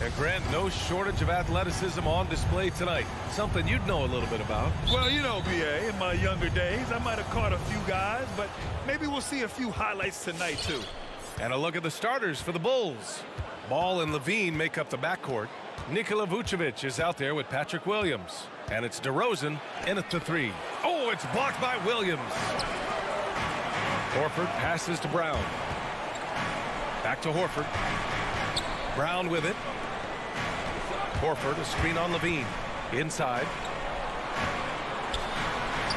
And Grant, no shortage of athleticism on display tonight. Something you'd know a little bit about. Well, you know, B.A., in my younger days, I might have caught a few guys, but maybe we'll see a few highlights tonight, too. And a look at the starters for the Bulls. Ball and Levine make up the backcourt. Nikola Vucevic is out there with Patrick Williams. And it's DeRozan in at the three. Oh, it's blocked by Williams. Horford passes to Brown. Back to Horford. Brown with it. Horford, a screen on Levine. Inside.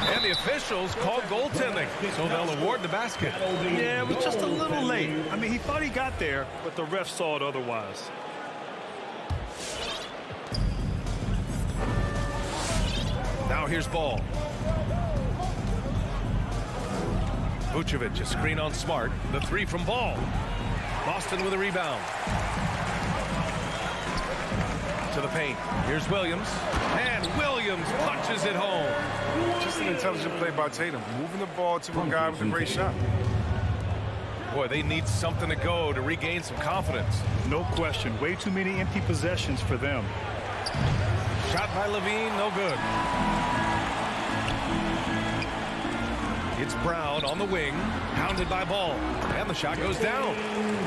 And the officials call goaltending, so they'll award the basket. Yeah, it was just a little late. I mean, he thought he got there, but the ref saw it otherwise. Now here's Ball. Vucevic, a screen on Smart. The three from Ball. Boston with a rebound. To the paint. Here's Williams. And Williams punches it home. Just an intelligent play by Tatum. Moving the ball to a guy with a great shot. Boy, they need something to go to regain some confidence. No question. Way too many empty possessions for them. Shot by Levine, no good. It's Brown on the wing, pounded by Ball, and the shot goes down.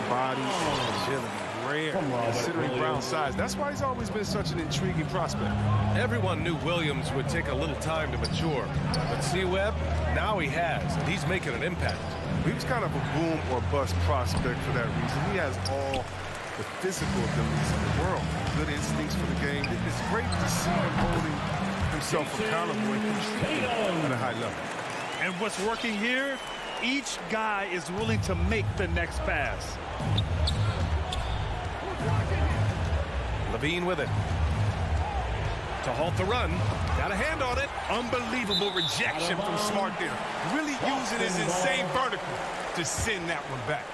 Body, agility, rare, considering Brown's size. That's why he's always been such an intriguing prospect. Everyone knew Williams would take a little time to mature, but C-Webb, now he has, and he's making an impact. He was kind of a boom or bust prospect for that reason. He has all the physical abilities in the world, good instincts for the game. It's great to see him holding himself accountable and contributing at a high level. And what's working here, each guy is willing to make the next pass. Levine with it. To halt the run. Got a hand on it. Unbelievable rejection from Smart there. Really using his insane vertical to send that one back.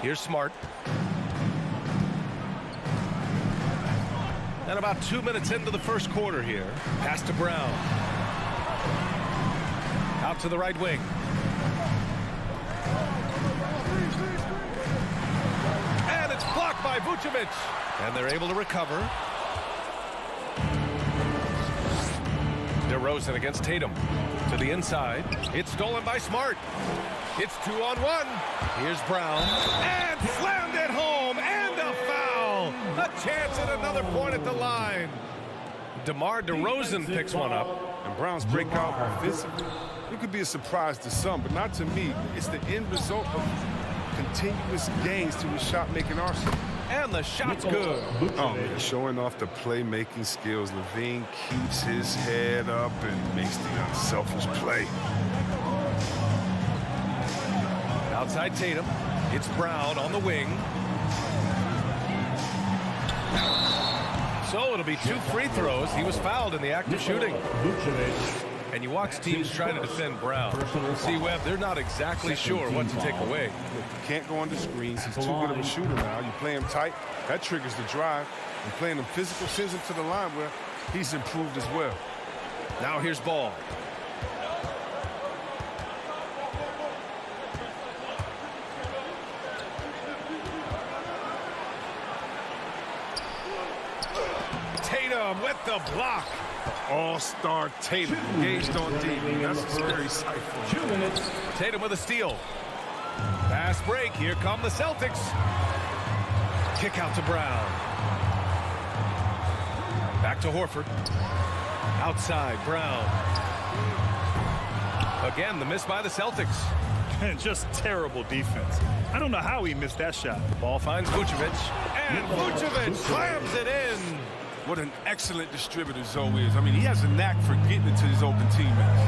Here's Smart. And about 2 minutes into the first quarter here. Pass to Brown. Out to the right wing. And it's blocked by Vucevic. And they're able to recover. DeRozan against Tatum. To the inside. It's stolen by Smart. It's 2-on-1. Here's Brown. And slammed it home. And a foul. A chance at another point at the line. DeMar DeRozan picks one up. And Brown's breakout offensively, it could be a surprise to some, but not to me. It's the end result of continuous gains to his shot-making arsenal. And the shot's good. Oh, man, showing off the playmaking skills. Levine keeps his head up and makes the unselfish play. Outside Tatum. It's Brown on the wing. So it'll be 2 free throws. He was fouled in the act of shooting. And you watch teams try to defend Brown. C-Webb, they're not exactly sure what to take away. You can't go under screens. He's too good of a shooter now. You play him tight, that triggers the drive. And playing him physical sends him to the line where he's improved as well. Now here's Ball. Tatum with the block. All-star Tatum engaged on D. That's a scary sight for him. 2 minutes. Tatum with a steal. Fast break. Here come the Celtics. Kick out to Brown. Back to Horford. Outside, Brown. Again, the miss by the Celtics. Just terrible defense. I don't know how he missed that shot. The ball finds Vucevic. And Vucevic slams it in. What an excellent distributor Zoe is. I mean, he has a knack for getting it to his open teammates.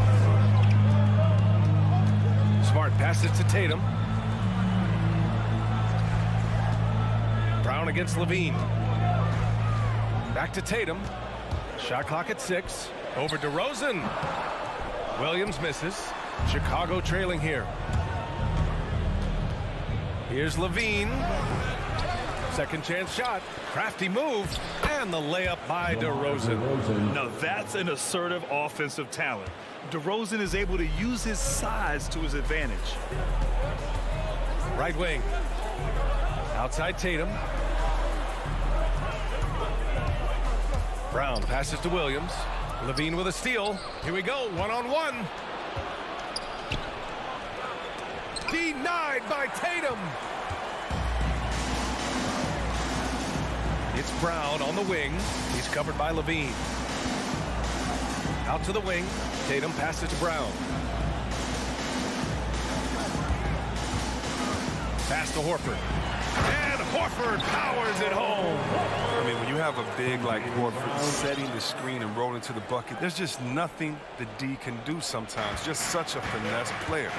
Smart passes to Tatum. Brown against Levine. Back to Tatum. Shot clock at 6. Over DeRozan. Williams misses. Chicago trailing here. Here's Levine. Second chance shot. Crafty move. And the layup by DeRozan. Now that's an assertive offensive talent. DeRozan is able to use his size to his advantage. Right wing. Outside Tatum. Brown passes to Williams. Levine with a steal. Here we go, one-on-one. Denied by Tatum. It's Brown on the wing. He's covered by Levine. Out to the wing. Tatum passes to Brown. Pass to Horford. And Horford powers it home. I mean, when you have a big like Horford setting the screen and rolling to the bucket, there's just nothing the D can do sometimes. Just such a finesse player.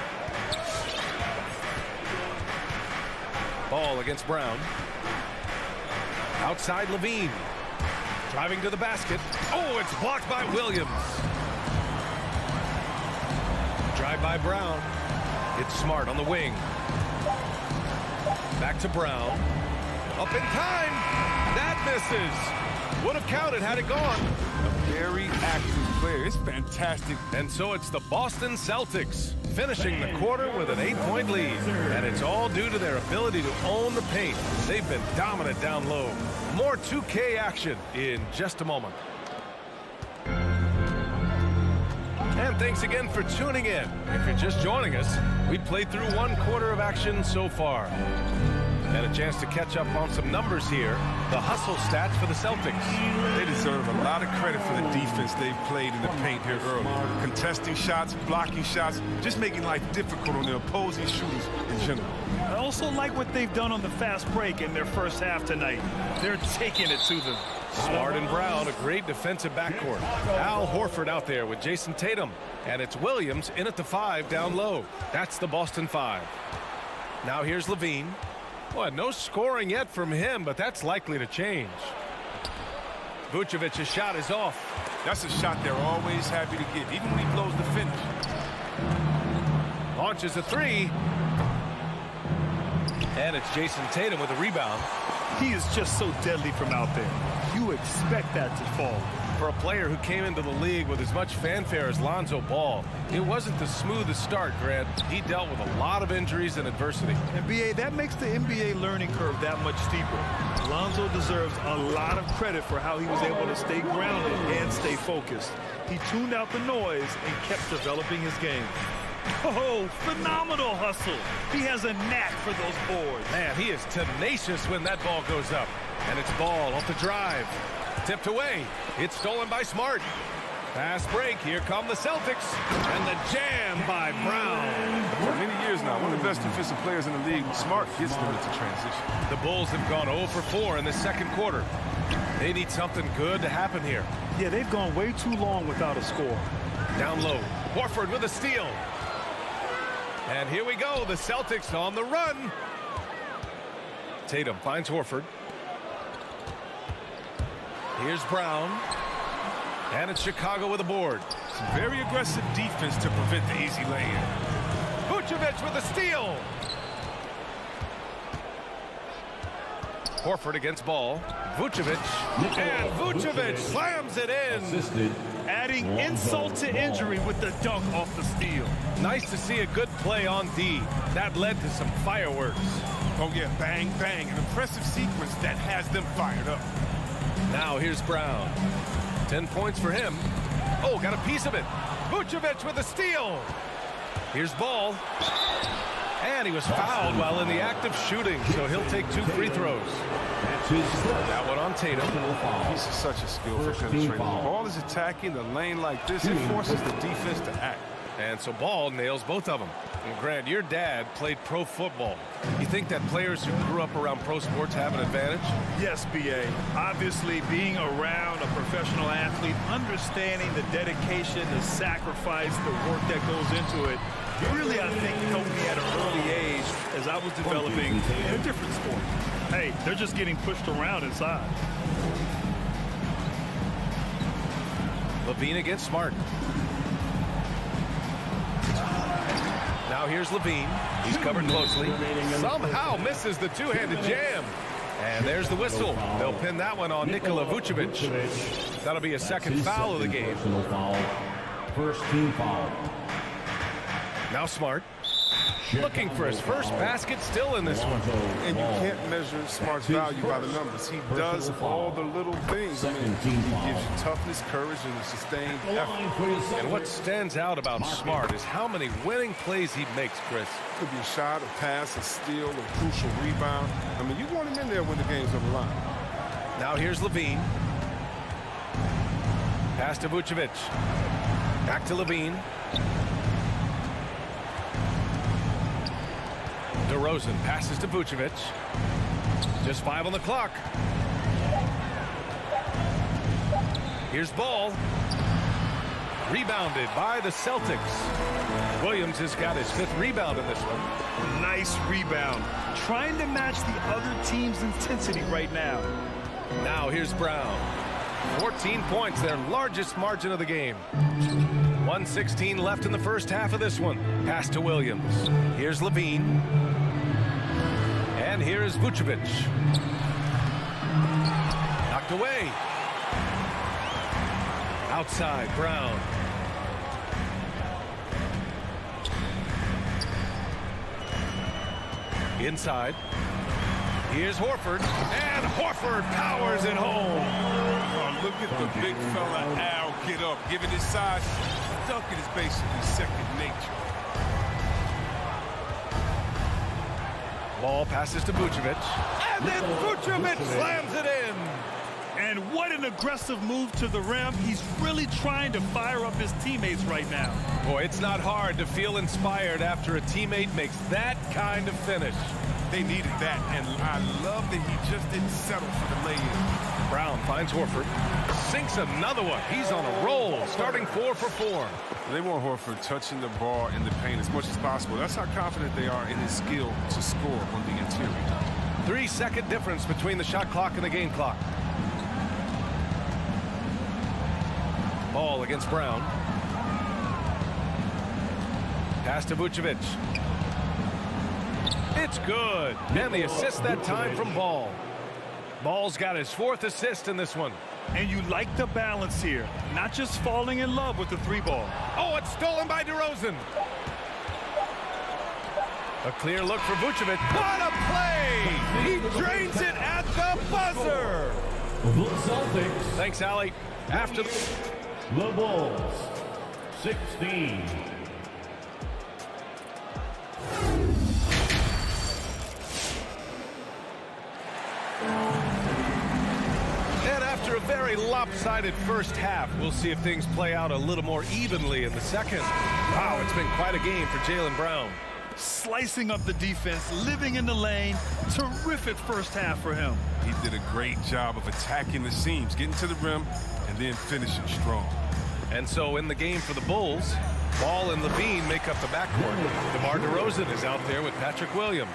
Ball against Brown. Outside Levine. Driving to the basket. Oh, it's blocked by Williams. Drive by Brown. It's Smart on the wing. Back to Brown. Up in time. That misses. Would have counted had it gone. A very active player. It's fantastic. And so it's the Boston Celtics finishing the quarter with an 8-point lead. And it's all due to their ability to own the paint. They've been dominant down low. More 2K action in just a moment. And thanks again for tuning in. If you're just joining us, we played through one quarter of action so far. And a chance to catch up on some numbers here. The hustle stats for the Celtics. They deserve a lot of credit for the defense they've played in the paint here early. Contesting shots, blocking shots, just making life difficult on the opposing shooters in general. I also like what they've done on the fast break in their first half tonight. They're taking it to them. Smart and Brown, a great defensive backcourt. Al Horford out there with Jason Tatum. And it's Williams in at the 5 down low. That's the Boston 5. Now here's Levine. Boy, no scoring yet from him, but that's likely to change. Vucevic's shot is off. That's a shot they're always happy to get, even when he blows the finish. Launches a 3. And it's Jason Tatum with a rebound. He is just so deadly from out there. You expect that to fall. For a player who came into the league with as much fanfare as Lonzo Ball, it wasn't the smoothest start, Grant. He dealt with a lot of injuries and adversity. And BA, that makes the NBA learning curve that much steeper. Lonzo deserves a lot of credit for how he was able to stay grounded and stay focused. He tuned out the noise and kept developing his game. Oh, phenomenal hustle. He has a knack for those boards. Man, he is tenacious when that ball goes up. And it's Ball off the drive. Tipped away. It's stolen by Smart. Fast break. Here come the Celtics. And the jam by Brown. For many years now, one of the best defensive players in the league. Smart gets them into transition. The Bulls have gone 0 for 4 in the second quarter. They need something good to happen here. Yeah, they've gone way too long without a score. Down low. Horford with a steal. And here we go. The Celtics on the run. Tatum finds Horford. Here's Brown. And it's Chicago with a board. Some very aggressive defense to prevent the easy lay-in. Vucevic with a steal. Horford against Ball. Vucevic. And Vucevic slams it in. Adding insult to injury with the dunk off the steal. Nice to see a good play on D. That led to some fireworks. Oh, yeah, bang, bang. An impressive sequence that has them fired up. Now here's Brown. 10 points for him. Oh, got a piece of it. Vucevic with a steal. Here's Ball. And he was fouled while in the act of shooting, so he'll take 2 free throws. That one on Tatum. He's such a skillful penetrator. The ball is attacking the lane like this. It forces the defense to act. And so Ball nails both of them. And Grant, your dad played pro football. You think that players who grew up around pro sports have an advantage? Yes, BA. Obviously, being around a professional athlete, understanding the dedication, the sacrifice, the work that goes into it, really, I think, helped me at an early age as I was developing in a different sport. Hey, they're just getting pushed around inside. Levine against Smart. Now here's Levine. He's covered closely. Somehow misses the two-handed jam. And there's the whistle. They'll pin that one on Nikola Vucevic. That'll be a second foul of the game. First team foul. Now Smart. Looking for his first basket still in this one. And you can't measure Smart's value by the numbers. He does all the little things. I mean, he gives you toughness, courage, and a sustained effort. And what stands out about Smart is how many winning plays he makes, Chris. Could be a shot, a pass, a steal, a crucial rebound. I mean, you want him in there when the game's on the line. Now here's Levine. Pass to Vucevic. Back to Levine. DeRozan passes to Vucevic. Just 5 on the clock. Here's Ball. Rebounded by the Celtics. Williams has got his 5th rebound in this one. Nice rebound. Trying to match the other team's intensity right now. Now here's Brown. 14 points, their largest margin of the game. 1:16 left in the first half of this one. Pass to Williams. Here's Levine. And here's Vucevic. Knocked away. Outside, Brown. Inside. Here's Horford. And Horford powers it home. Oh, look at the big fella Al get up. Given his size, dunking is basically second nature. Ball passes to Vucevic. And then Vucevic slams it in. And what an aggressive move to the rim. He's really trying to fire up his teammates right now. Boy, it's not hard to feel inspired after a teammate makes that kind of finish. They needed that, and I love that he just didn't settle for the lay-in. Brown finds Horford. Sinks another one. He's on a roll, starting 4 for 4. They want Horford touching the ball in the paint as much as possible. That's how confident they are in his skill to score on the interior. 3-second difference between the shot clock and the game clock. Ball against Brown. Pass to Vucevic. It's good. And the assist that time from Ball. Ball's got his 4th assist in this one. And you like the balance here. Not just falling in love with the 3-ball. Oh, it's stolen by DeRozan. A clear look for Vucevic. What a play! He drains it at the buzzer. The Celtics. Thanks, Allie. After the Bulls, 16. And after a very lopsided first half, we'll see if things play out a little more evenly in the second. Wow, it's been quite a game for Jaylen Brown. Slicing up the defense, living in the lane. Terrific first half for him. He did a great job of attacking the seams, getting to the rim, and then finishing strong. And so in the game for the Bulls, Ball and Levine make up the backcourt. DeMar DeRozan is out there with Patrick Williams.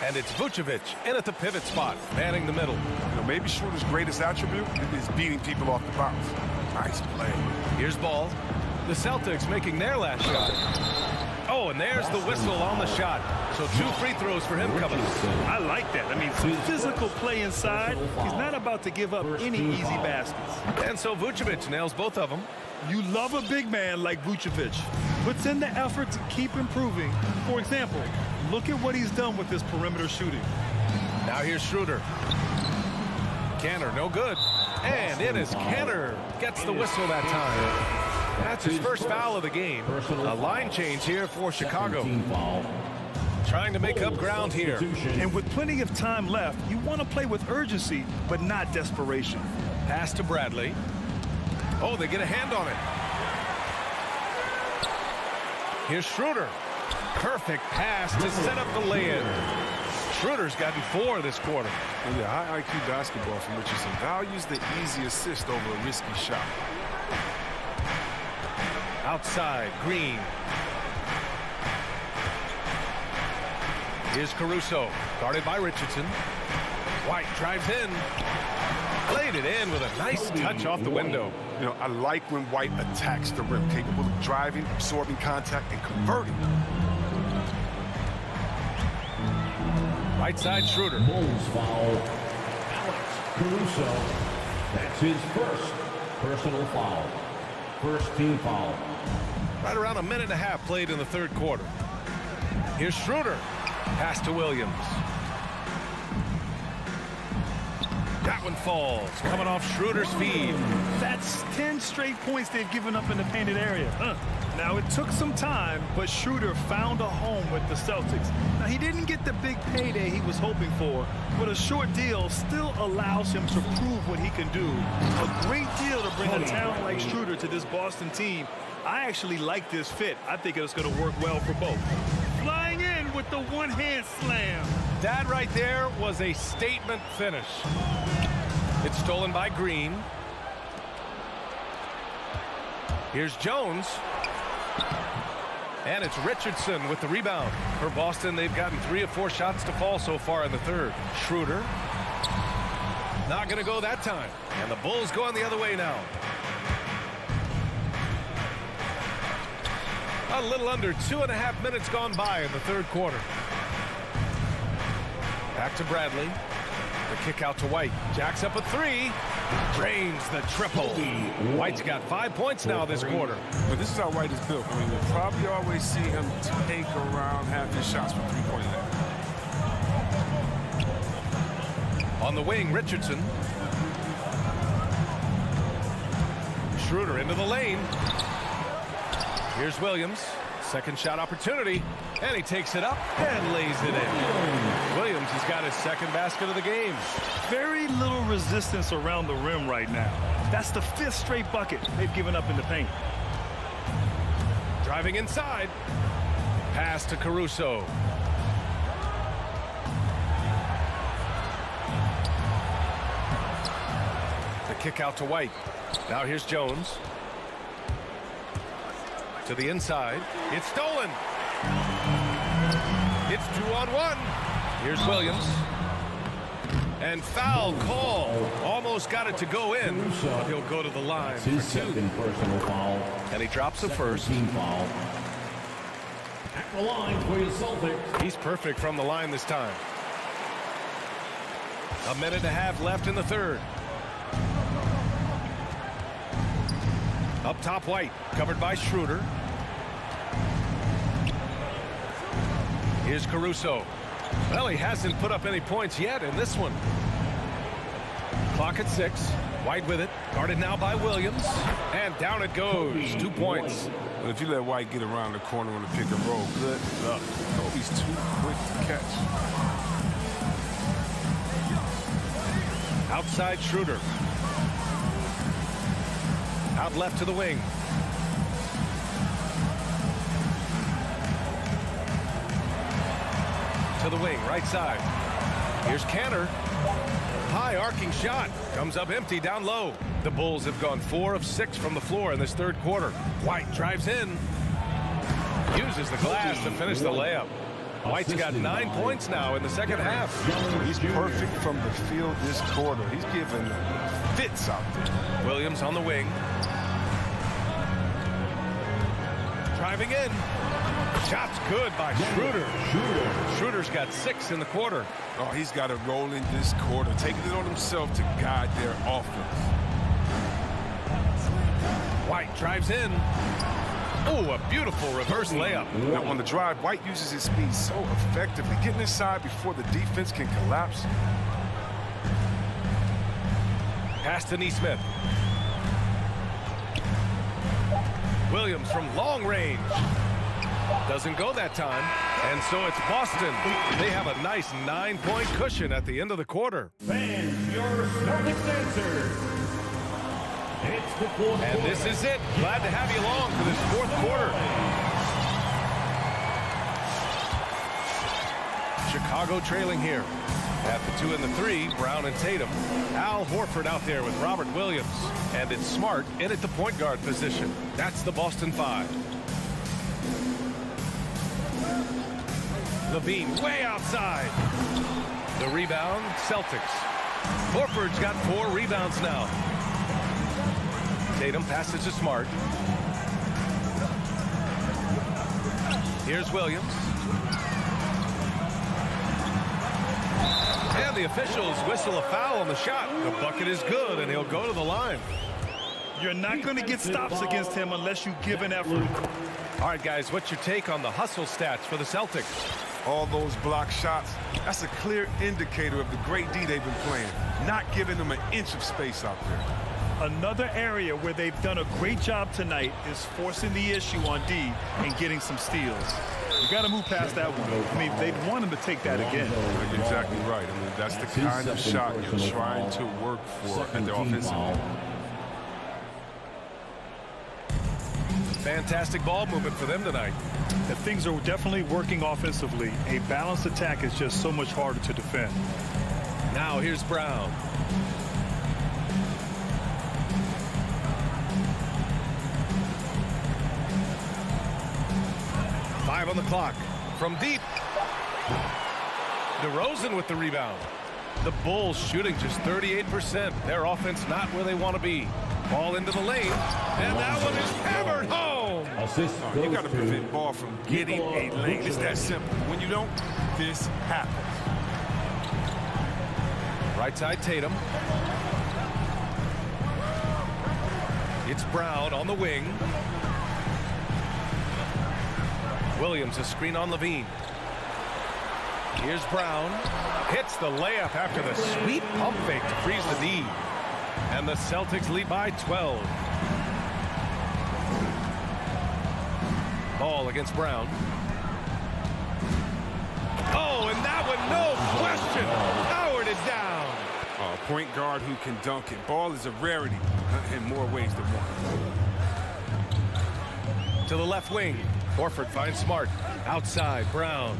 And it's Vucevic in at the pivot spot, manning the middle. You know, maybe Schroeder's greatest attribute is beating people off the bounce. Nice play. Here's Ball. The Celtics making their last shot. Oh, and there's the whistle on the shot. So 2 free throws for him coming. I like that. I mean, some physical play inside. He's not about to give up any easy baskets. And so Vucevic nails both of them. You love a big man like Vucevic. Puts in the effort to keep improving. For example, look at what he's done with his perimeter shooting. Now here's Schroeder. Kanter, no good. And it is Kanter gets the whistle that time. That's his first foul of the game. A line change here for Chicago. Trying to make up ground here. And with plenty of time left, you want to play with urgency, but not desperation. Pass to Bradley. Oh, they get a hand on it. Here's Schroeder. Perfect pass to set up the lay-in. Schroeder's gotten 4 this quarter. And yeah, high IQ basketball from Richardson values the easy assist over a risky shot. Outside, Green. Here's Caruso, guarded by Richardson. White drives in. Played it in with a nice touch off the window. You know, I like when White attacks the rim, capable of driving, absorbing contact, and converting. Right side, Schroeder. Bulls foul. Alex Caruso. That's his first personal foul. First team foul. Right around a minute and a half played in the third quarter. Here's Schroeder. Pass to Williams. That one falls. Coming off Schroeder's feed. That's 10 straight points they've given up in the painted area. Now, it took some time, but Schroeder found a home with the Celtics. Now, he didn't get the big payday he was hoping for, but a short deal still allows him to prove what he can do. A great deal to bring a talent like Schroeder to this Boston team. I actually like this fit. I think it's going to work well for both. Flying in with the one-hand slam. That right there was a statement finish. It's stolen by Green. Here's Jones. And it's Richardson with the rebound. For Boston, they've gotten 3 of 4 shots to fall so far in the third. Schroeder. Not going to go that time. And the Bulls going the other way now. A little under 2.5 minutes gone by in the third quarter. Back to Bradley. The kick out to White. Jacks up a 3. Drains the triple. White's got 5 points now this quarter. But this is how White is built. I mean, we'll probably always see him take around half his shots from three-point land. On the wing, Richardson. Schroeder into the lane. Here's Williams. Second shot opportunity. And he takes it up and lays it in. Williams has got his second basket of the game. Very little resistance around the rim right now. That's the 5th straight bucket they've given up in the paint. Driving inside. Pass to Caruso. The kick out to White. Now here's Jones. To the inside. It's stolen. It's 2-on-1. Here's Williams. And foul call. Almost got it to go in. But he'll go to the line for 2. Second personal foul. And he drops the first. Team foul. At the line for the Celtics. He's perfect from the line this time. 1.5 minutes left in the third. Up top, White. Covered by Schroeder. Here's Caruso. Well, he hasn't put up any points yet in this one. Clock at 6. White with it. Guarded now by Williams. And down it goes. 2 points. But if you let White get around the corner on the pick and roll, good luck. Kobe's too quick to catch. Outside Schroeder. Out left to the wing. To the wing, right side. Here's Cantor. High arcing shot. Comes up empty down low. The Bulls have gone 4 of 6 from the floor in this third quarter. White drives in. Uses the glass to finish the layup. White's got 9 points now in the second half. He's perfect from the field this quarter. He's giving fits out there. Williams on the wing. Driving in. Shot's good by Schroeder. Schroeder's got 6 in the quarter. Oh, he's got it rolling this quarter, taking it on himself to guide their offense. White drives in. Oh, a beautiful reverse layup. Now on the drive, White uses his speed so effectively, getting inside before the defense can collapse. Pass to Nesmith. Williams from long range. Doesn't go that time. And so it's Boston. They have a nice 9-point cushion at the end of the quarter. Fans, your Celtics answer. It's the fourth And quarter. this is it. Glad to have you along for this fourth quarter. Chicago trailing here. At the 2 and the 3, Brown and Tatum. Al Horford out there with Robert Williams. And it's Smart in at the point guard position. That's the Boston 5. Levine way outside. The rebound, Celtics. Horford's got 4 rebounds now. Tatum passes to Smart. Here's Williams. And the officials whistle a foul on the shot. The bucket is good, and he'll go to the line. You're not going to get stops against him unless you give an effort. All right, guys, what's your take on the hustle stats for the Celtics? All those block shots, that's a clear indicator of the great D they've been playing, not giving them an inch of space out there. Another area where they've done a great job tonight is forcing the issue on D and getting some steals. You got to move past that one. I mean, they'd want him to take that again. You're exactly right. I mean, that's the kind of shot you're trying to work for at the offensive end. Fantastic ball movement for them tonight. If things are definitely working offensively, a balanced attack is just so much harder to defend. Now here's Brown. Five on the clock. From deep. DeRozan with the rebound. The Bulls shooting just 38%. Their offense not where they want to be. Ball into the lane. And that one is hammered home. You got to prevent ball from getting a lane. It's that simple. When you don't, this happens. Right side Tatum. It's Brown on the wing. Williams, a screen on Levine. Here's Brown. Hits the layup after the sweet pump fake to freeze the D. And the Celtics lead by 12. Ball against Brown. Oh, and that one, no question, powered it down. A point guard who can dunk it. Ball is a rarity in more ways than one. To the left wing. Horford finds Smart. Outside, Brown.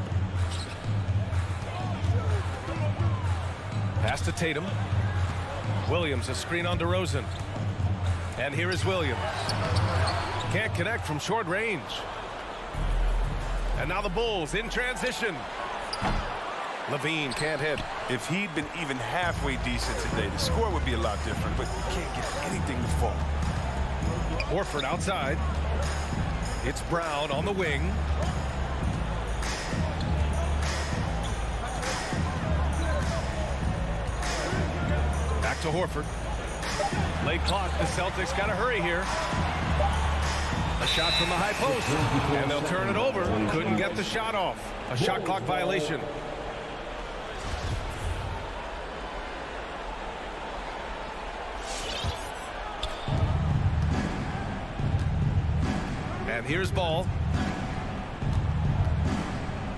Pass to Tatum. Williams, a screen on DeRozan. And here is Williams. Can't connect from short range. And now the Bulls in transition. Levine can't hit. If he'd been even halfway decent today, the score would be a lot different, but you can't get anything to fall. Horford outside. It's Brown on the wing. Back to Horford. Late clock. The Celtics got to hurry here. A shot from the high post. And they'll turn it over. Couldn't get the shot off. A shot clock violation. And here's Ball.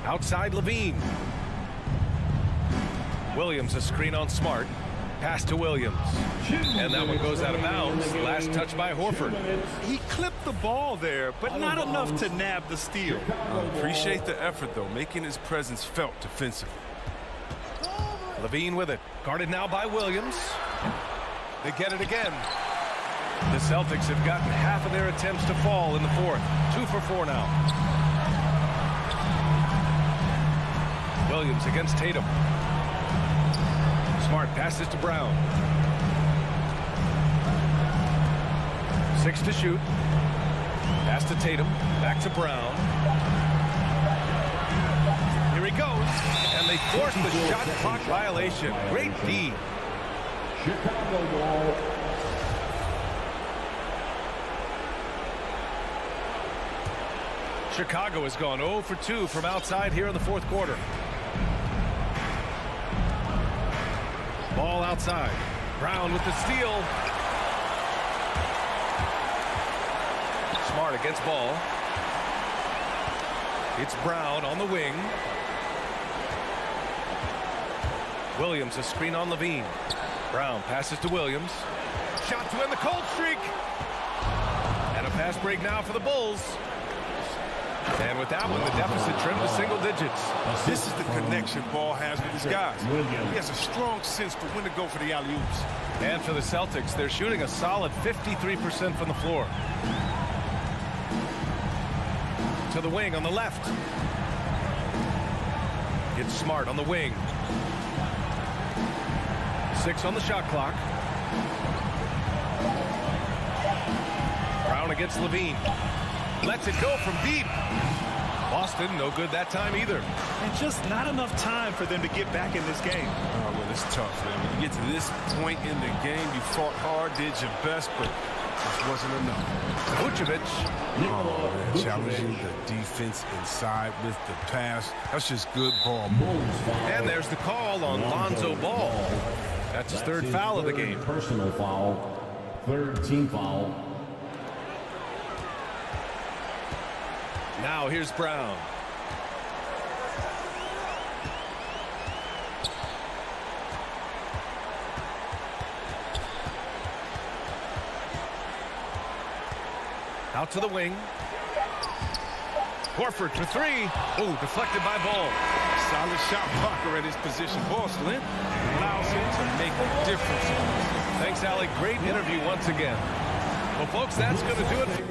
Outside Levine. Williams, a screen on Smart. Pass to Williams. And that one goes out of bounds. Last touch by Horford. He clipped the ball there, but not enough to nab the steal. Appreciate the effort, though, making his presence felt defensively. Levine with it. Guarded now by Williams. They get it again. The Celtics have gotten half of their attempts to fall in the fourth. 2 for 4 now. Williams against Tatum. Smart passes to Brown. 6 to shoot. Pass to Tatum. Back to Brown. Here he goes. And they force the shot clock violation. Great D. Chicago ball. Chicago has gone 0 for 2 from outside here in the fourth quarter. Ball outside. Brown with the steal. Smart against Ball. It's Brown on the wing. Williams, a screen on Levine. Brown passes to Williams. Shot to end the cold streak. And a fast break now for the Bulls. And with that one, the deficit trimmed to single digits. This is the connection Ball has with his guys. He has a strong sense for when to go for the alley-oops. And for the Celtics, they're shooting a solid 53% from the floor. To the wing on the left. It's Smart on the wing. 6 on the shot clock. Brown against Levine. Lets it go from deep. Boston, no good that time either. And just not enough time for them to get back in this game. Oh, well, it's tough, man. When you get to this point in the game, you fought hard, did your best, but This wasn't enough. Vucevic. Oh, man, challenging the defense inside with the pass. That's just good ball movement. And there's the call on Lonzo Ball. That's his third foul of the game. Personal foul. Third team foul. Now here's Brown. Out to the wing. Horford for three. Oh, deflected by Ball. Solid shot blocker at his position. Ball slim allows him to make a difference. Thanks, Allie. Great interview once again. Well, folks, that's going to do it.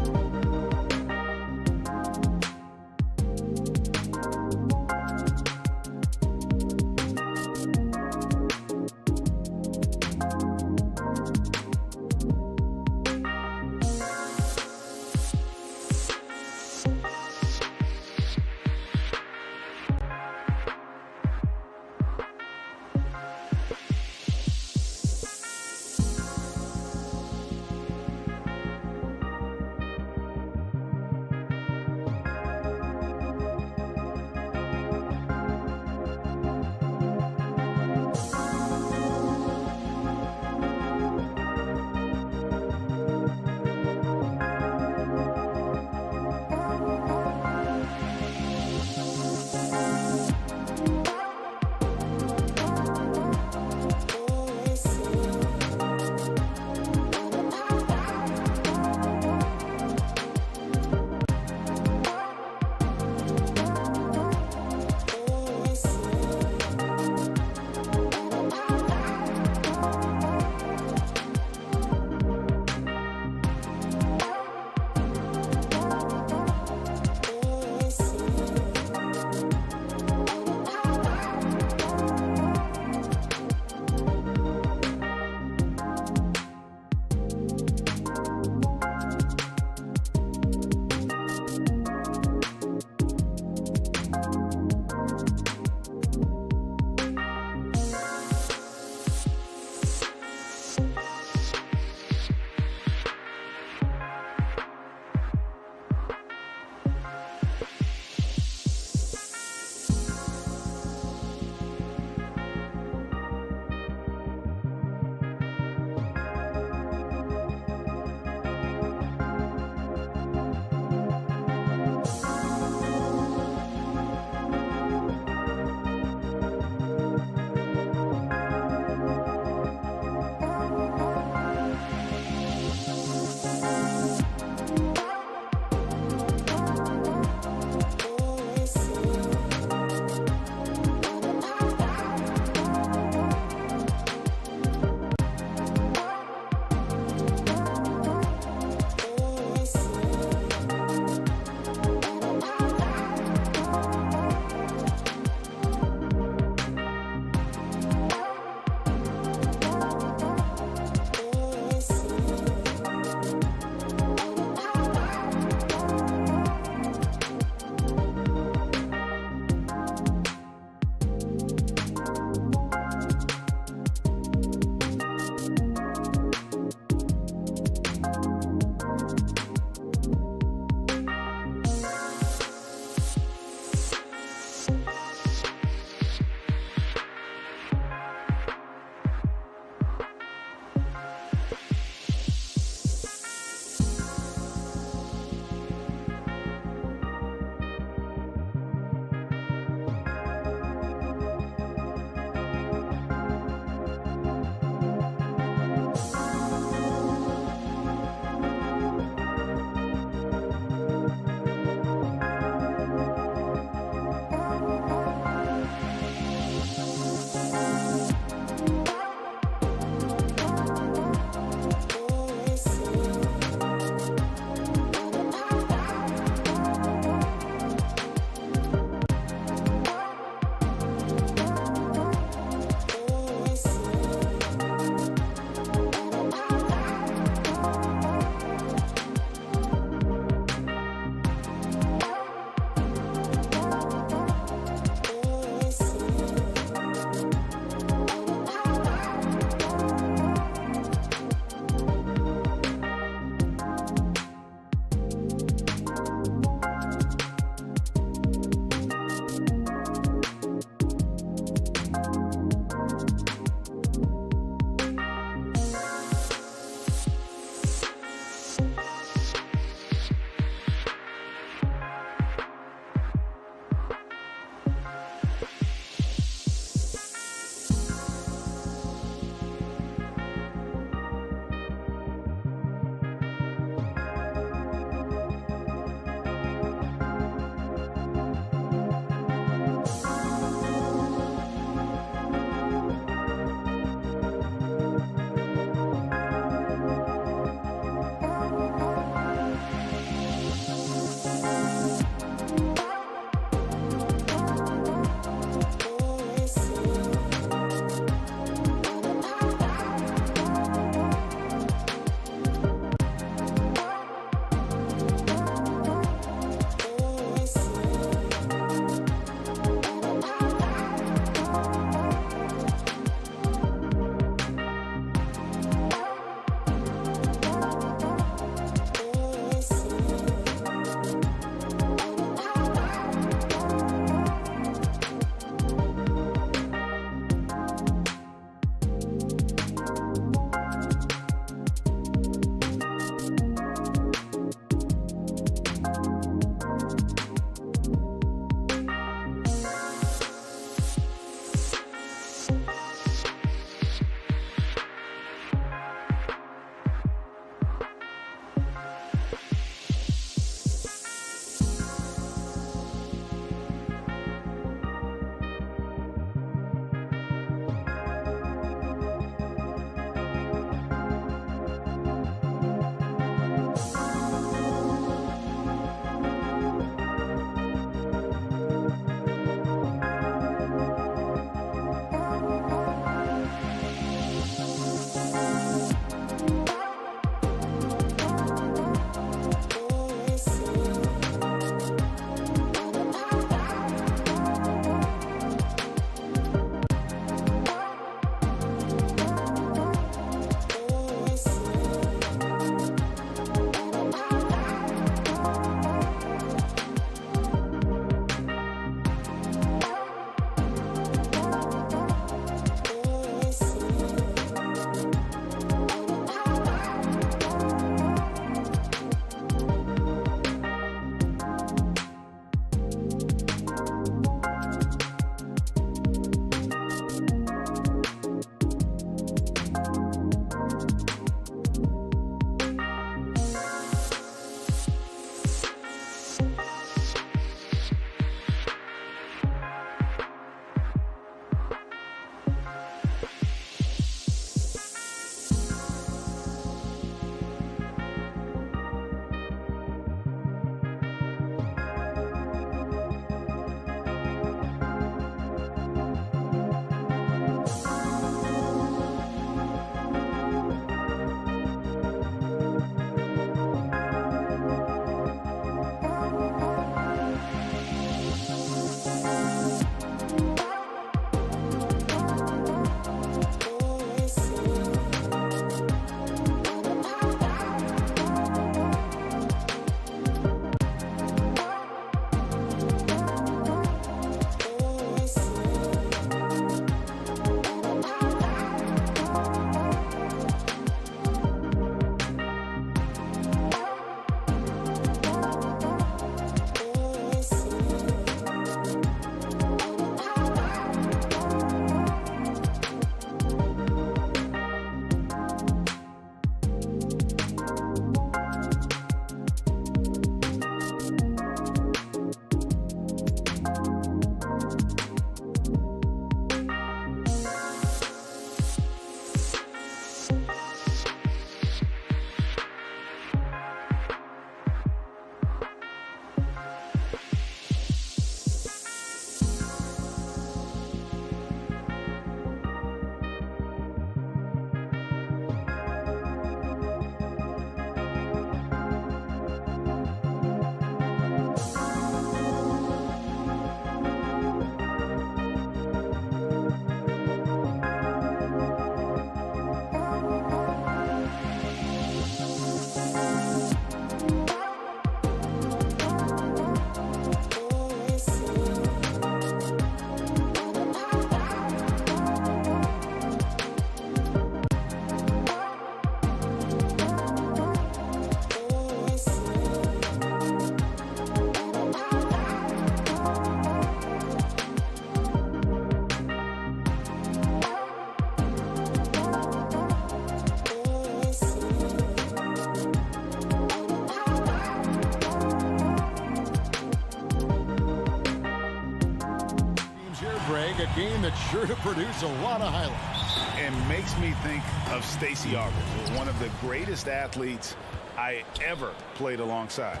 game that's sure to produce a lot of highlights. And makes me think of Stacey Augers, one of the greatest athletes I ever played alongside.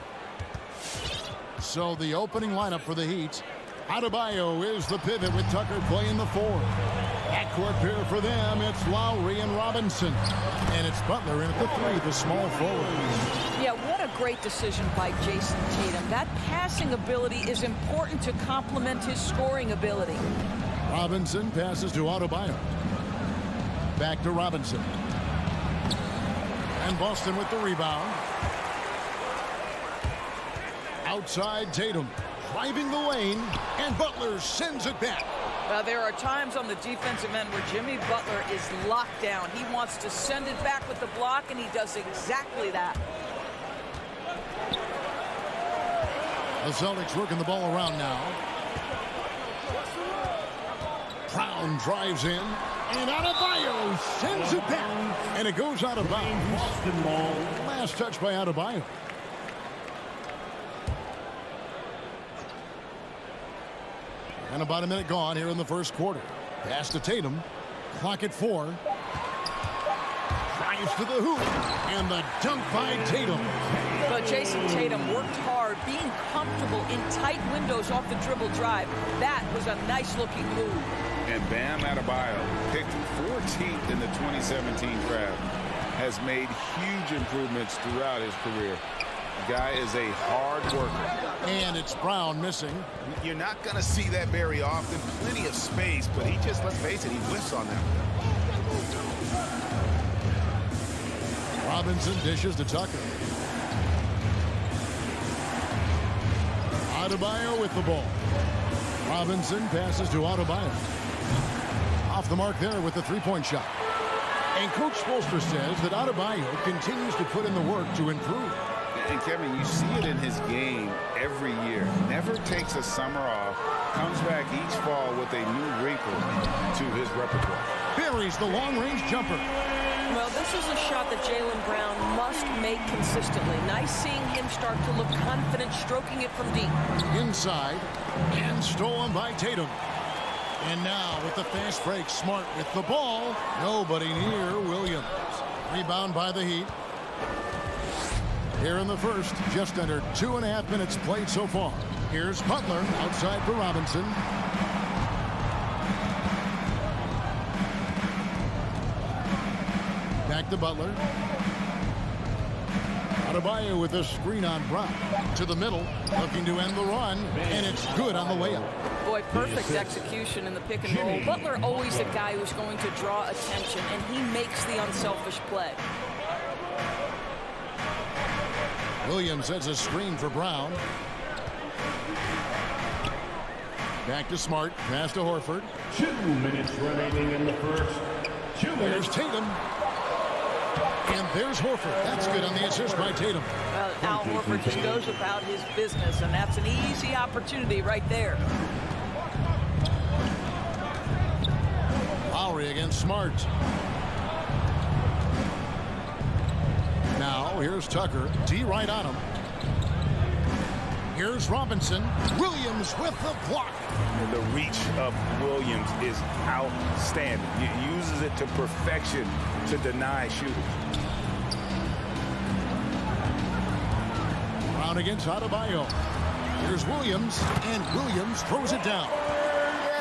So the opening lineup for the Heat. Adebayo is the pivot with Tucker playing the 4. Backcourt pair for them, it's Lowry and Robinson. And it's Butler in at the 3, the small forward. Yeah, what a great decision by Jason Tatum. That passing ability is important to complement his scoring ability. Robinson passes to Adebayo. Back to Robinson. And Boston with the rebound. Outside Tatum. Driving the lane, and Butler sends it back. There are times on the defensive end where Jimmy Butler is locked down. He wants to send it back with the block, and he does exactly that. The Celtics working the ball around now. Brown drives in, and Adebayo sends it back, and it goes out of bounds. Last touch by Adebayo. And about a minute gone here in the first quarter. Pass to Tatum. Clock at 4. Drives to the hoop. And the dunk by Tatum. But Jason Tatum worked hard, being comfortable in tight windows off the dribble drive. That was a nice-looking move. And Bam Adebayo, picked 14th in the 2017 draft, has made huge improvements throughout his career. The guy is a hard worker. And it's Brown missing. You're not going to see that very often. Plenty of space, but he just, let's face it, he whiffs on them. Robinson dishes to Tucker. Adebayo with the ball. Robinson passes to Adebayo. Off the mark there with the three-point shot. And Coach Spoelstra says that Adebayo continues to put in the work to improve. And Kevin, you see it in his game every year. Never takes a summer off. Comes back each fall with a new wrinkle to his repertoire. Buries the long-range jumper. Well, this is a shot that Jaylen Brown must make consistently. Nice seeing him start to look confident, stroking it from deep. Inside, and stolen by Tatum. And now with the fast break, Smart with the ball. Nobody near Williams. Rebound by the Heat. Here in the first, just under 2.5 minutes played so far. Here's Butler outside for Robinson. Back to Butler. Adebayo with a screen on Brown. To the middle, looking to end the run, and it's good on the layup. Boy, perfect execution in the pick and roll. Butler always a guy who's going to draw attention, and he makes the unselfish play. Williams sets a screen for Brown. Back to Smart. Pass to Horford. 2 minutes remaining in the first. There's Tatum. And there's Horford. That's good on the assist by Tatum. Well, Al Horford just goes about his business, and that's an easy opportunity right there. Lowry against Smart. Now, here's Tucker. D right on him. Here's Robinson. Williams with the block. And the reach of Williams is outstanding. He uses it to perfection to deny shooters. Brown against Adebayo. Here's Williams, and Williams throws it down.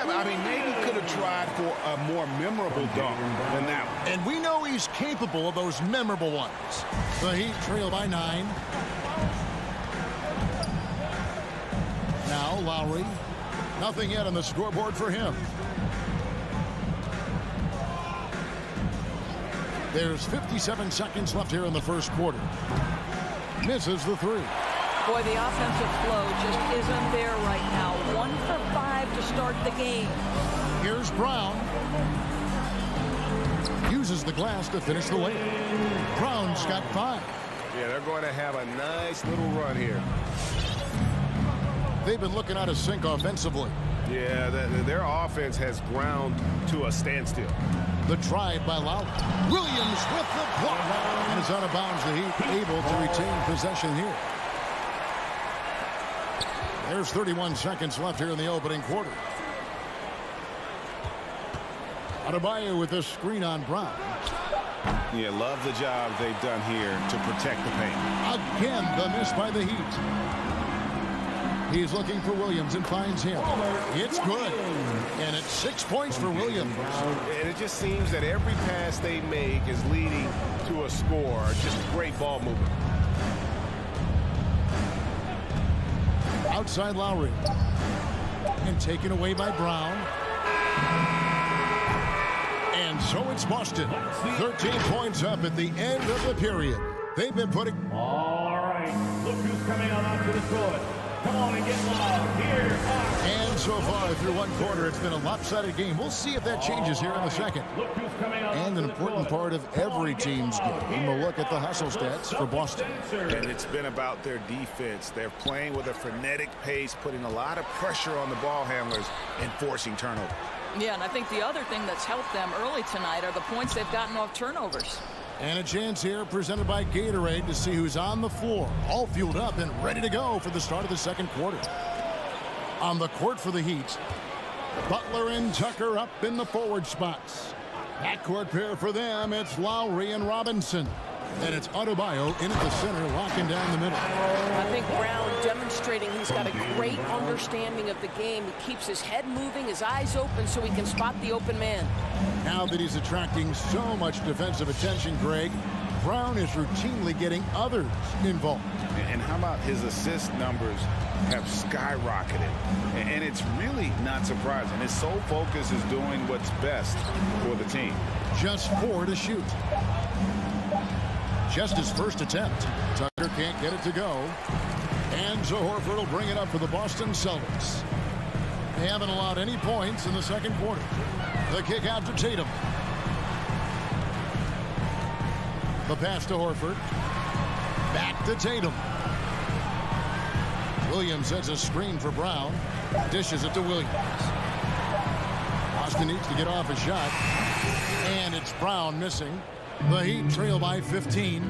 I mean, maybe could have tried for a more memorable dunk than that one. And we know he's capable of those memorable ones. The Heat trail by 9. Now Lowry. Nothing yet on the scoreboard for him. There's 57 seconds left here in the first quarter. Misses the 3. Boy, the offensive flow just isn't there right now. 1 for 5 to start the game. Here's Brown. Uses the glass to finish the layup. Brown's got 5. Yeah, they're going to have a nice little run here. They've been looking out of sync offensively. Yeah, their offense has ground to a standstill. The drive by Lowry. Williams with the block. And it's out of bounds. The Heat able to retain possession here. There's 31 seconds left here in the opening quarter. Adebayo with a screen on Brown. Yeah, love the job they've done here to protect the paint. Again, the miss by the Heat. He's looking for Williams and finds him. It's good. And it's 6 points for Williams. And it just seems that every pass they make is leading to a score. Just great ball movement. Outside Lowry. And taken away by Brown. And so it's Boston. 13 points up at the end of the period. They've been putting... All right, look who's coming on onto the court. Come on and get loud. Here are... And so far through one quarter, it's been a lopsided game. We'll see if that changes here in the second. Look who's coming on And an onto the important court. part of every team's game. We'll look at the hustle stats for Boston. And it's been about their defense. They're playing with a frenetic pace, putting a lot of pressure on the ball handlers and forcing turnovers. Yeah, and I think the other thing that's helped them early tonight are the points they've gotten off turnovers. And a chance here presented by Gatorade to see who's on the floor. All fueled up and ready to go for the start of the second quarter. On the court for the Heat, Butler and Tucker up in the forward spots. Backcourt pair for them, it's Lowry and Robinson. And it's Adebayo in at the center, locking down the middle. I think Brown demonstrating he's got a great understanding of the game. He keeps his head moving, his eyes open so he can spot the open man. Now that he's attracting so much defensive attention, Greg, Brown is routinely getting others involved. And how about his assist numbers have skyrocketed? And it's really not surprising. His sole focus is doing what's best for the team. Just 4 to shoot. Just his first attempt. Tucker can't get it to go. And so Horford will bring it up for the Boston Celtics. They haven't allowed any points in the second quarter. The kick out to Tatum. The pass to Horford. Back to Tatum. Williams sets a screen for Brown. Dishes it to Williams. Boston needs to get off a shot. And it's Brown missing. The Heat trail by 15.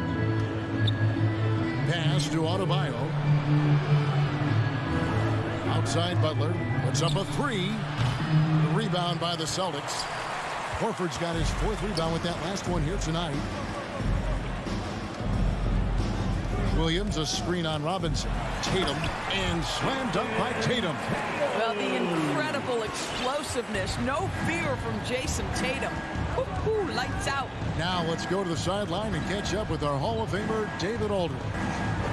Pass to Adebayo. Outside Butler. Puts up a 3. The rebound by the Celtics. Horford's got his 4th rebound with that last one here tonight. Williams, a screen on Robinson. Tatum, and slam dunk by Tatum. Well, the incredible explosiveness, no fear from Jason Tatum. Woo-hoo, lights out. Now let's go to the sideline and catch up with our Hall of Famer, David Aldridge.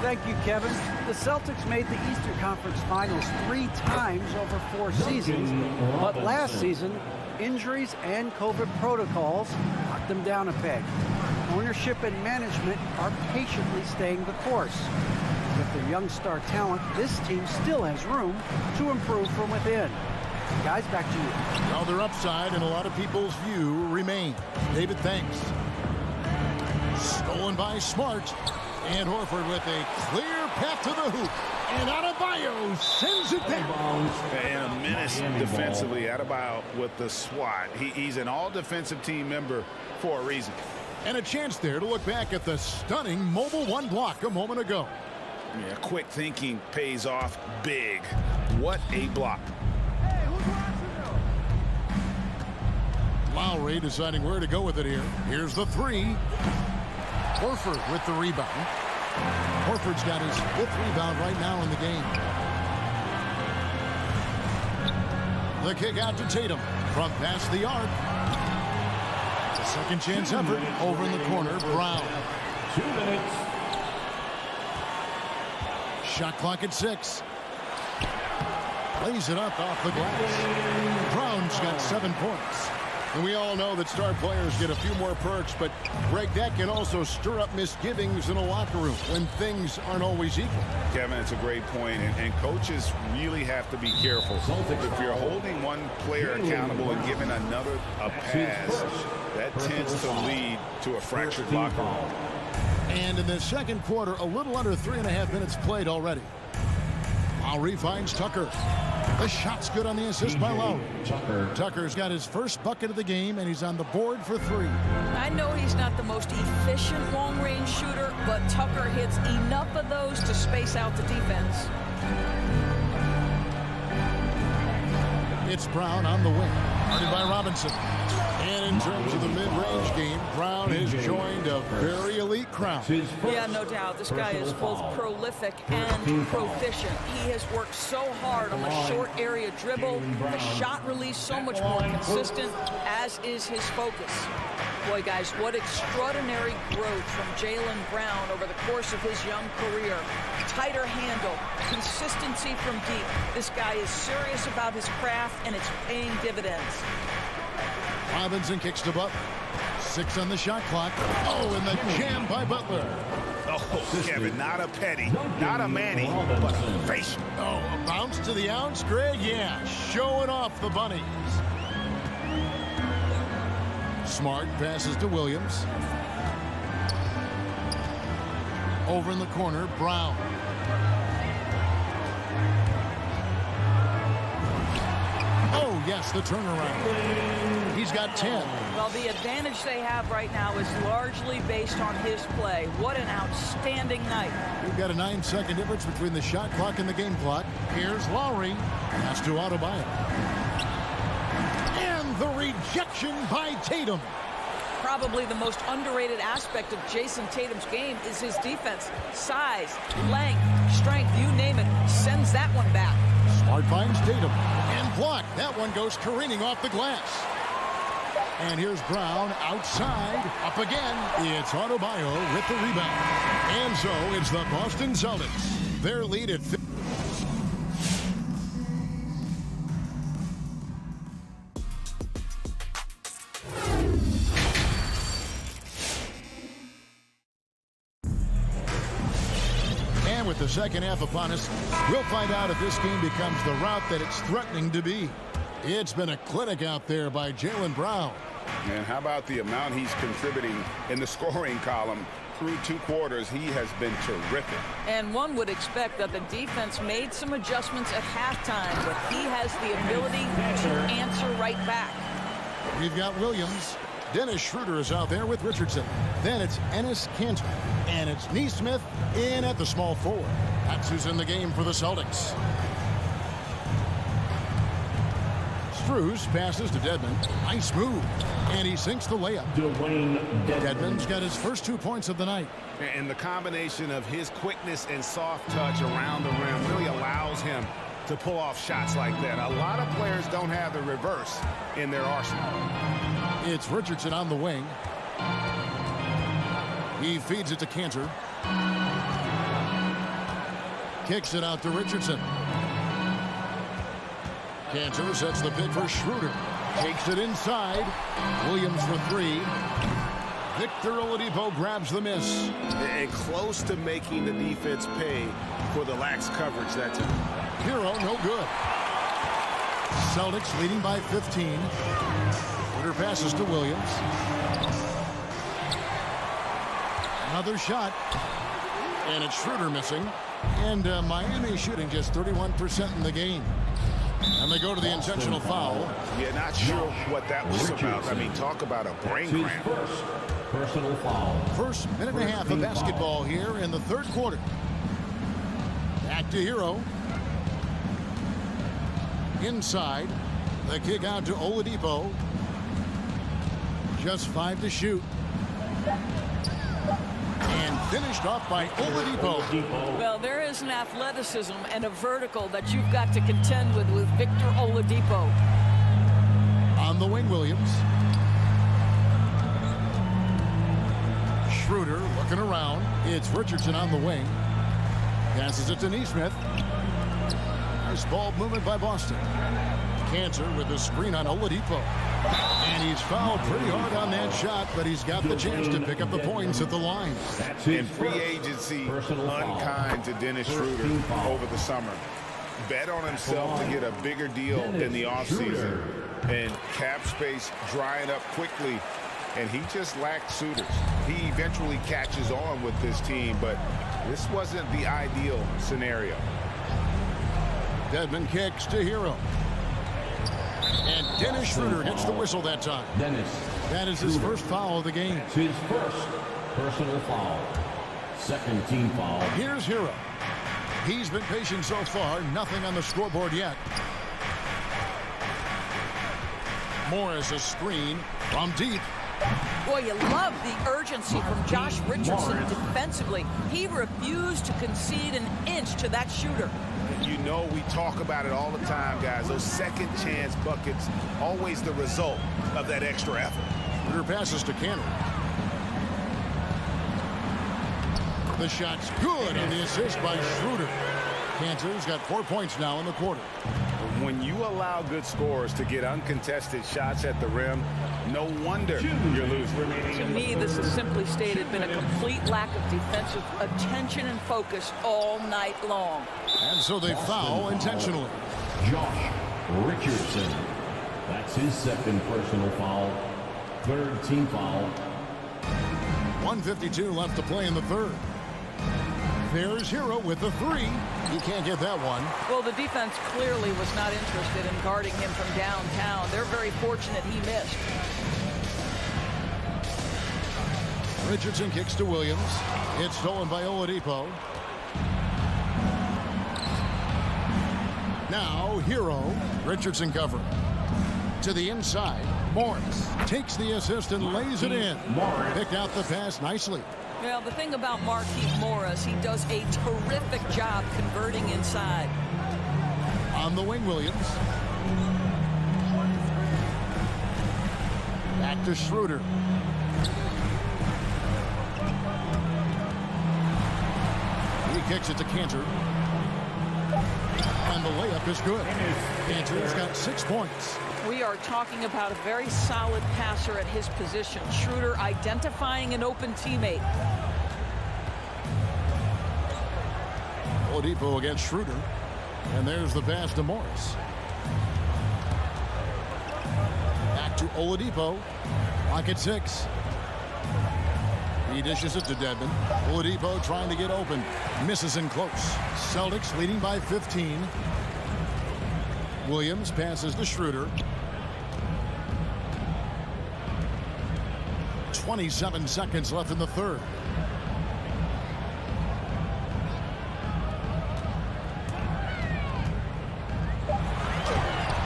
Thank you, Kevin. The Celtics made the Eastern Conference Finals 3 times over 4 seasons, but last season, injuries and COVID protocols knocked them down a peg. Ownership and management are patiently staying the course. With their young star talent, this team still has room to improve from within. Guys, back to you. Now their upside in a lot of people's view remain. David, thanks. Stolen by Smart. And Horford with a clear path to the hoop. And Adebayo sends it down. And a menace defensively. Adebayo with the swat. He's an all-defensive team member for a reason. And a chance there to look back at the stunning Mobile 1 block a moment ago. Yeah, quick thinking pays off big. What a block. Lowry deciding where to go with it here. Here's the 3. Horford with the rebound. Horford's got his 5th rebound right now in the game. The kick out to Tatum from past the arc. It's a second chance effort over in the corner. Brown. 2 minutes. Shot clock at 6. Lays it up off the glass. Brown's got 7 points. And we all know that star players get a few more perks, but Greg, that can also stir up misgivings in a locker room when things aren't always equal. Kevin, it's a great point, and coaches really have to be careful. If you're holding one player accountable and giving another a pass, that tends to lead to a fractured locker room. And in the second quarter, a little under 3.5 minutes played already. Lowry finds Tucker. The shot's good on the assist by Lowry. Tucker's got his first bucket of the game, and he's on the board for 3. I know he's not the most efficient long-range shooter, but Tucker hits enough of those to space out the defense. It's Brown on the wing. Guarded by Robinson. And in terms of the mid-range game, Brown has joined a very elite crowd. Yeah, no doubt. This guy is both prolific and proficient. He has worked so hard on the short area dribble, the shot release so much more consistent, as is his focus. Boy, guys, what extraordinary growth from Jaylen Brown over the course of his young career. Tighter handle, consistency from deep. This guy is serious about his craft, and it's paying dividends. Robinson kicks to Butler. 6 on the shot clock. Oh, and the jam by Butler. Oh, Kevin, not a Petty, not a Manny, but a facial. Oh, a bounce to the ounce, Greg? Yeah, showing off the bunnies. Smart passes to Williams. Over in the corner, Brown. Oh, yes, the turnaround. He's got 10. Well, the advantage they have right now is largely based on his play. What an outstanding night. We've got a 9-second difference between the shot clock and the game clock. Here's Lowry. Pass to Adebayo. And the rejection by Tatum. Probably the most underrated aspect of Jason Tatum's game is his defense. Size, length, strength, you name it, sends that one back. Smart finds Tatum and blocked. That one goes careening off the glass. And here's Brown outside, up again. It's Adebayo with the rebound. And so it's the Boston Celtics. Their lead at 50. With the second half upon us, we'll find out if this game becomes the route that it's threatening to be. It's been a clinic out there by Jaylen Brown. And how about the amount he's contributing in the scoring column? Through 2 quarters, he has been terrific. And one would expect that the defense made some adjustments at halftime, but he has the ability to answer right back. We've got Williams. Dennis Schroeder is out there with Richardson. Then it's Enes Kanter. And it's Neesmith in at the small forward. That's who's in the game for the Celtics. Strus passes to Dedmon. Nice move. And he sinks the layup. Dedmon's got his first 2 points of the night. And the combination of his quickness and soft touch around the rim really allows him to pull off shots like that. A lot of players don't have the reverse in their arsenal. It's Richardson on the wing. He feeds it to Kanter. Kicks it out to Richardson. Kanter sets the pick for Schroeder. Takes it inside. Williams for 3. Victor Oladipo grabs the miss. And close to making the defense pay for the lax coverage that time. Hero, no good. Celtics leading by 15. Schroeder passes to Williams. Another shot. And it's Schroeder missing. And Miami shooting just 31% in the game. And they go to the intentional foul. Yeah, not sure what that was about. I mean, talk about a brain cramp. Personal foul. First minute and a half of basketball here in the third quarter. Back to Hero. Inside. The kick out to Oladipo. Just 5 to shoot. And finished off by Oladipo. Well, there is an athleticism and a vertical that you've got to contend with Victor Oladipo. On the wing, Williams. Schroeder looking around. It's Richardson on the wing. Passes it to Neesmith. Nice ball movement by Boston. Kanter with the screen on Oladipo. And he's fouled pretty hard on that shot, but he's got the chance to pick up the points at the line. In free agency, unkind to Dennis Schroeder over the summer. Bet on himself to get a bigger deal in the offseason. And cap space drying up quickly. And he just lacked suitors. He eventually catches on with this team, but this wasn't the ideal scenario. Dedmon kicks to Hero. And Dennis Schroeder hits the whistle that time. That is his first foul of the game. It's his first personal foul. Second team foul. Here's Hero. He's been patient so far. Nothing on the scoreboard yet. Morris a screen from deep. Boy, you love the urgency from Josh Richardson defensively. He refused to concede an inch to that shooter. You know, we talk about it all the time, guys. Those second chance buckets, always the result of that extra effort. Rear passes to Canner. The shot's good on the assist by Schroeder. Cantor's got 4 points now in the quarter. When you allow good scorers to get uncontested shots at the rim, no wonder you're losing. To me, this has simply stated been a complete lack of defensive attention and focus all night long. And so they foul intentionally. Josh Richardson. That's his second personal foul. Third team foul. 1:52 left to play in the third. There's Hero with the three. He can't get that one. Well, the defense clearly was not interested in guarding him from downtown. They're very fortunate he missed. Richardson kicks to Williams. It's stolen by Oladipo. Now Hero. Richardson covering. To the inside. Morris takes the assist and lays it in. Picked out the pass nicely. Well, the thing about Markieff Morris, he does a terrific job converting inside. On the wing, Williams. Back to Schroeder. He kicks it to Cantor. And the layup is good. Cantor's got 6 points. We are talking about a very solid passer at his position. Schroeder identifying an open teammate. Oladipo against Schroeder. And there's the pass to Morris. Back to Oladipo. Lock at 6. He dishes it to Dedmon. Oladipo trying to get open. Misses in close. Celtics leading by 15. Williams passes to Schroeder. 27 seconds left in the third.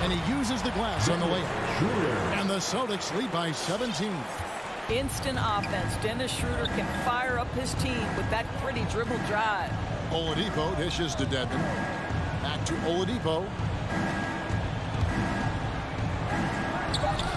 And he uses the glass on the layup. And the Celtics lead by 17. Instant offense. Dennis Schroeder can fire up his team with that pretty dribble drive. Oladipo dishes to Dedmon. Back to Oladipo.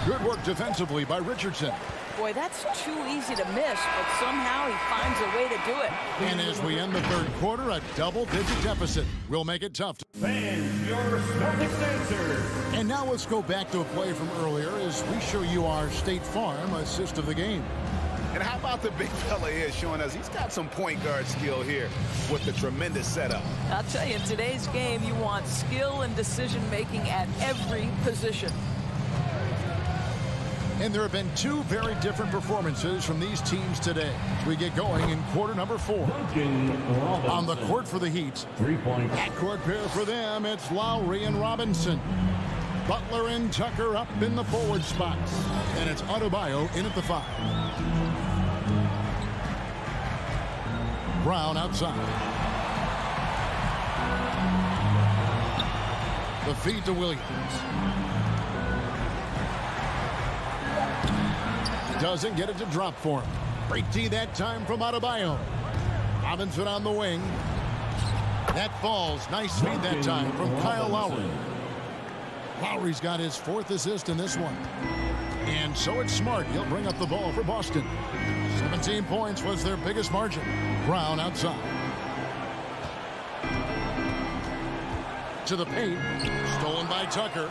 Good work defensively by Richardson. Boy, that's too easy to miss, but somehow he finds a way to do it. And as we end the third quarter, a double-digit deficit will make it tough. Fans, your Celtics answer. And now let's go back to a play from earlier as we show you our State Farm assist of the game. And how about the big fella here showing us he's got some point guard skill here with the tremendous setup. I'll tell you, in today's game, you want skill and decision-making at every position. And there have been two very different performances from these teams today as we get going in quarter number 4. On the court for the Heat, 3 points. backcourt pair for them, it's Lowry and Robinson. Butler and Tucker up in the forward spots. And it's Adebayo in at the 5. Brown outside. The feed to Williams. Doesn't get it to drop for him. Break D that time from Adebayo. Robinson on the wing. That falls. Nice feed that time from Kyle Lowry. Lowry's got his 4th assist in this one. And so it's Smart. He'll bring up the ball for Boston. 17 points was their biggest margin. Brown outside. To the paint. Stolen by Tucker.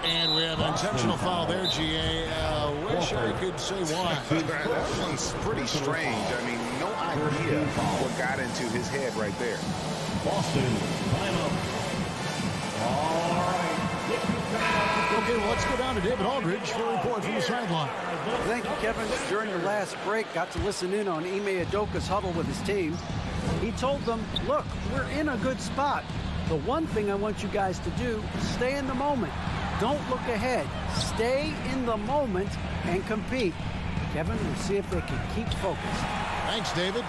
And we have an intentional foul there, GA. Wish I could say why. That one's pretty strange. I mean, no idea what got into his head right there. Boston, timeout. All right. Okay, well, let's go down to David Aldridge for a report from the sideline. Thank you, Kevin. During the last break, got to listen in on Ime Udoka's huddle with his team. He told them, look, we're in a good spot. The one thing I want you guys to do, stay in the moment. Don't look ahead. Stay in the moment and compete. Kevin, we'll see if they can keep focused. Thanks, David.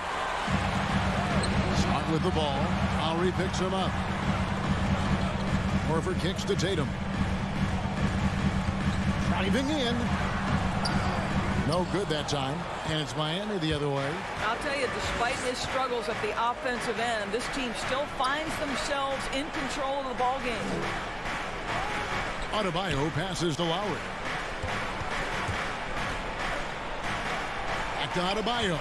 Smart with the ball. Lowry picks him up. Horford kicks to Tatum. Driving in. No good that time. And it's Miami the other way. I'll tell you, despite his struggles at the offensive end, this team still finds themselves in control of the ball game. Adebayo passes to Lowry. Back to Adebayo.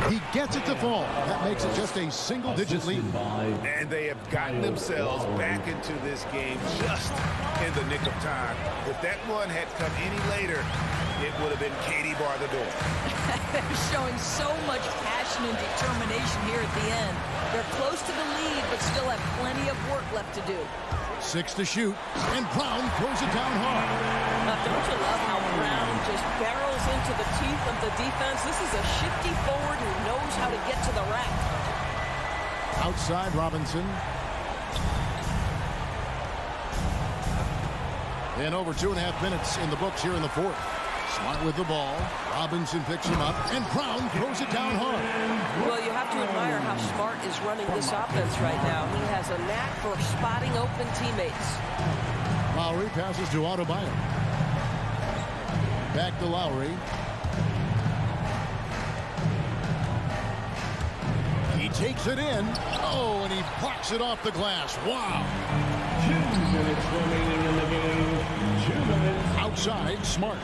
He gets it to fall. That makes it just a single-digit lead. And they have gotten themselves back into this game just in the nick of time. If that run had come any later, it would have been Katie bar the door. They're showing so much passion and determination here at the end. They're close to the lead, but still have plenty of work left to do. 6 to shoot, and Brown throws it down hard. Now, don't you love how Brown just barrels into the teeth of the defense? This is a shifty forward who knows how to get to the rack. Outside Robinson. And over 2.5 minutes in the books here in the fourth. Smart with the ball. Robinson picks him up, and Brown throws it down hard. Well, you have to admire how Smart is running this offense right now. He has a knack for spotting open teammates. Lowry passes to Adebayo. Back to Lowry. He takes it in. Oh, and he blocks it off the glass. Wow. 2 minutes remaining in the game. 2 minutes. Outside, Smart.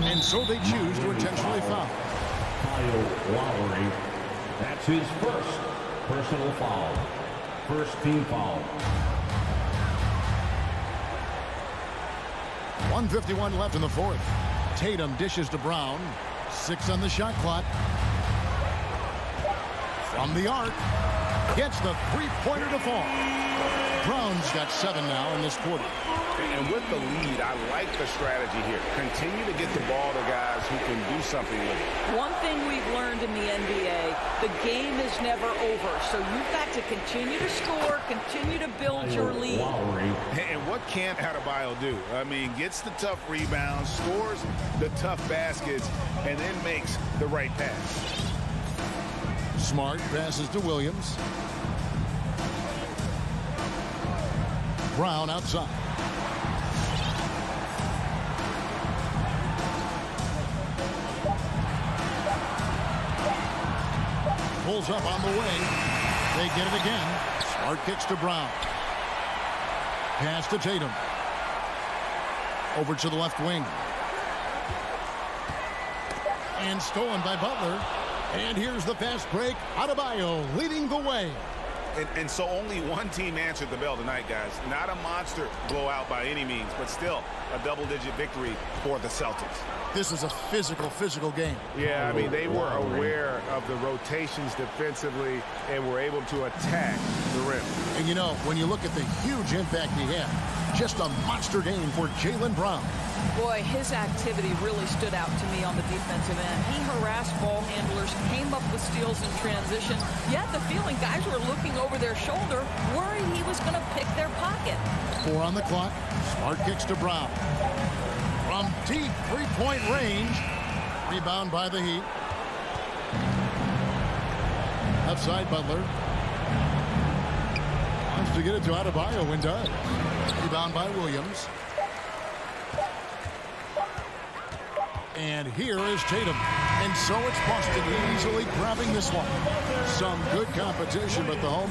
And so they choose to intentionally foul. Kyle Lowry. That's his first personal foul. First team foul. 1:51 left in the fourth. Tatum dishes to Brown. 6 on the shot clock. From the arc. Gets the three-pointer to fall. Brown's got 7 now in this quarter. And with the lead, I like the strategy here. Continue to get the ball to guys who can do something with it. One thing we've learned in the NBA, the game is never over. So you've got to continue to score, continue to build your lead. And what can't Adebayo do? I mean, gets the tough rebounds, scores the tough baskets, and then makes the right pass. Smart passes to Williams. Brown outside. Pulls up on the wing. They get it again. Smart kicks to Brown. Pass to Tatum. Over to the left wing. And stolen by Butler. And here's the fast break. Adebayo leading the way. And so only one team answered the bell tonight, guys. Not a monster blowout by any means, but still a double-digit victory for the Celtics. This is a physical game. Yeah, I mean, they were aware of the rotations defensively and were able to attack the rim. And, you know, when you look at the huge impact he had, just a monster game for Jaylen Brown. Boy, his activity really stood out to me on the defensive end. He harassed ball handlers, came up with steals in transition. You had the feeling guys were looking over their shoulder, worried he was going to pick their pocket. 4 on the clock. Smart kicks to Brown. From deep three-point range. Rebound by the Heat. Left side, Butler. Wants to get it to Adebayo and does. Rebound by Williams. And here is Tatum. And so it's Boston easily grabbing this one. Some good competition, but the home...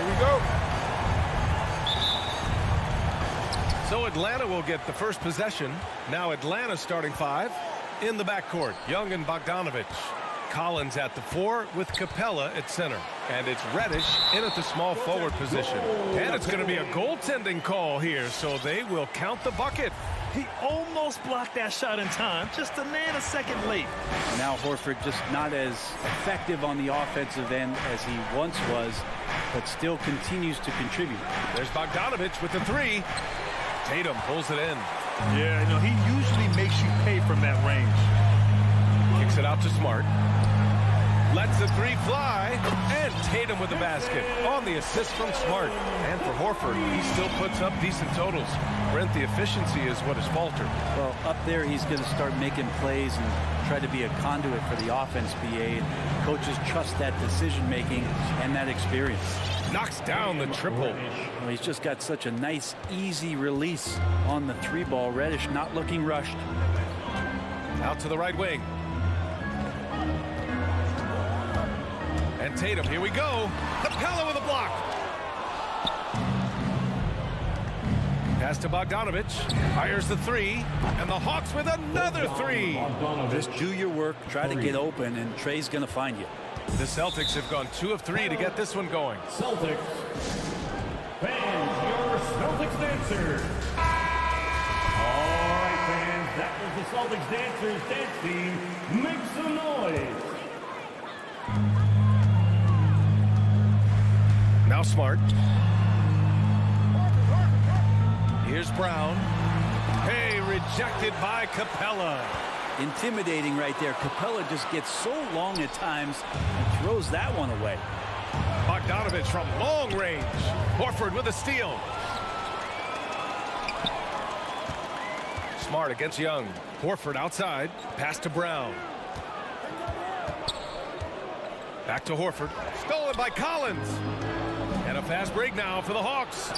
Here we go. So Atlanta will get the first possession. Now Atlanta starting 5 in the backcourt. Young and Bogdanovich. Collins at the 4 with Capella at center. And it's Reddish in at the small forward position. And it's going to be a goaltending call here, so they will count the bucket. He almost blocked that shot in time, just a nanosecond late. Now Horford just not as effective on the offensive end as he once was, but still continues to contribute. There's Bogdanovich with the 3. Tatum pulls it in. Yeah, he usually makes you pay from that range. Kicks it out to Smart. Lets the 3 fly. And Tatum with the basket on the assist from Smart. And for Horford, he still puts up decent totals. Brent, the efficiency is what has faltered. Well, up there, he's going to start making plays and try to be a conduit for the offense, BA. And coaches trust that decision-making and that experience. Knocks down the triple. Well, he's just got such a nice, easy release on the 3-ball. Reddish not looking rushed. Out to the right wing. And Tatum, here we go. Capella with a block. Pass to Bogdanovich. Fires the 3. And the Hawks with another 3. Just do your work. Try to get open, and Trey's going to find you. The Celtics have gone 2 of 3 to get this one going. Celtics. Fans, your Celtics dancers. All right, fans, that was the Celtics dancers dance team. Make some noise. Now Smart. Here's Brown. Hey, rejected by Capella. Intimidating right there. Capella just gets so long at times and throws that one away. Bogdanovich from long range. Horford with a steal. Smart against Young. Horford outside. Pass to Brown. Back to Horford. Stolen by Collins. And a fast break now for the Hawks.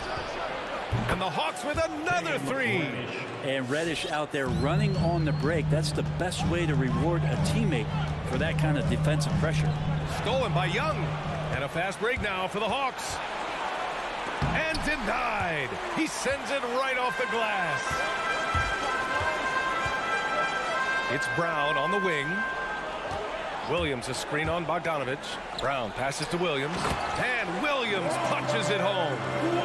And the Hawks with another 3. And Reddish out there running on the break. That's the best way to reward a teammate for that kind of defensive pressure. Stolen by Young. And a fast break now for the Hawks. And denied. He sends it right off the glass. It's Brown on the wing. Williams a screen on Bogdanovich. Brown passes to Williams. And Williams punches it home.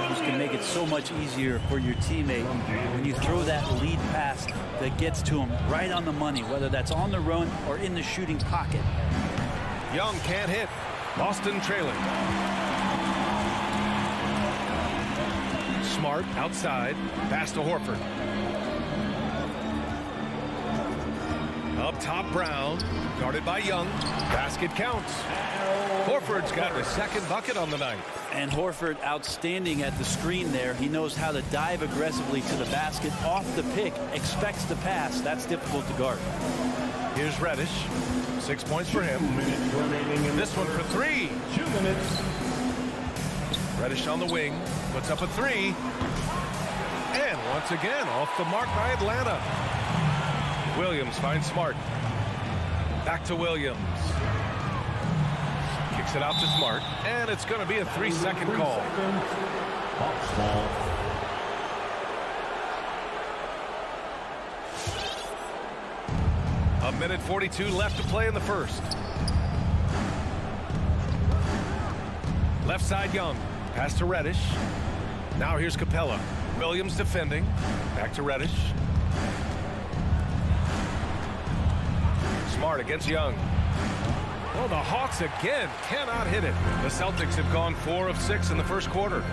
This can make it so much easier for your teammate when you throw that lead pass that gets to him right on the money, whether that's on the run or in the shooting pocket. Young can't hit. Boston trailing. Smart outside. Pass to Horford. Up top, Brown. Guarded by Young. Basket counts. Horford's got the second bucket on the night. And Horford outstanding at the screen there. He knows how to dive aggressively to the basket off the pick. Expects the pass. That's difficult to guard. Here's Reddish. 6 points for him. This one for 3. 2 minutes. Reddish on the wing. Puts up a 3. And once again, off the mark by Atlanta. Williams finds Smart. Back to Williams. Kicks it out to Smart. And it's going to be a 3-second call. Hawks ball. A minute 42 left to play in the first. Left side Young. Pass to Reddish. Now here's Capella. Williams defending. Back to Reddish. Smart against Young. Well, the Hawks again cannot hit it. The Celtics have gone 4 of 6 in the first quarter.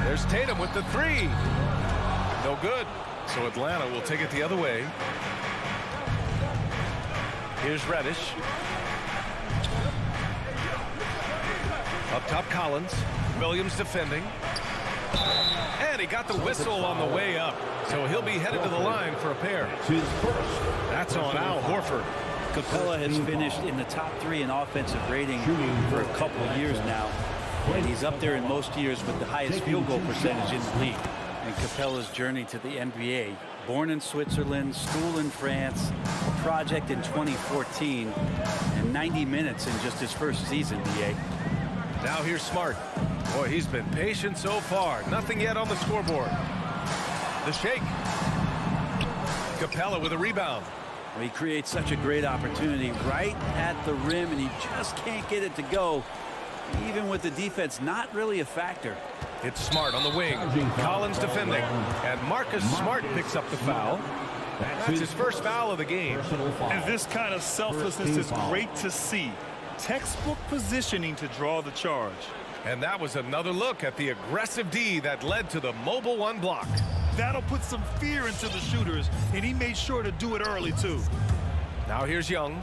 There's Tatum with the 3. No good. So Atlanta will take it the other way. Here's Reddish. Up top, Collins. Williams defending. And he got the whistle on the way up. So he'll be headed to the line for a pair. That's on Al Horford. Capella has finished in the top 3 in offensive rating for a couple of years now. And he's up there in most years with the highest field goal percentage in the league. And Capella's journey to the NBA. Born in Switzerland, school in France, a project in 2014, and 90 minutes in just his first season, BA. Now here's Smart. Boy, he's been patient so far. Nothing yet on the scoreboard. The shake. Capella with a rebound. Well, he creates such a great opportunity right at the rim, and he just can't get it to go. Even with the defense not really a factor. It's Smart on the wing. Collins defending. And Marcus Smart picks up the foul. That's his first foul of the game. And this kind of selflessness is great to see. Textbook positioning to draw the charge. And that was another look at the aggressive D that led to the mobile one block. That'll put some fear into the shooters, and he made sure to do it early, too. Now here's Young.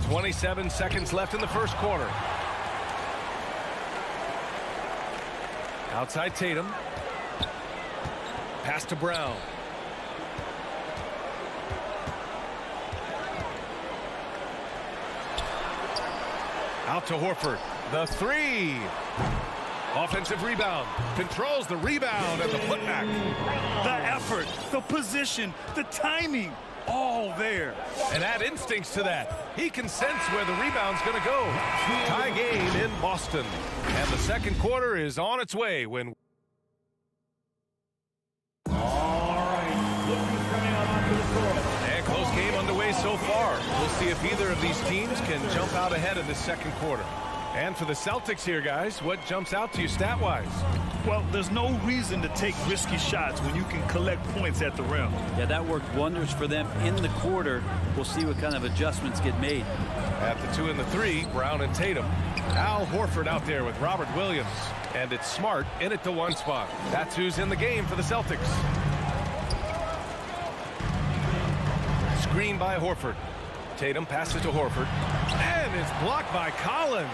27 seconds left in the first quarter. Outside Tatum. Pass to Brown. Out to Horford. The three. Offensive rebound. Controls the rebound and the putback. The effort, the position, the timing, all there. And add instincts to that. He can sense where the rebound's going to go. Tie game in Boston. And the second quarter is on its way when... And close game underway so far. We'll see if either of these teams can jump out ahead in the second quarter. And for the Celtics here, guys, what jumps out to you stat-wise? Well, there's no reason to take risky shots when you can collect points at the rim. Yeah, that worked wonders for them in the quarter. We'll see what kind of adjustments get made. At the 2 and the 3, Brown and Tatum. Al Horford out there with Robert Williams. And it's Smart in at the 1 spot. That's who's in the game for the Celtics. Screen by Horford. Tatum passes to Horford. And it's blocked by Collins.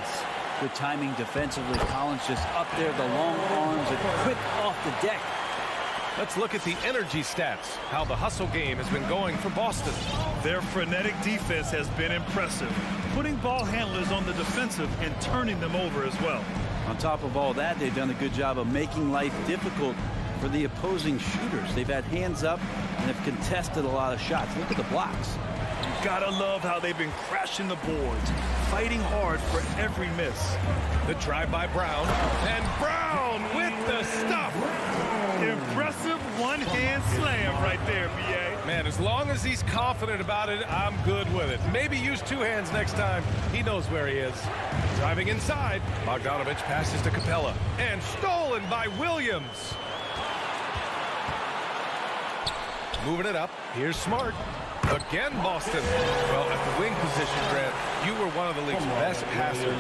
Good timing defensively. Collins just up there, the long arms, and quick off the deck. Let's look at the energy stats, how the hustle game has been going for Boston. Their frenetic defense has been impressive, putting ball handlers on the defensive and turning them over as well. On top of all that, they've done a good job of making life difficult for the opposing shooters. They've had hands up and have contested a lot of shots. Look at the blocks. Gotta love how they've been crashing the boards, fighting hard for every miss. The drive by Brown, and Brown with the stuff. Impressive one-hand slam right there, B.A. Man, as long as he's confident about it, I'm good with it. Maybe use 2 hands next time. He knows where he is. Driving inside, Bogdanovich passes to Capella, and stolen by Williams. Moving it up, here's Smart. Again, Boston. Well, at the wing position, Grant, you were one of the league's best passers.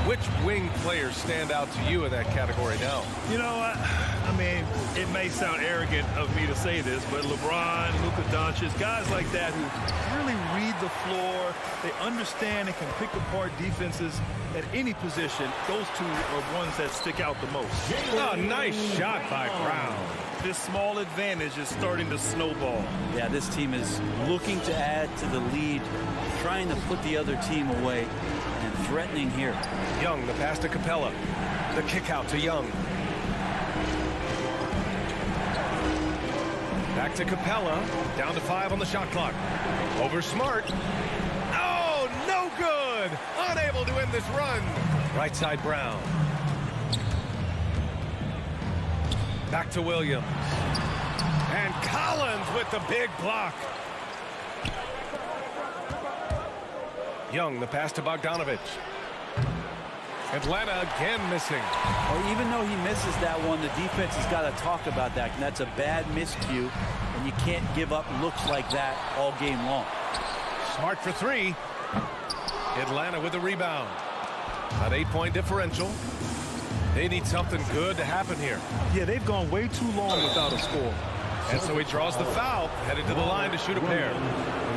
Which wing players stand out to you in that category now? You know, I mean, it may sound arrogant of me to say this, but LeBron, Luka Doncic, guys like that who really read the floor, they understand and can pick apart defenses at any position. Those two are ones that stick out the most. Oh, nice shot by Brown. This small advantage is starting to snowball. Yeah, this team is looking to add to the lead, trying to put the other team away, and threatening here. Young, the pass to Capella. The kick out to Young. Back to Capella. Down to 5 on the shot clock. Over Smart. Oh, no good! Unable to end this run. Right side Brown. Back to Williams. And Collins with the big block. Young, the pass to Bogdanovich. Atlanta again missing. Well, even though he misses that one, the defense has got to talk about that. And that's a bad miscue, and you can't give up looks like that all game long. Smart for 3. Atlanta with the rebound. An 8-point differential. They need something good to happen here. Yeah, they've gone way too long without a score. And so he draws the foul, headed to the line to shoot a pair.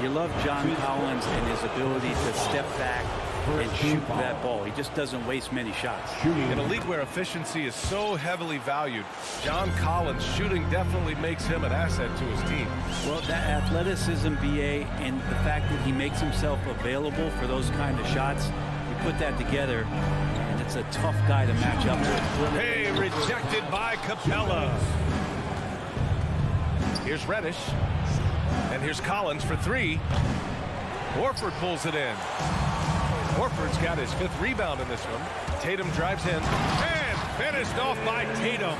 You love John Collins and his ability to step back and shoot that ball. He just doesn't waste many shots. In a league where efficiency is so heavily valued, John Collins' shooting definitely makes him an asset to his team. Well, that athleticism, BA, and the fact that he makes himself available for those kind of shots, you put that together, and it's a tough guy to match up with. Hey, rejected by Capella. Here's Reddish. And here's Collins for 3. Horford pulls it in. Horford's got his 5th rebound in this one. Tatum drives in and finished off by Tatum.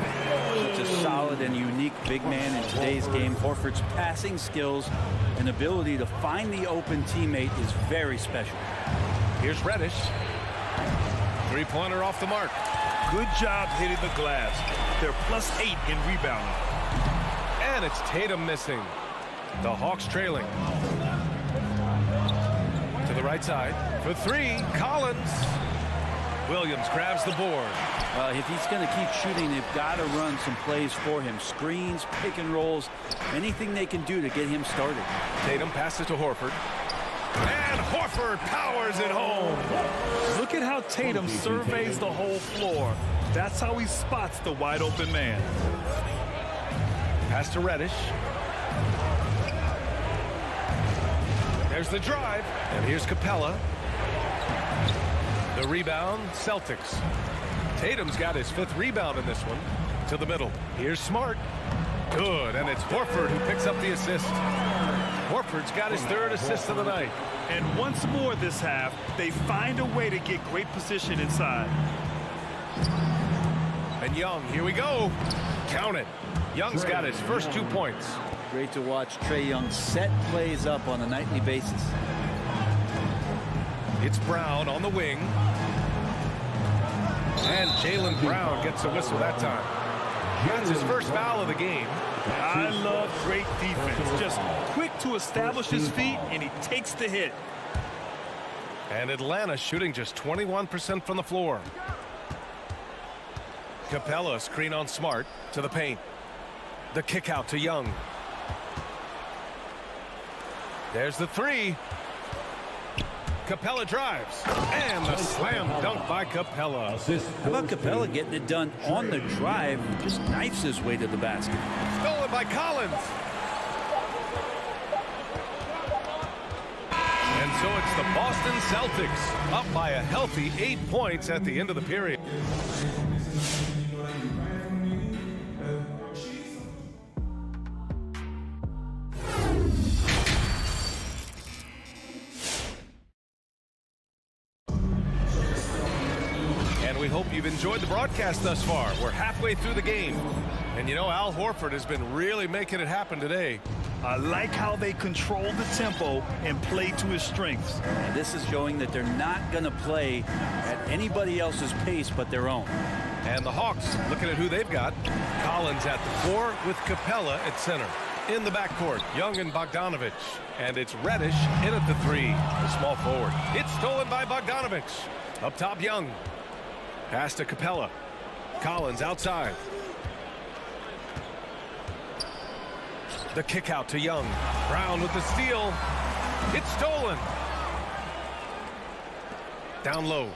Such a solid and unique big man in today's game. Horford's passing skills and ability to find the open teammate is very special. Here's Reddish. 3-pointer off the mark. Good job hitting the glass. They're +8 in rebounding. And it's Tatum missing. The Hawks trailing. To the right side for 3. Collins. Williams grabs the board. If he's going to keep shooting, they've got to run some plays for him. Screens, pick and rolls, anything they can do to get him started. Tatum passes to Horford. And Horford powers it home. Look at how Tatum surveys the whole floor. That's how he spots the wide open man. Pass to Reddish. There's the drive. And here's Capella. The rebound, Celtics. Tatum's got his 5th rebound in this one. To the middle. Here's Smart. Good, and it's Horford who picks up the assist. Horford's got his 3rd assist of the night. And once more this half, they find a way to get great position inside. And Young, here we go. Count it. Young's got his first 2 points. Great to watch Trae Young set plays up on a nightly basis. It's Brown on the wing. And Jaylen Brown gets a whistle that time. That's his first foul of the game. I love great defense. Just quick to establish his feet, and he takes the hit. And Atlanta shooting just 21% from the floor. Capella screen on Smart to the paint. The kick out to Young. There's the 3. Capella drives. And the slam dunk by Capella. How about Capella getting it done on the drive? Just knifes his way to the basket. Stolen by Collins. And so it's the Boston Celtics up by a healthy 8 points at the end of the period. We hope you've enjoyed the broadcast thus far. We're halfway through the game. And you know, Al Horford has been really making it happen today. I like how they control the tempo and play to his strengths. And this is showing that they're not going to play at anybody else's pace but their own. And the Hawks, looking at who they've got. Collins at the 4 with Capella at center. In the backcourt, Young and Bogdanovich. And it's Reddish in at the 3, the small forward. It's stolen by Bogdanovich. Up top, Young. Pass to Capella. Collins outside. The kick out to Young. Brown with the steal. It's stolen. Down low.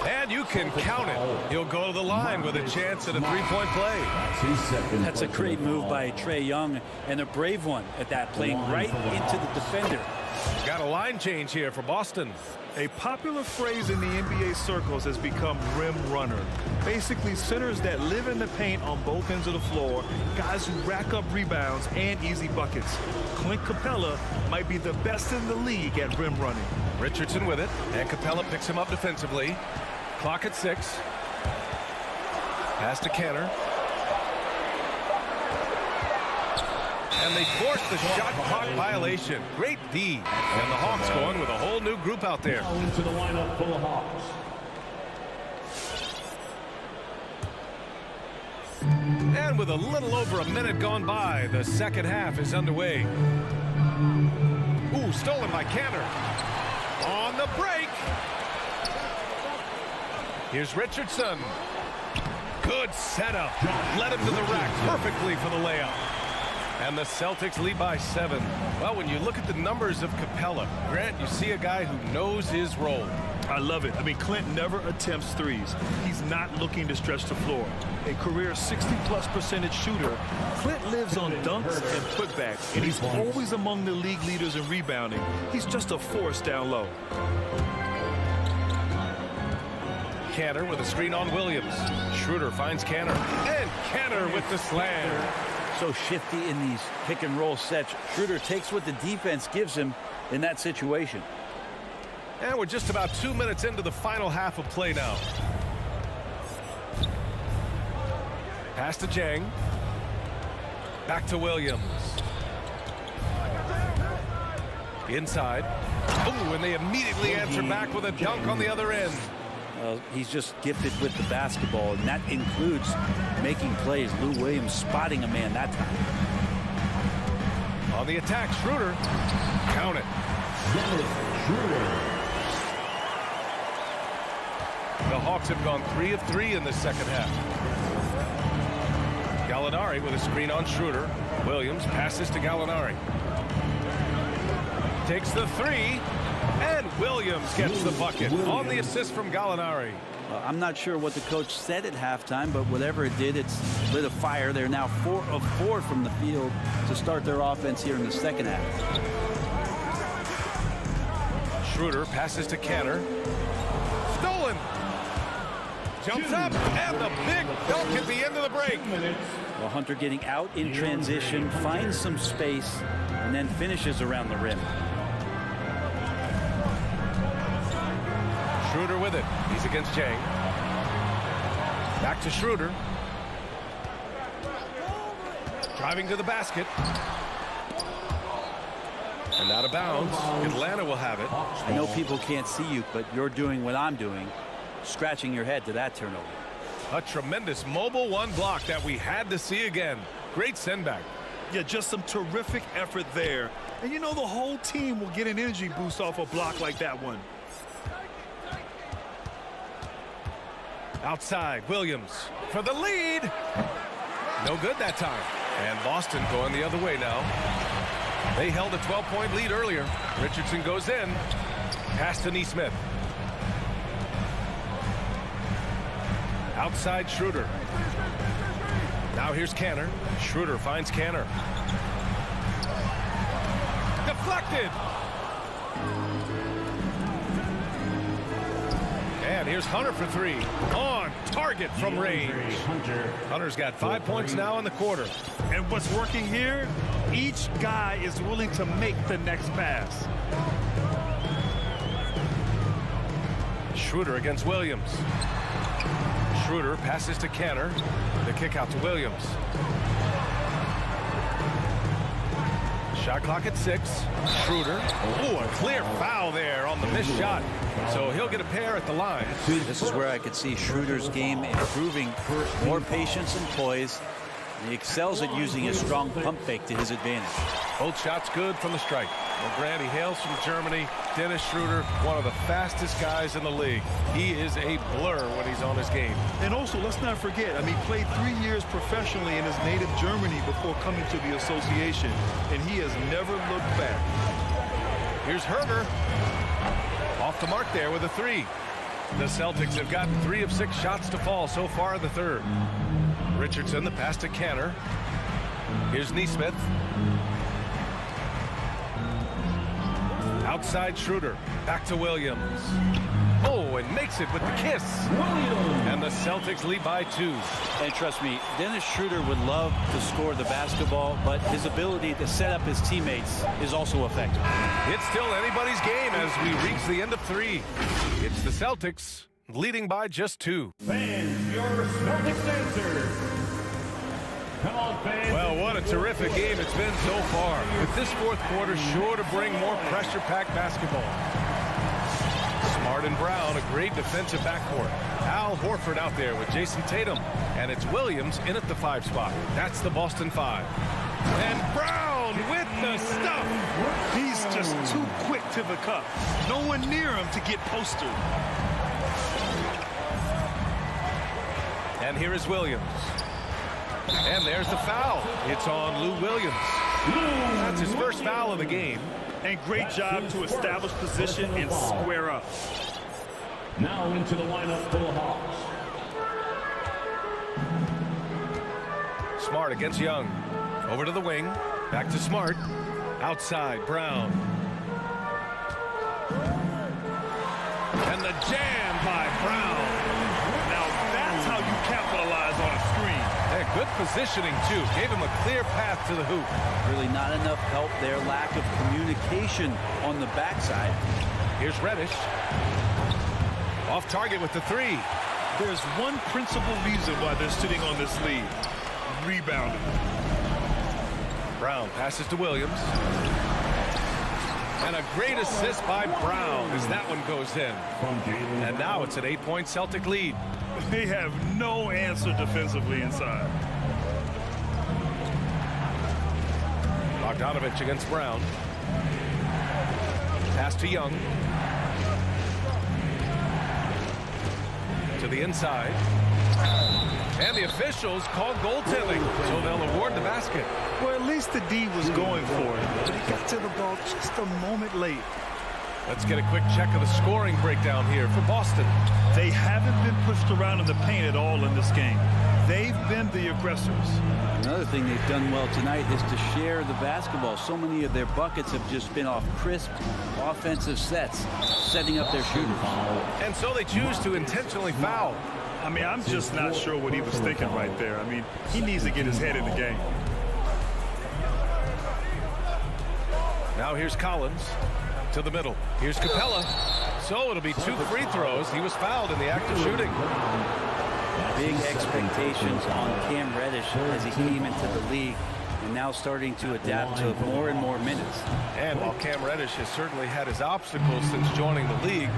And you can count it. He'll go to the line with a chance at a 3-point play. That's a great move by Trae Young, and a brave one at that, playing right into the defender. Got a line change here for Boston. A popular phrase in the NBA circles has become rim runner. Basically, centers that live in the paint on both ends of the floor, guys who rack up rebounds and easy buckets. Clint Capella might be the best in the league at rim running. Richardson with it, and Capella picks him up defensively. Clock at 6. Pass to Canner. And they force the shot clock violation. Great D. And the Hawks going with a whole new group out there. Now into the lineup for the Hawks. And with a little over a minute gone by, the second half is underway. Ooh, stolen by Canner. On the break. Here's Richardson. Good setup. Led him to the rack perfectly for the layup. And the Celtics lead by 7. Well, when you look at the numbers of Capella, Grant, you see a guy who knows his role. I love it. I mean, Clint never attempts threes. He's not looking to stretch the floor. A career 60+% shooter, Clint lives on dunks and putbacks, and he's always among the league leaders in rebounding. He's just a force down low. Canner with a screen on Williams. Schroeder finds Canner. And Canner with the slam. so shifty in these pick and roll sets. Schroeder takes what the defense gives him in that situation. And we're just about 2 minutes into the final half of play now. Pass to Jang. Back to Williams. Inside. Oh, and they immediately answer back with a dunk on the other end. He's just gifted with the basketball, and that includes making plays. Lou Williams spotting a man that time. On the attack, Schroeder. Count it. The Hawks have gone 3 of 3 in the second half. Gallinari with a screen on Schroeder. Williams passes to Gallinari. Takes the 3. And Williams gets the bucket on the assist from Gallinari. I'm not sure what the coach said at halftime, but whatever it did, it's lit a fire. They're now 4 of 4 from the field to start their offense here in the second half. Schroeder passes to Canner. Stolen. Jumps up, and the big dunk at the end of the break. Well, Hunter getting out in transition, finds some space, and then finishes around the rim. Schroeder with it. He's against Jang. Back to Schroeder. Driving to the basket. And out of bounds. Atlanta will have it. I know people can't see you, but you're doing what I'm doing, scratching your head to that turnover. A tremendous mobile one block that we had to see again. Great send back. Yeah, just some terrific effort there. And you know the whole team will get an energy boost off a block like that one. Outside, Williams for the lead. No good that time. And Boston going the other way now. They held a 12-point lead earlier. Richardson goes in. Pass to Nesmith. Outside, Schroeder. Now here's Canner. Schroeder finds Canner. Deflected. And here's Hunter for 3. On target from range. Hunter's got 5 points now in the quarter. And what's working here? Each guy is willing to make the next pass. Schroeder against Williams. Schroeder passes to Canner. The kick out to Williams. Shot clock at 6. Schroeder. Oh, a clear foul there on the missed shot. So he'll get a pair at the line. This is where I could see Schroeder's game improving. More patience and poise. He excels at using his strong pump fake to his advantage. Both shots good from the strike. Well, Grant, he hails from Germany. Dennis Schroeder, one of the fastest guys in the league. He is a blur when he's on his game. And also, let's not forget, played 3 years professionally in his native Germany before coming to the association, and he has never looked back. Here's Herder. Off the mark there with a 3. The Celtics have gotten 3 of 6 shots to fall so far in the third. Richardson, the pass to Canner. Here's Nesmith. Outside Schroeder. Back to Williams. Oh, and makes it with the kiss. And the Celtics lead by 2. And trust me, Dennis Schroeder would love to score the basketball, but his ability to set up his teammates is also effective. It's still anybody's game as we reach the end of 3. It's the Celtics leading by just 2. Fans, your Celtics answer. Come on, fans. Well, what a terrific game it's been so far. With this fourth quarter sure to bring more pressure-packed basketball. Smart and Brown, a great defensive backcourt. Al Horford out there with Jason Tatum. And it's Williams in at the 5 spot. That's the Boston 5. And Brown with the stuff. He's just too quick to the cup. No one near him to get posted. And here is Williams. And there's the foul. It's on Lou Williams. That's his first foul of the game. And great job to establish position and square up. Now into the lineup for the Hawks. Smart against Young. Over to the wing. Back to Smart. Outside, Brown. And the jam by Brown. Now that's how you capitalize on a screen. Heck, Good positioning, too. Gave him a clear path to the hoop. Really not enough help there. Lack of communication on the backside. Here's Reddish. Off target with the three. There's one principal reason why they're sitting on this lead. Rebounding. Brown passes to Williams. And a great assist by Brown as that one goes in. And now it's an 8-point Celtic lead. They have no answer defensively inside. Bogdanovich against Brown. Pass to Young. To the inside. And the officials call goaltending, so they'll award the basket. Well, at least the D was going for it, but he got to the ball just a moment late. Let's get a quick check of the scoring breakdown here for Boston. They haven't been pushed around in the paint at all in this game. They've been the aggressors. Another thing they've done well tonight is to share the basketball. So many of their buckets have just been off crisp offensive sets, setting up their shooters. And so they choose to intentionally foul. I mean, I'm just not sure what he was thinking right there. I mean, he needs to get his head in the game. Now here's Collins to the middle. Here's Capella. So it'll be 2 free throws. He was fouled in the act of shooting. Big expectations on Cam Reddish as he came into the league and now starting to adapt to more and more minutes. And while Cam Reddish has certainly had his obstacles since joining the league,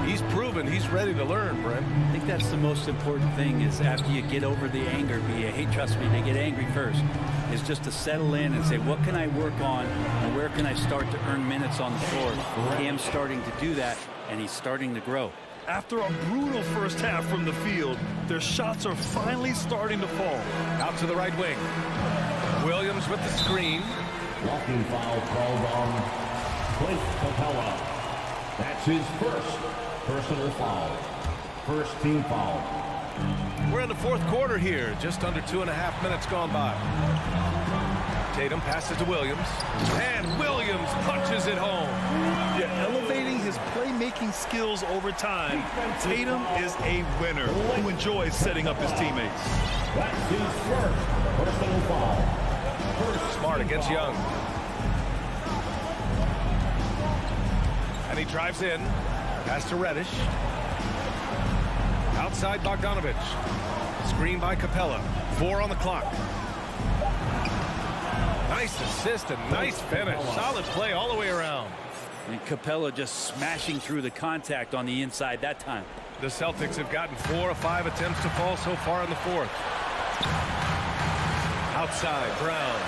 he's proven he's ready to learn, Brent. I think that's the most important thing is after you get over the anger, hey, trust me, they get angry first, is just to settle in and say, what can I work on and where can I start to earn minutes on the floor? Cam's starting to do that, and he's starting to grow. After a brutal first half from the field, their shots are finally starting to fall. Out to the right wing. Williams with the screen. Walking foul called on Clint Capella. That's his first personal foul. First team foul. We're in the fourth quarter here. Just under 2.5 minutes gone by. Tatum passes to Williams. And Williams punches it home. Yeah, elevating his playmaking skills over time. Tatum is a winner who enjoys setting up his teammates. That's his first personal foul. Smart against Young. And he drives in. Pass to Reddish. Outside Bogdanovich. Screen by Capella. 4 on the clock. Nice assist and nice finish. Solid play all the way around. And Capella just smashing through the contact on the inside that time. The Celtics have gotten 4 of 5 attempts to fall so far in the fourth. Outside, Brown.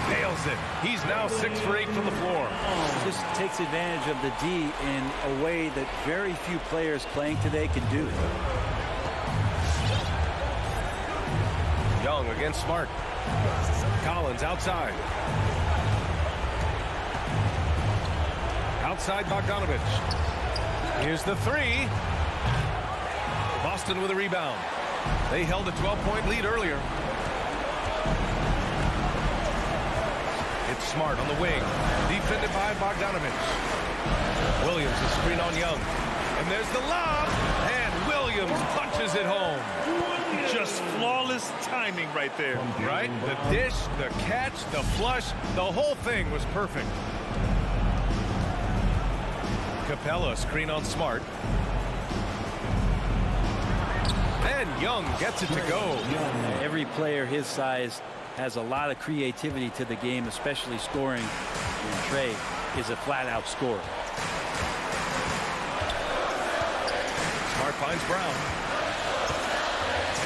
Nails it. He's now 6 for 8 from the floor. Just takes advantage of the D in a way that very few players playing today can do. Young against Smart. Collins outside. Outside Bogdanovich. Here's the three. Boston with a rebound. They held a 12-point lead earlier. It's Smart on the wing. Defended by Bogdanovich. Williams is screen on Young. And there's the lob. And Williams punches it home. Just flawless timing right there. Right? The dish, the catch, the flush, the whole thing was perfect. Capella screen on Smart. And Young gets it to go. Every player his size has a lot of creativity to the game, especially scoring. And Trey is a flat-out scorer. Smart finds Brown.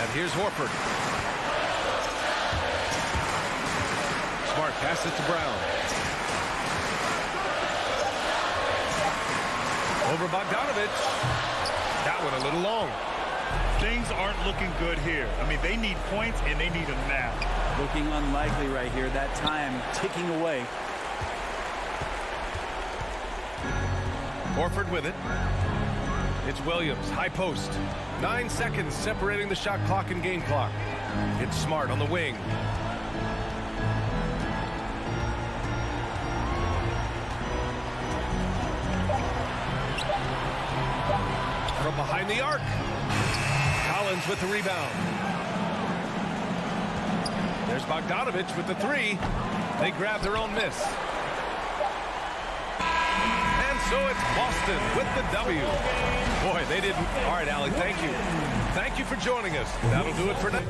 And here's Horford. Smart passes to Brown. Over Bogdanovich. That one a little long. Things aren't looking good here. I mean, they need points, and they need them now. Looking unlikely right here. That time ticking away. Horford with it. It's Williams, high post. 9 seconds separating the shot clock and game clock. It's Smart on the wing. from behind the arc. Collins with the rebound. There's Bogdanovich with the three. They grab their own miss. And so it's Boston with the W. Boy, they didn't. All right, Allie, thank you. Thank you for joining us. That'll do it for now.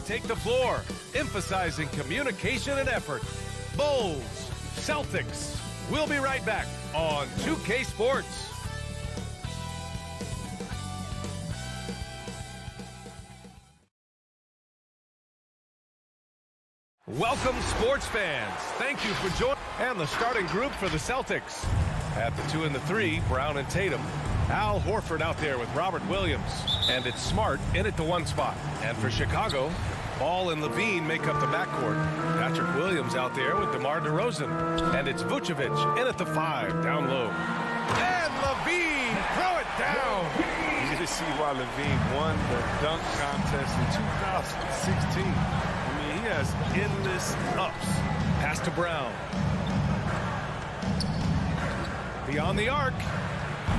take the floor, emphasizing communication and effort. Bulls, Celtics. We'll be right back on 2K Sports. Welcome, sports fans. Thank you for joining. And the starting group for the Celtics. At the 2 and the 3, Brown and Tatum. Al Horford out there with Robert Williams. And it's Smart in at the 1 spot. And for Chicago, Ball and Levine make up the backcourt. Patrick Williams out there with DeMar DeRozan. And it's Vucevic in at the 5, down low. And Levine, throw it down. You can see why Levine won the dunk contest in 2016. He has endless ups. Pass to Brown. Beyond the arc.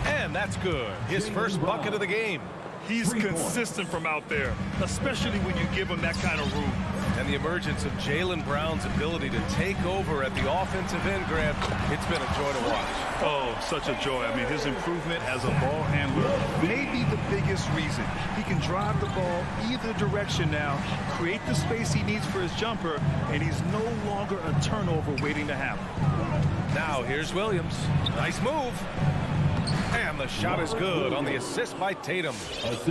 And that's good. His first bucket of the game. He's consistent from out there, especially when you give him that kind of room. And the emergence of Jaylen Brown's ability to take over at the offensive end, Grant, it's been a joy to watch. Oh, such a joy. I mean, his improvement as a ball handler may be the biggest reason. He can drive the ball either direction now, create the space he needs for his jumper, and he's no longer a turnover waiting to happen. Now here's Williams. Nice move. And the shot is good on the assist by Tatum.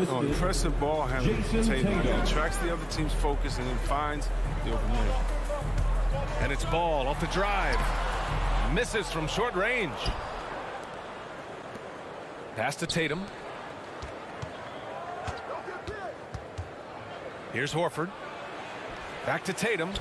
Oh, impressive ball handling from Tatum. He attracts the other team's focus and then finds the open man. And it's Ball off the drive. Misses from short range. Pass to Tatum. Here's Horford. Back to Tatum.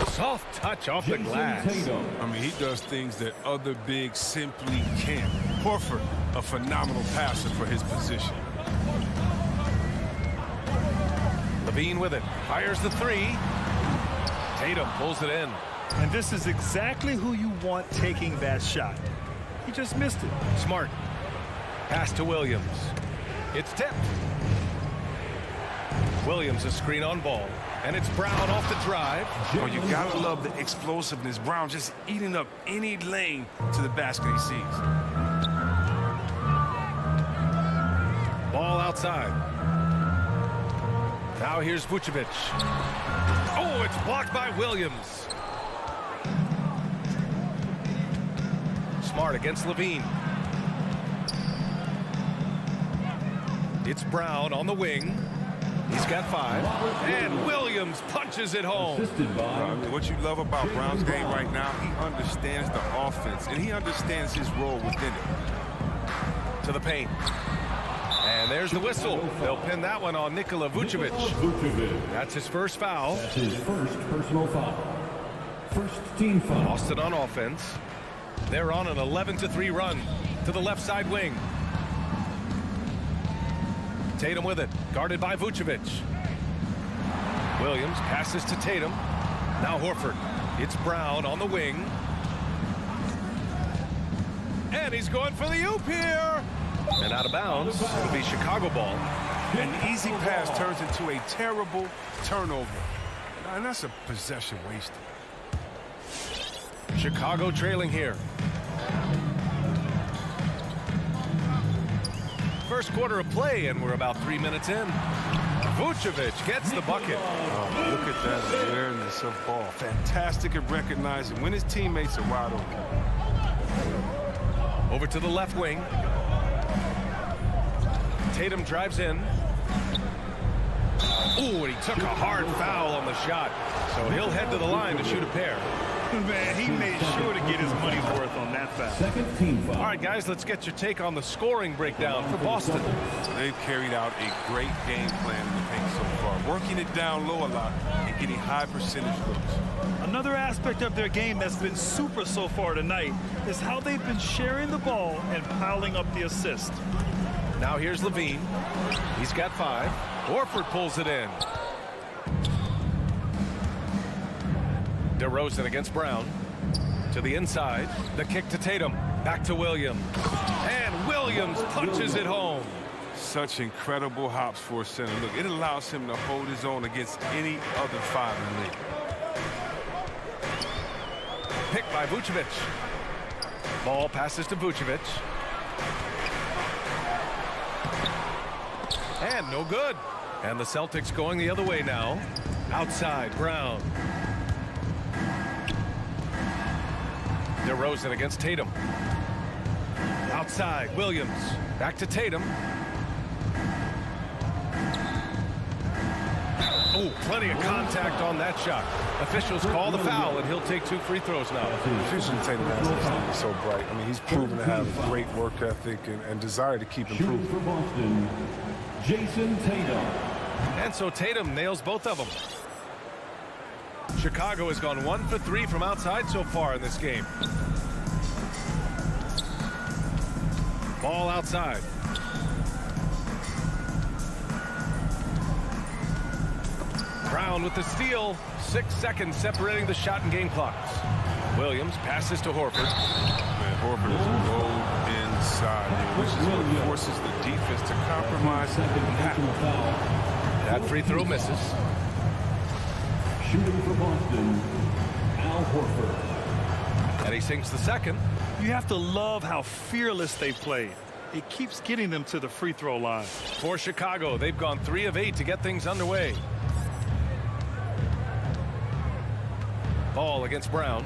Soft touch off the glass. I mean, he does things that other bigs simply can't. Horford, a phenomenal passer for his position. Levine with it. Fires the 3. Tatum pulls it in. And this is exactly who you want taking that shot. He just missed it. Smart. Pass to Williams. It's tipped. Williams a screen on Ball. And it's Brown off the drive. Oh, you gotta love the explosiveness. Brown just eating up any lane to the basket he sees. Ball outside. Now here's Vucevic. Oh, it's blocked by Williams. Smart against Levine. It's Brown on the wing. He's got 5. And Williams punches it home. I mean, what you love about Brown's game right now, he understands the offense, and he understands his role within it. To the paint. And there's the whistle. They'll pin that one on Nikola Vucevic. That's his first foul. That's his first personal foul. First team foul. Boston on offense. They're on an 11-3 run to the left side wing. Tatum with it, guarded by Vucevic. Williams passes to Tatum. Now Horford. It's Brown on the wing. And he's going for the oop here. And out of bounds. It'll be Chicago ball. An easy pass turns into a terrible turnover. And that's a possession wasted. Chicago trailing here. First quarter of play, and we're about 3 minutes in. Vucevic gets the bucket. Oh, look at that awareness of Ball. Fantastic at recognizing when his teammates are wide open. Over to the left wing. Tatum drives in. Ooh, and he took a hard foul on the shot. So he'll head to the line to shoot a pair. Man, he made sure to get his money's worth on that foul. Second team foul. All right, guys, let's get your take on the scoring breakdown for Boston. They've carried out a great game plan in the paint so far, working it down low a lot and getting high percentage looks. Another aspect of their game that's been super so far tonight is how they've been sharing the ball and piling up the assist. Now here's Levine. He's got 5. Horford pulls it in. DeRozan against Brown. To the inside. The kick to Tatum. Back to Williams. And Williams punches it home. Such incredible hops for a center. Look, it allows him to hold his own against any other 5 in the league. Picked by Vucevic. Ball passes to Vucevic. And no good. And the Celtics going the other way now. Outside, Brown. DeRozan against Tatum. Outside, Williams. Back to Tatum. Oh, plenty of contact on that shot. Officials call the foul, and he'll take 2 free throws now. Efficiency Tatum is so bright. I mean, he's proven to have a great work ethic and desire to keep improving. For Boston, Jason Tatum. And so Tatum nails both of them. Chicago has gone 1 for 3 from outside so far in this game. Ball outside. Brown with the steal. 6 seconds separating the shot and game clocks. Williams passes to Horford. Man, Horford is a go inside here, which is what forces the defense to compromise. That free throw misses. Shooting for Boston, Al Horford. And he sinks the second. You have to love how fearless they played. It keeps getting them to the free throw line. For Chicago, they've gone 3 of 8 to get things underway. Ball against Brown.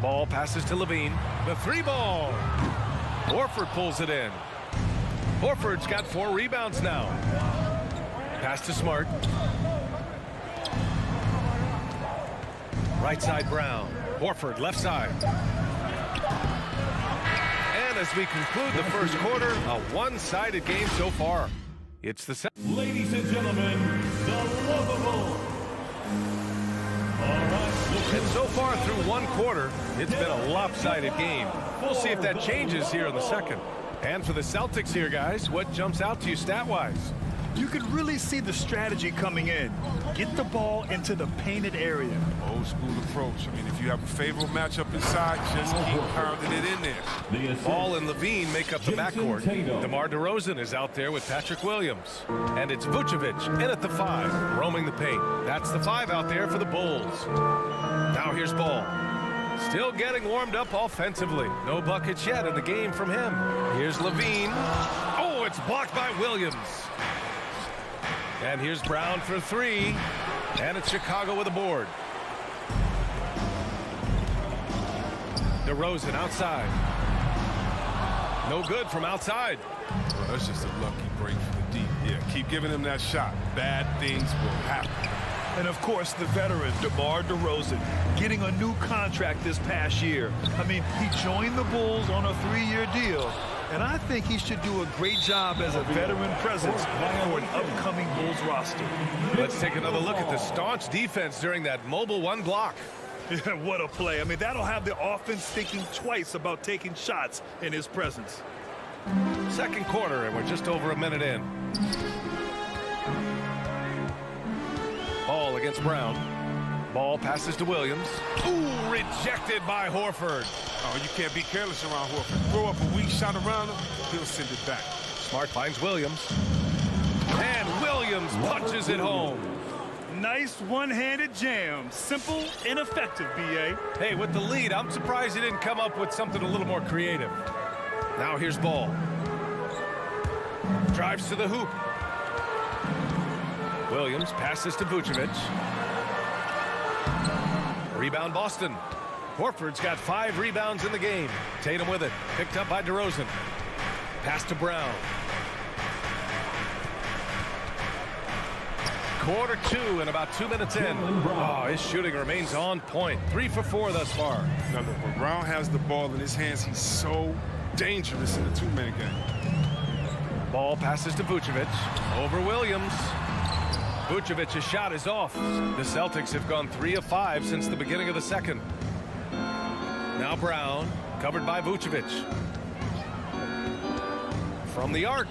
Ball passes to Levine. The 3 ball. Horford pulls it in. Horford's got 4 rebounds now. Pass to Smart. Right side Brown. Horford left side. And as we conclude the first quarter, a one-sided game so far. It's the second. Ladies and gentlemen, the lovable. And so far through one quarter, it's been a lopsided game. We'll see if that changes here in the second. And for the Celtics here, guys, what jumps out to you stat-wise? You could really see the strategy coming in. Get the ball into the painted area. Old school approach. I mean, if you have a favorable matchup inside, just keep pounding it in there. Ball and Levine make up the backcourt. DeMar DeRozan is out there with Patrick Williams. And it's Vucevic in at the 5, roaming the paint. That's the 5 out there for the Bulls. Now here's Ball. Still getting warmed up offensively. No buckets yet in the game from him. Here's Levine. Oh, it's blocked by Williams. And here's Brown for 3. And it's Chicago with a board. DeRozan outside. No good from outside. Well, that's just a lucky break for the deep. Yeah, keep giving him that shot. Bad things will happen. And of course, the veteran, DeMar DeRozan, getting a new contract this past year. I mean, he joined the Bulls on a 3-year deal. And I think he should do a great job as a veteran presence for an upcoming Bulls roster. Let's take another look at the staunch defense during that mobile 1 block. Yeah, what a play. I mean, that'll have the offense thinking twice about taking shots in his presence. Second quarter, and we're just over a minute in. Ball against Brown. Ball passes to Williams. Ooh, rejected by Horford. Oh, you can't be careless around Horford. Throw up a weak shot around him, he'll send it back. Smart finds Williams. And Williams punches it home. Nice one-handed jam. Simple and effective, B.A. Hey, with the lead, I'm surprised he didn't come up with something a little more creative. Now here's Ball. Drives to the hoop. Williams passes to Vucevic. Rebound Boston. Horford's got 5 rebounds in the game. Tatum with it. Picked up by DeRozan. Pass to Brown. Quarter 2 and about 2 minutes in. Oh, his shooting remains on point. 3 for 4 thus far. Now, look, when Brown has the ball in his hands, he's so dangerous in a 2-man game. Ball passes to Vucevic. Over Williams. Vucevic's shot is off. The Celtics have gone 3 of 5 since the beginning of the second. Now Brown, covered by Vucevic. From the arc.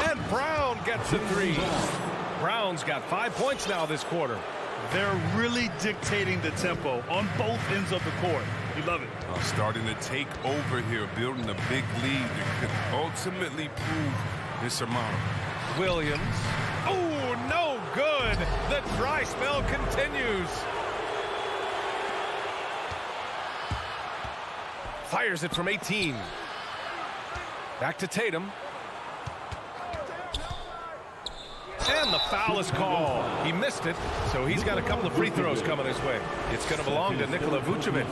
And Brown gets a 3. Brown's got 5 points now this quarter. They're really dictating the tempo on both ends of the court. You love it. Starting to take over here, building a big lead that could ultimately prove insurmountable. Williams. Oh, no good. The dry spell continues. Fires it from 18. Back to Tatum. And the foul is called. He missed it, so he's got a couple of free throws coming his way. It's going to belong to Nikola Vucevic.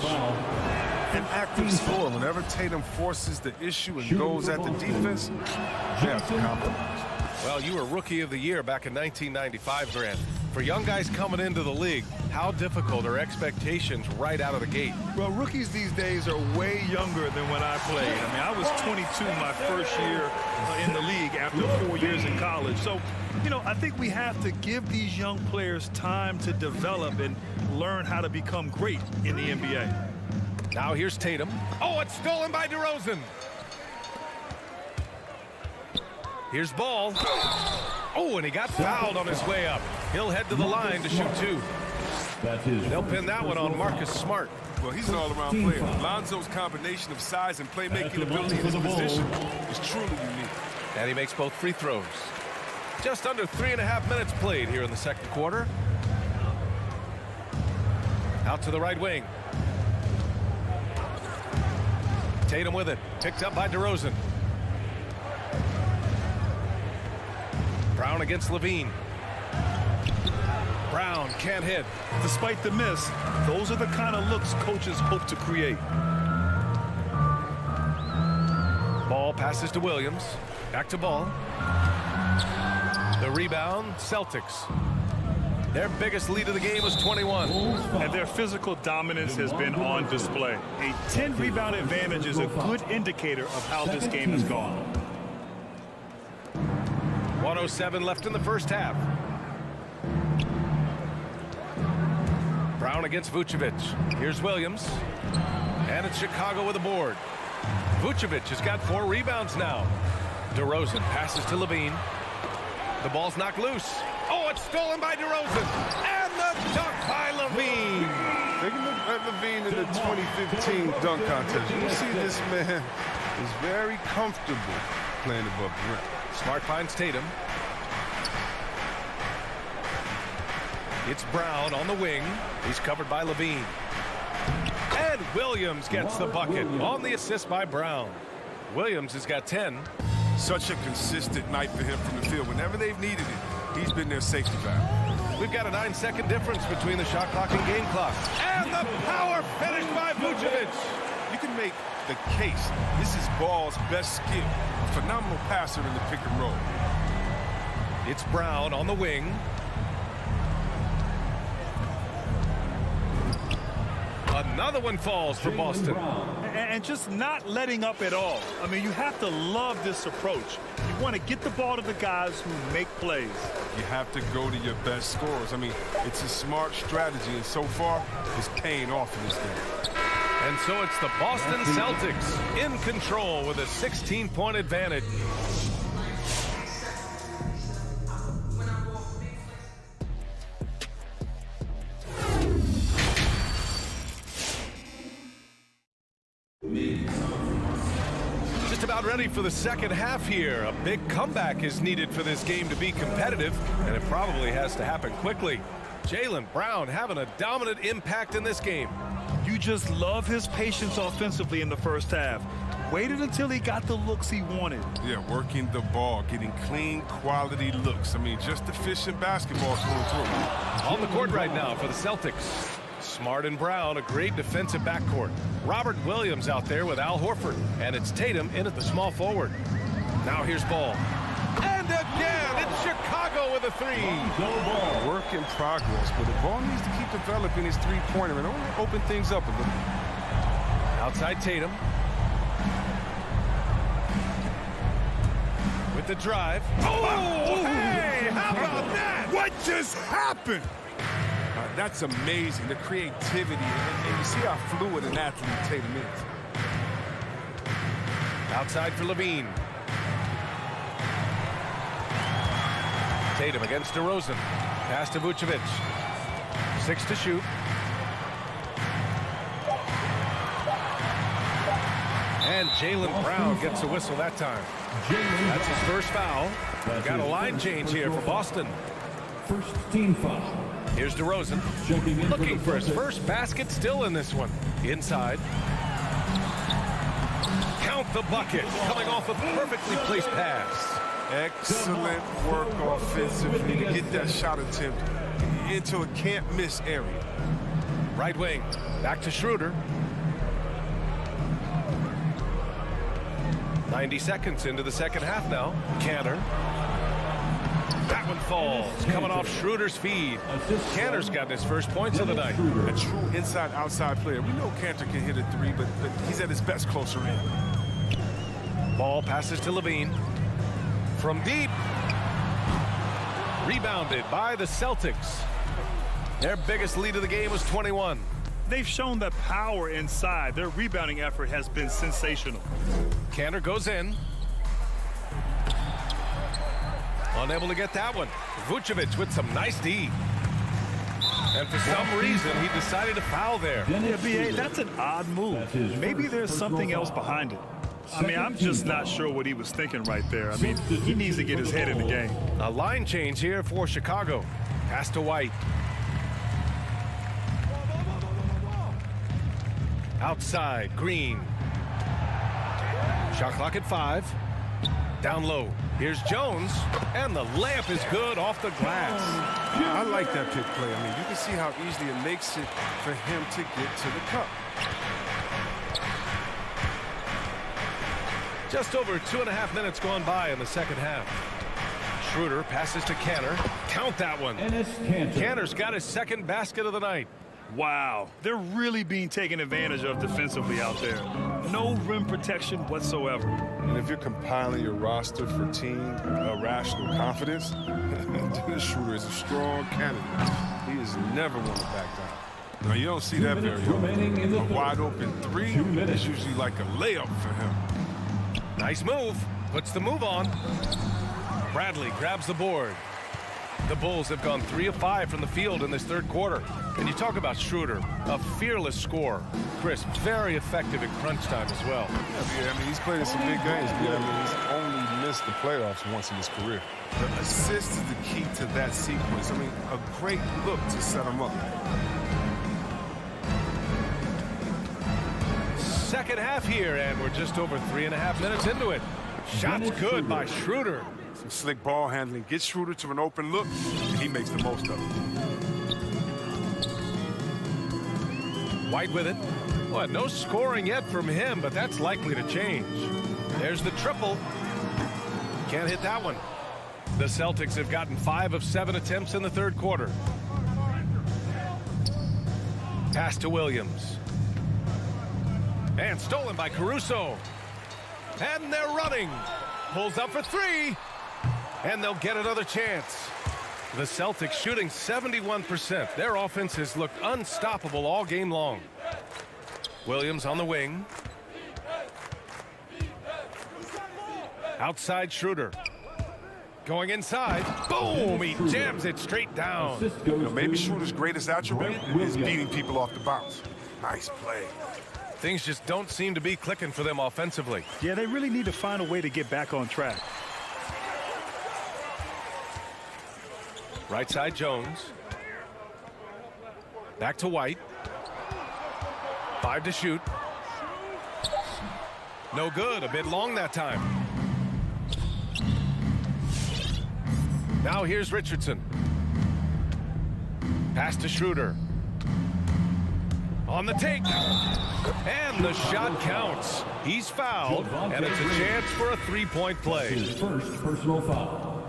An active scorer. Whenever Tatum forces the issue and goes at the defense, they have to compromise. Well, you were Rookie of the Year back in 1995, Grant. For young guys coming into the league, how difficult are expectations right out of the gate? Well, rookies these days are way younger than when I played. I mean, I was 22 my first year in the league after 4 years in college. So, you know, I think we have to give these young players time to develop and learn how to become great in the NBA. Now here's Tatum. Oh, it's stolen by DeRozan. Here's Ball. Oh, and he got fouled on his way up. He'll head to the line to shoot two. They'll pin that one on Marcus Smart. Well, he's an all-around player. Lonzo's combination of size and playmaking ability in his position is truly unique. And he makes both free throws. Just under 3.5 minutes played here in the second quarter. Out to the right wing. Tatum with it. Picked up by DeRozan. Brown against Levine. Brown can't hit. Despite the miss, those are the kind of looks coaches hope to create. Ball passes to Williams. Back to Ball. The rebound, Celtics. Their biggest lead of the game was 21. And their physical dominance has been on display. A 10-rebound advantage is a good indicator of how this game has gone. 1:07 left in the first half. Brown against Vucevic. Here's Williams. And it's Chicago with a board. Vucevic has got 4 rebounds now. DeRozan passes to Levine. The ball's knocked loose. Oh, it's stolen by DeRozan. And the dunk by Levine. Take a look at Levine in the 2015 dunk contest. You see this man is very comfortable playing above the rim. Smart finds Tatum. It's Brown on the wing. He's covered by Levine. And Williams gets the bucket on the assist by Brown. Williams has got 10. Such a consistent night for him from the field. Whenever they've needed it, he's been their safety valve. We've got a 9-second difference between the shot clock and game clock. And the power finish by Vucevic. You can make the case. This is Ball's best skill. A phenomenal passer in the pick and roll. It's Brown on the wing. Another one falls for Boston. And just not letting up at all. I mean, you have to love this approach. You want to get the ball to the guys who make plays. You have to go to your best scorers. I mean, it's a smart strategy, and so far, it's paying off in this game. And so it's the Boston Celtics in control with a 16-point advantage. Just about ready for the second half here. A big comeback is needed for this game to be competitive, and it probably has to happen quickly. Jaylen Brown having a dominant impact in this game. You just love his patience offensively in the first half. Waited until he got the looks he wanted. Yeah, working the ball, getting clean, quality looks. I mean, just efficient basketball going through. On the court right now for the Celtics. Smart and Brown, a great defensive backcourt. Robert Williams out there with Al Horford. And it's Tatum in at the small forward. Now here's Ball. And again, it's Chicago with a 3. Work in progress, but the ball needs to keep developing his three-pointer and open things up a little. Outside Tatum. With the drive. Oh, hey, how about that? What just happened? That's amazing, the creativity, and you see how fluid an athlete Tatum is. Outside for Levine. Tatum against DeRozan. Pass to Vucevic. 6 to shoot. And Jaylen Brown gets a whistle that time. That's his first foul. We've got a line change here for Boston. First team foul. Here's DeRozan. Looking for his first basket still in this one. Inside. Count the bucket. Coming off a perfectly placed pass. Excellent work offensively to get that shot attempt into a can't-miss area. Right wing, back to Schroeder. 90 seconds into the second half now. Cantor. That one falls, coming off Schroeder's feed. Cantor's gotten his first points of the night. A true inside-outside player. We know Cantor can hit a three, but he's at his best closer in. Ball passes to Levine. From deep. Rebounded by the Celtics. Their biggest lead of the game was 21. They've shown the power inside. Their rebounding effort has been sensational. Cantor goes in. Unable to get that one. Vucevic with some nice D. And for some reason, he decided to foul there. Yeah, B.A., that's an odd move. Maybe there's something else behind it. I mean, I'm just not sure what he was thinking right there. I mean, he needs to get his head in the game. A line change here for Chicago. Pass to White. Outside, Green. Shot clock at 5. Down low. Here's Jones, and the layup is good off the glass. I like that pick play. I mean, you can see how easily it makes it for him to get to the cup. Just over 2.5 minutes gone by in the second half. Schroeder passes to Cantor. Count that one. Cantor's got his second basket of the night. Wow, they're really being taken advantage of defensively out there. No rim protection whatsoever. And if you're compiling your roster for team rational confidence, this Schroeder is a strong candidate. He is never one to back down. Now, you don't see that very often. A wide open three is usually like a layup for him. Nice move. Puts the move on. Bradley grabs the board. The Bulls have gone 3 of 5 from the field in this third quarter. And you talk about Schroeder, a fearless scorer. Chris, very effective in crunch time as well. Yeah, I mean, he's played in some big games. Yeah, I mean, he's only missed the playoffs once in his career. The assist is the key to that sequence. I mean, a great look to set him up. Second half here, and we're just over 3.5 minutes into it. Shots good by Schroeder. Some slick ball handling. Gets Schroeder to an open look, and he makes the most of it. White with it. Well, no scoring yet from him, but that's likely to change. There's the triple. Can't hit that one. The Celtics have gotten 5 of 7 attempts in the third quarter. Pass to Williams. And stolen by Caruso. And they're running. Pulls up for 3. And they'll get another chance. The Celtics shooting 71%. Their offense has looked unstoppable all game long. Williams on the wing. Outside Schroeder. Going inside. Boom! He jams it straight down. You know, maybe Schroeder's greatest attribute is beating people off the bounce. Nice play. Things just don't seem to be clicking for them offensively. Yeah, they really need to find a way to get back on track. Right side Jones. Back to White. 5 to shoot. No good. A bit long that time. Now here's Richardson. Pass to Schroeder. On the take. And the shot counts. He's fouled, and it's a chance for a three-point play. His first personal foul.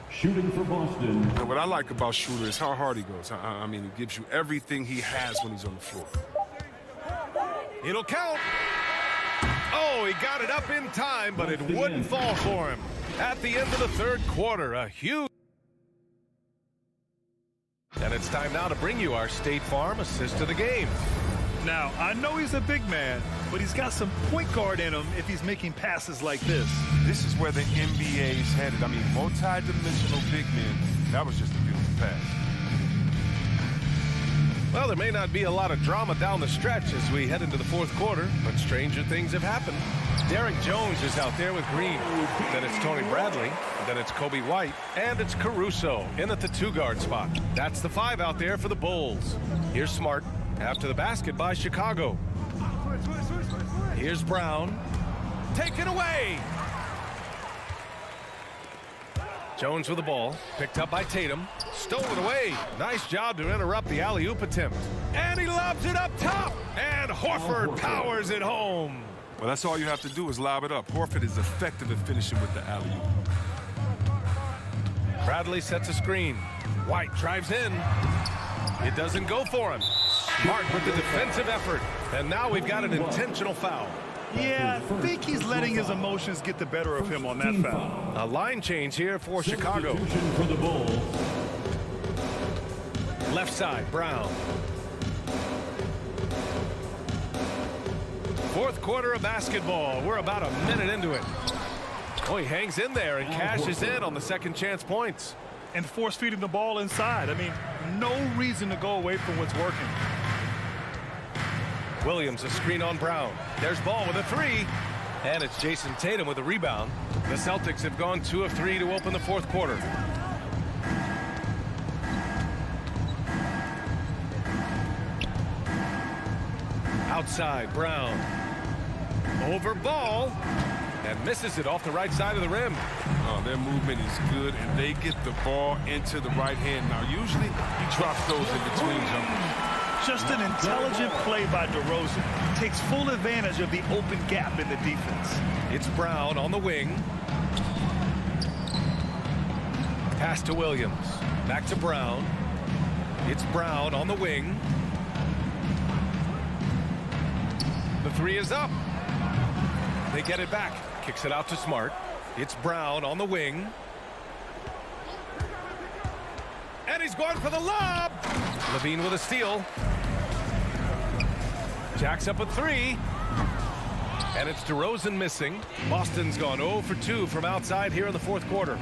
Shooting for Boston. And what I like about Schroeder is how hard he goes. I mean, it gives you everything he has when he's on the floor. It'll count. Oh, he got it up in time, but it wouldn't fall for him. At the end of the third quarter, a huge... And it's time now to bring you our State Farm assist of the game. Now, I know he's a big man, but he's got some point guard in him if he's making passes like this. This is where the NBA is headed. I mean, multi-dimensional big men. That was just a beautiful pass. Well, there may not be a lot of drama down the stretch as we head into the fourth quarter, but stranger things have happened. Derek Jones is out there with Green. Then it's Tony Bradley. Then it's Kobe White. And it's Caruso in at the 2-guard spot. That's the 5 out there for the Bulls. Here's Smart. After the basket by Chicago. Here's Brown. Taken away. Jones with the ball, picked up by Tatum, stolen away. Nice job to interrupt the alley-oop attempt. And he lobs it up top, and Horford powers it home. Well, that's all you have to do is lob it up. Horford is effective at finishing with the alley-oop. Bradley sets a screen. White drives in. It doesn't go for him. Smart with the defensive effort. And now we've got an intentional foul. Yeah, I think he's letting his emotions get the better of him on that foul. A line change here for Chicago. For the Bulls. Left side, Brown. Fourth quarter of basketball. We're about a minute into it. Oh, he hangs in there and cashes in on the second chance points. And force feeding the ball inside. I mean, no reason to go away from what's working. Williams, a screen on Brown. There's Ball with a three. And it's Jason Tatum with a rebound. The Celtics have gone 2 of 3 to open the fourth quarter. Outside, Brown. Over Ball. And misses it off the right side of the rim. Oh, their movement is good, and they get the ball into the right hand. Now, usually, he drops those in between jumpers. Just an intelligent play by DeRozan. Takes full advantage of the open gap in the defense. It's Brown on the wing. Pass to Williams. Back to Brown. It's Brown on the wing. The three is up. They get it back. Kicks it out to Smart. It's Brown on the wing. And he's going for the lob. Levine with a steal. Jacks up a three. And it's DeRozan missing. Boston's gone 0 for 2 from outside here in the fourth quarter.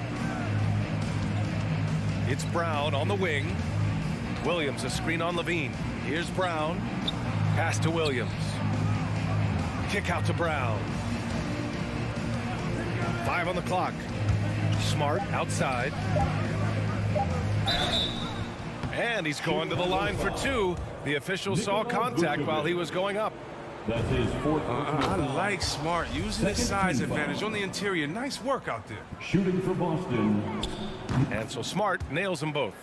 It's Brown on the wing. Williams, a screen on Levine. Here's Brown. Pass to Williams. Kick out to Brown. 5 on the clock. Smart outside. And he's going to the line for 2. The official saw contact while he was going up. That's his fourth. I like Smart using his size advantage on the interior. Nice work out there. Shooting for Boston. And so Smart nails them both.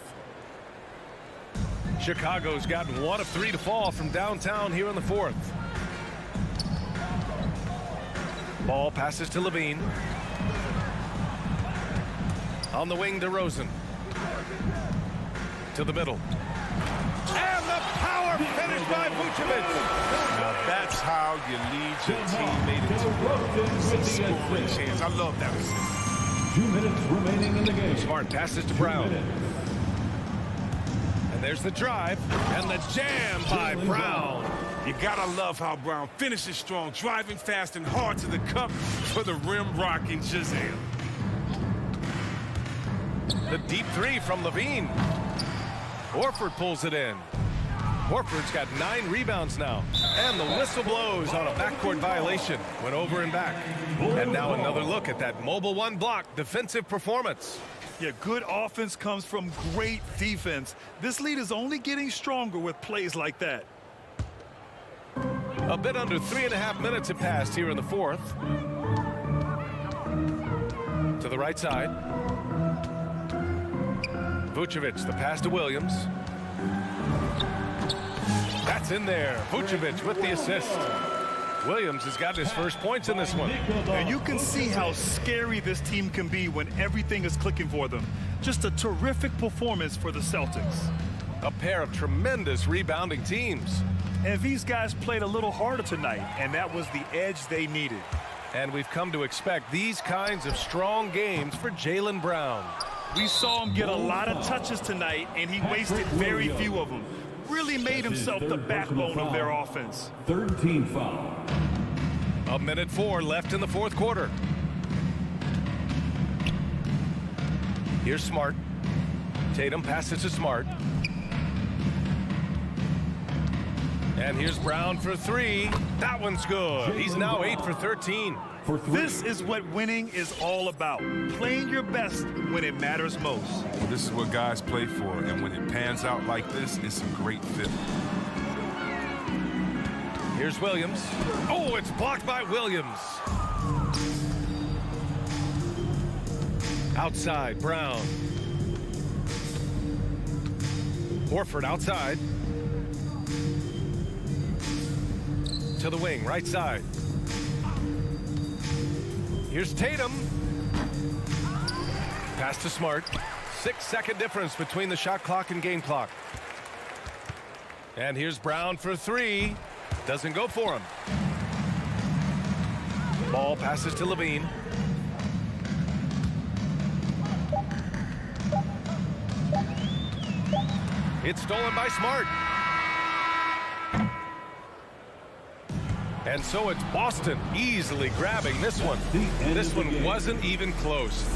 Chicago's gotten 1 of 3 to fall from downtown here in the fourth. Ball passes to Levine. On the wing, DeRozan. To the middle. And the power finish by Vucevic. Now that's how you lead your teammate into a scoring chance. I love that assist. 2 minutes remaining in the game. Smart passes to Brown. And there's the drive. And the jam by Brown. You gotta love how Brown finishes strong, driving fast and hard to the cup for the rim-rocking Shazam. The deep three from Levine. Horford pulls it in. Horford's got 9 rebounds now. And the whistle blows on a backcourt violation. Went over and back. And now another look at that mobile 1 block defensive performance. Yeah, good offense comes from great defense. This lead is only getting stronger with plays like that. A bit under 3.5 minutes have passed here in the fourth. To the right side. Vucevic, the pass to Williams. That's in there. Vucevic with the assist. Williams has got his first points in this one. And you can see how scary this team can be when everything is clicking for them. Just a terrific performance for the Celtics. A pair of tremendous rebounding teams. And these guys played a little harder tonight, and that was the edge they needed. And we've come to expect these kinds of strong games for Jaylen Brown. We saw him get a lot of touches tonight, and he wasted very few of them. Really made himself the backbone of their offense. Third team foul. 1:04 left in the fourth quarter. Here's Smart. Tatum passes to Smart. And here's Brown for 3. That one's good. He's now 8 for 13. This is what winning is all about. Playing your best when it matters most. Well, this is what guys play for, and when it pans out like this, it's a great fit. Here's Williams. Oh, it's blocked by Williams. Outside, Brown. Horford outside. To the wing, right side. Here's Tatum. Pass to Smart. 6-second difference between the shot clock and game clock. And here's Brown for three. Doesn't go for him. Ball passes to Levine. It's stolen by Smart. And so it's Boston easily grabbing this one. This one wasn't even close.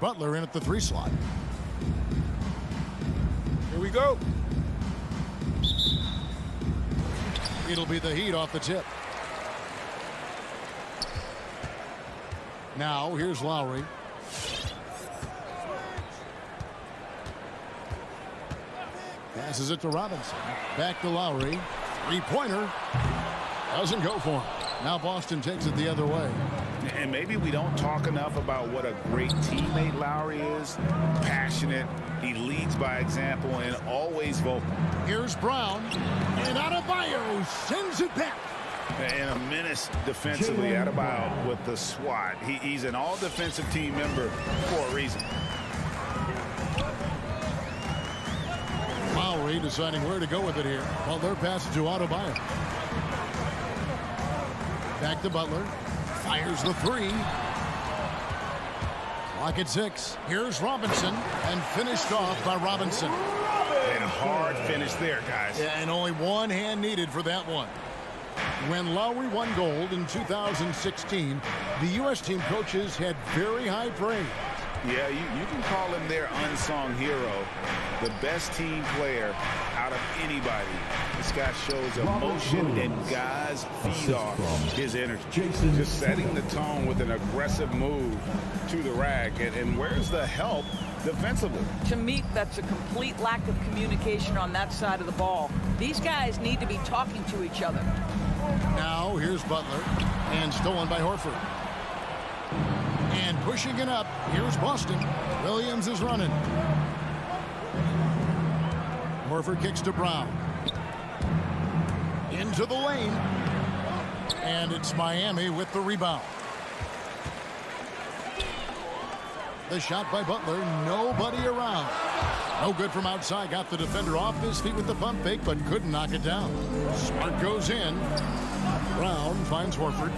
Butler in at the 3 slot. Here we go. It'll be the Heat off the tip. Now here's Lowry. Passes it to Robinson. Back to Lowry. 3-pointer. Doesn't go for him. Now Boston takes it the other way. And maybe we don't talk enough about what a great teammate Lowry is. Passionate. He leads by example and always vocal. Here's Brown. And Adebayo sends it back. And a menace defensively. Adebayo with the swat. He's an all-defensive team member for a reason. Lowry deciding where to go with it here. Butler passes to Adebayo. Back to Butler. Fires the 3. Clock at 6. Here's Robinson. And finished off by Robinson. And a hard finish there, guys. Yeah, and only one hand needed for that one. When Lowry won gold in 2016, the U.S. team coaches had very high praise. Yeah, you can call him their unsung hero. The best team player out of anybody. This guy shows emotion and guys feed off his energy. Just setting the tone with an aggressive move to the rack. And where's the help defensively? To me, that's a complete lack of communication on that side of the ball. These guys need to be talking to each other. Now here's Butler. And stolen by Horford. And pushing it up, here's Boston. Williams is running. Horford kicks to Brown. Into the lane. And it's Miami with the rebound. The shot by Butler, nobody around. No good from outside. Got the defender off his feet with the pump fake, but couldn't knock it down. Smart goes in. Brown finds Horford.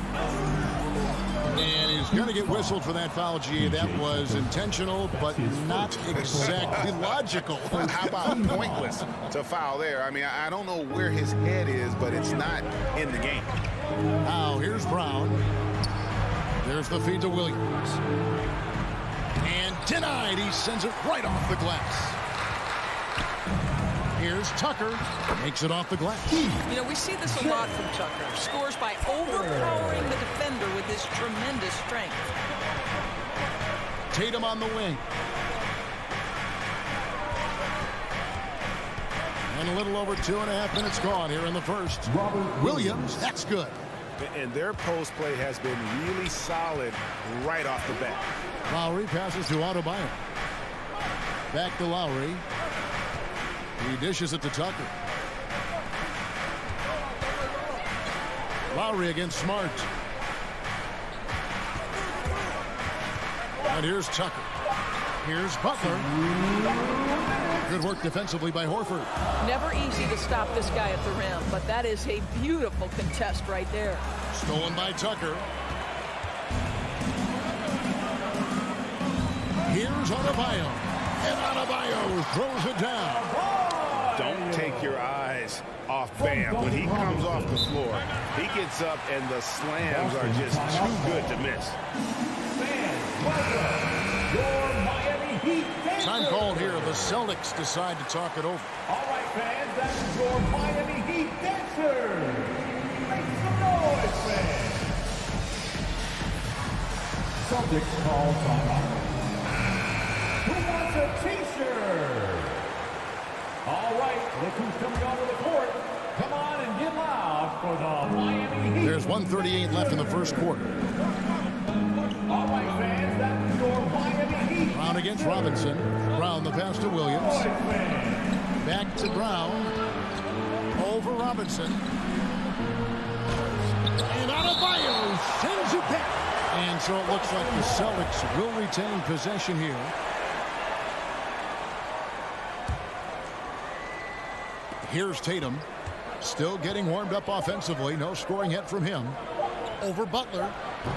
And he's going to get whistled for that foul, G. That was intentional, but not exactly logical. How about pointless to foul there? I mean, I don't know where his head is, but it's not in the game. Now, here's Brown. There's the feed to Williams. And denied. He sends it right off the glass. Here's Tucker. Makes it off the glass. You know, we see this a lot from Tucker. Scores by overpowering the defender with his tremendous strength. Tatum on the wing. And a little over 2.5 minutes gone here in the first. Williams, that's good. And their post play has been really solid right off the bat. Lowry passes to Adebayo. Back to Lowry. He dishes it to Tucker. Lowry against Smart. And here's Tucker. Here's Butler. Good work defensively by Horford. Never easy to stop this guy at the rim, but that is a beautiful contest right there. Stolen by Tucker. Here's Adebayo. And Adebayo throws it down. Don't take your eyes off Bam. When he comes off the floor, he gets up and the slams are just too good to miss. Time called here. The Celtics decide to talk it over. All right, fans, that's your Miami Heat dancer. Make some noise, fans. Celtics call timeout. Who wants a t-shirt? All right, look who's coming onto the court. Come on and get loud for the Miami Heat. There's 1:38 left in the first quarter. All right, fans, that's your Miami Heat. Brown against Robinson. Brown the pass to Williams. Back to Brown. Over Robinson. And Adebayo sends it back. And so it looks like the Celtics will retain possession here. Here's Tatum. Still getting warmed up offensively. No scoring yet from him. Over Butler.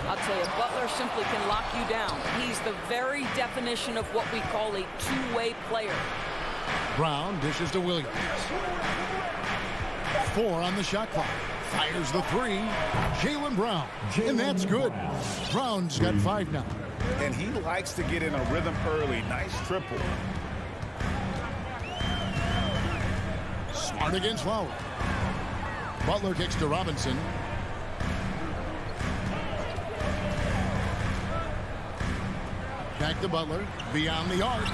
I'll tell you, Butler simply can lock you down. He's the very definition of what we call a two-way player. Brown dishes to Williams. 4 on the shot clock. Fires the three. Jaylen Brown. And that's good. Brown's got 5 now. And he likes to get in a rhythm early. Nice triple. Smart against Lowry. Butler kicks to Robinson. Back to Butler. Beyond the arc.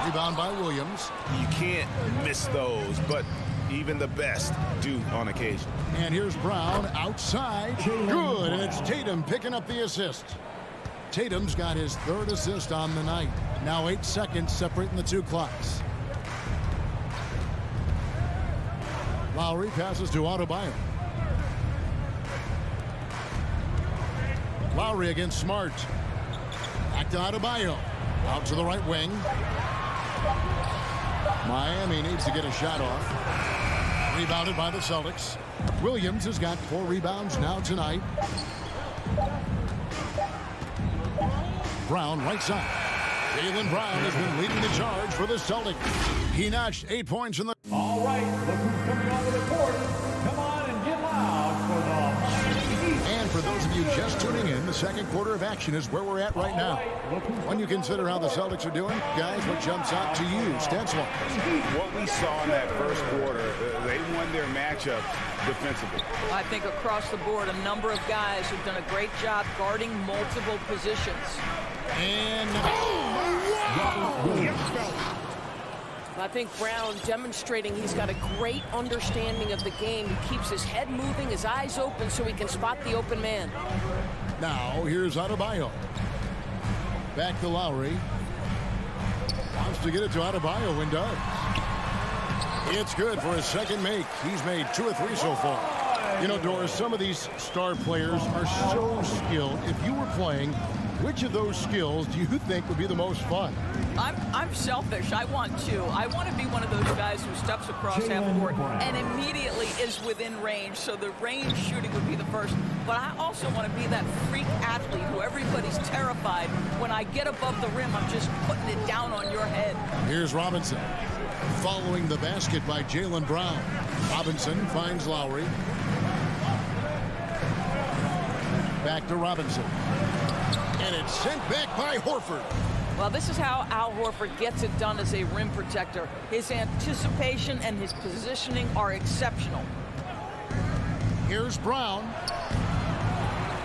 Rebound by Williams. You can't miss those, but even the best do on occasion. And here's Brown outside. Good, and it's Tatum picking up the assist. Tatum's got his 3rd assist on the night. Now 8 seconds separating the two clocks. Lowry passes to Adebayo. Lowry against Smart. Back to Adebayo. Out to the right wing. Miami needs to get a shot off. Rebounded by the Celtics. Williams has got 4 rebounds now tonight. Brown right side. Jaylen Brown has been leading the charge for the Celtics. He notched 8 points in the... All right, look who's coming onto the court. Come on and get loud for the Heat. And for those of you just tuning in, the second quarter of action is where we're at right now. When you consider how the Celtics are doing, guys, what jumps out to you, Stensler? What we saw in that first quarter, they won their matchup defensively. I think across the board, a number of guys who've done a great job guarding multiple positions. And I think Brown demonstrating he's got a great understanding of the game. He keeps his head moving, his eyes open so he can spot the open man. now here's Adebayo. Back to Lowry. Wants to get it to Adebayo and does. It's good for his second make. He's made 2 or 3 so far. You know, Doris, some of these star players are so skilled. If you were playing, which of those skills do you think would be the most fun? I'm selfish. I want to. I want to be one of those guys who steps across half court and immediately is within range. So the range shooting would be the first. But I also want to be that freak athlete who everybody's terrified. When I get above the rim, I'm just putting it down on your head. Here's Robinson. Following the basket by Jaylen Brown. Robinson finds Lowry. Back to Robinson. And it's sent back by Horford. Well, this is how Al Horford gets it done as a rim protector. His anticipation and his positioning are exceptional. Here's Brown.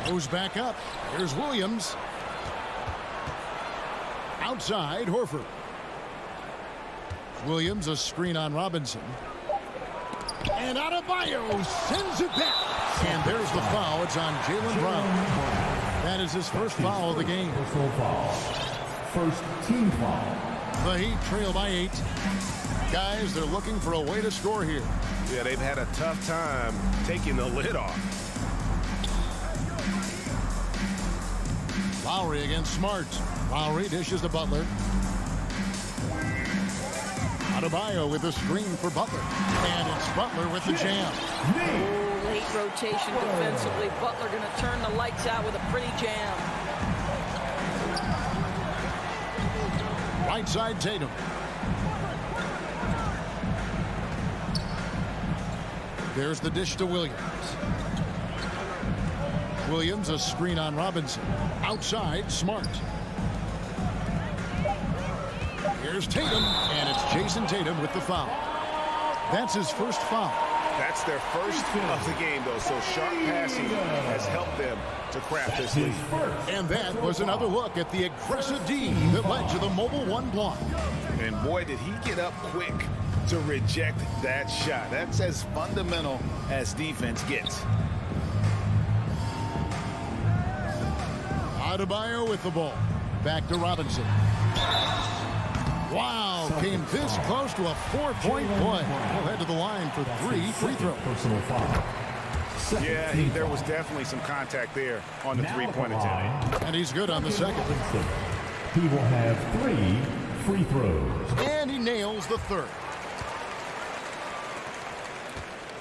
Goes back up. Here's Williams. Outside, Horford. Williams, a screen on Robinson. And Adebayo sends it back. And there's the foul. It's on Jaylen Brown. That is his first foul of the game. Personal foul. First team foul. The Heat trail by 8. Guys, they're looking for a way to score here. Yeah, they've had a tough time taking the lid off. Lowry against Smart. Lowry dishes to Butler. Adebayo with a screen for Butler. And it's Butler with the jam. Late rotation defensively. Butler going to turn the lights out with a pretty jam. Right side, Tatum. There's the dish to Williams. Williams, a screen on Robinson. Outside, Smart. Here's Tatum, and it's Jason Tatum with the foul. That's his first foul. That's their first of the game, though, so sharp passing has helped them to craft this lead. And that was another look at the aggressive D that led to the mobile 1 block. And boy, did he get up quick to reject that shot. That's as fundamental as defense gets. Adebayo with the ball. Back to Robinson. Wow, came this close to a 4-point play. We'll head to the line for 3 free throws. Personal foul. Yeah, there was definitely some contact there on the three-point attempt. And he's good on the second. He will have 3 free throws. And he nails the third.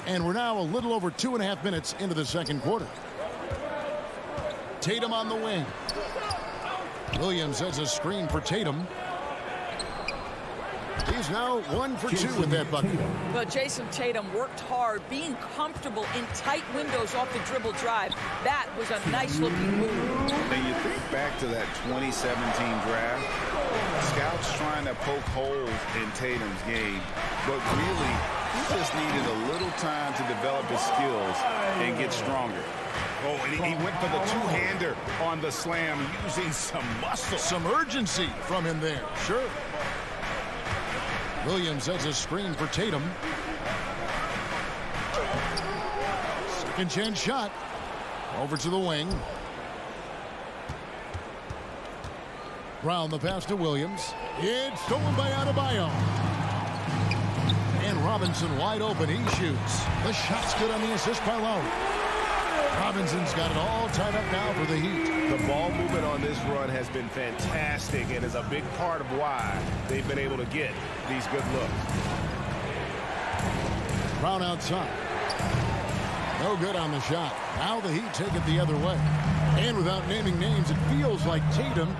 And we're now a little over 2.5 minutes into the second quarter. Tatum on the wing. Williams has a screen for Tatum. He's now 1 for 2 with that bucket. Well, Jason Tatum worked hard, being comfortable in tight windows off the dribble drive. That was a nice-looking move. And you think back to that 2017 draft, scouts trying to poke holes in Tatum's game, but really, he just needed a little time to develop his skills and get stronger. Oh, and he went for the two-hander on the slam, using some muscle. Some urgency from him there, sure. Williams sets a screen for Tatum. Second chance shot. Over to the wing. Brown the pass to Williams. It's stolen by Adebayo. And Robinson wide open. He shoots. The shot's good on the assist by Lowry. Robinson's got it all tied up now for the Heat. The ball movement on this run has been fantastic and is a big part of why they've been able to get these good looks. Brown outside. No good on the shot. Now the Heat take it the other way. And without naming names, it feels like Tatum,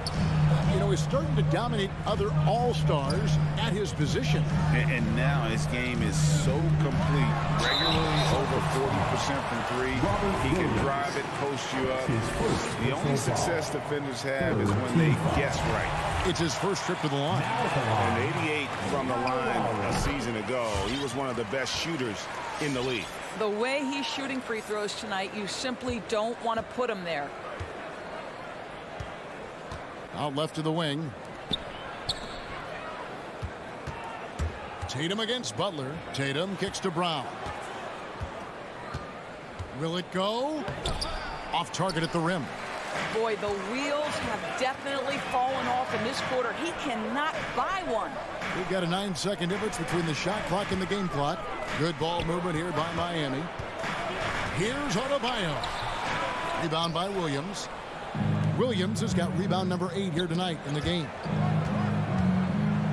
is starting to dominate other all-stars at his position. And now his game is so complete. Regularly over 40% from three. He can drive it, post you up. The only success defenders have is when they guess right. It's his first trip to the line. And 88 from the line a season ago. He was one of the best shooters in the league. The way he's shooting free throws tonight, you simply don't want to put him there. Out left to the wing. Tatum against Butler. Tatum kicks to Brown. Will it go? Off target at the rim. Boy, the wheels have definitely fallen off in this quarter. He cannot buy one. We've got a 9-second difference between the shot clock and the game clock. Good ball movement here by Miami. Here's Adebayo. Rebound by Williams. Williams has got rebound number 8 here tonight in the game.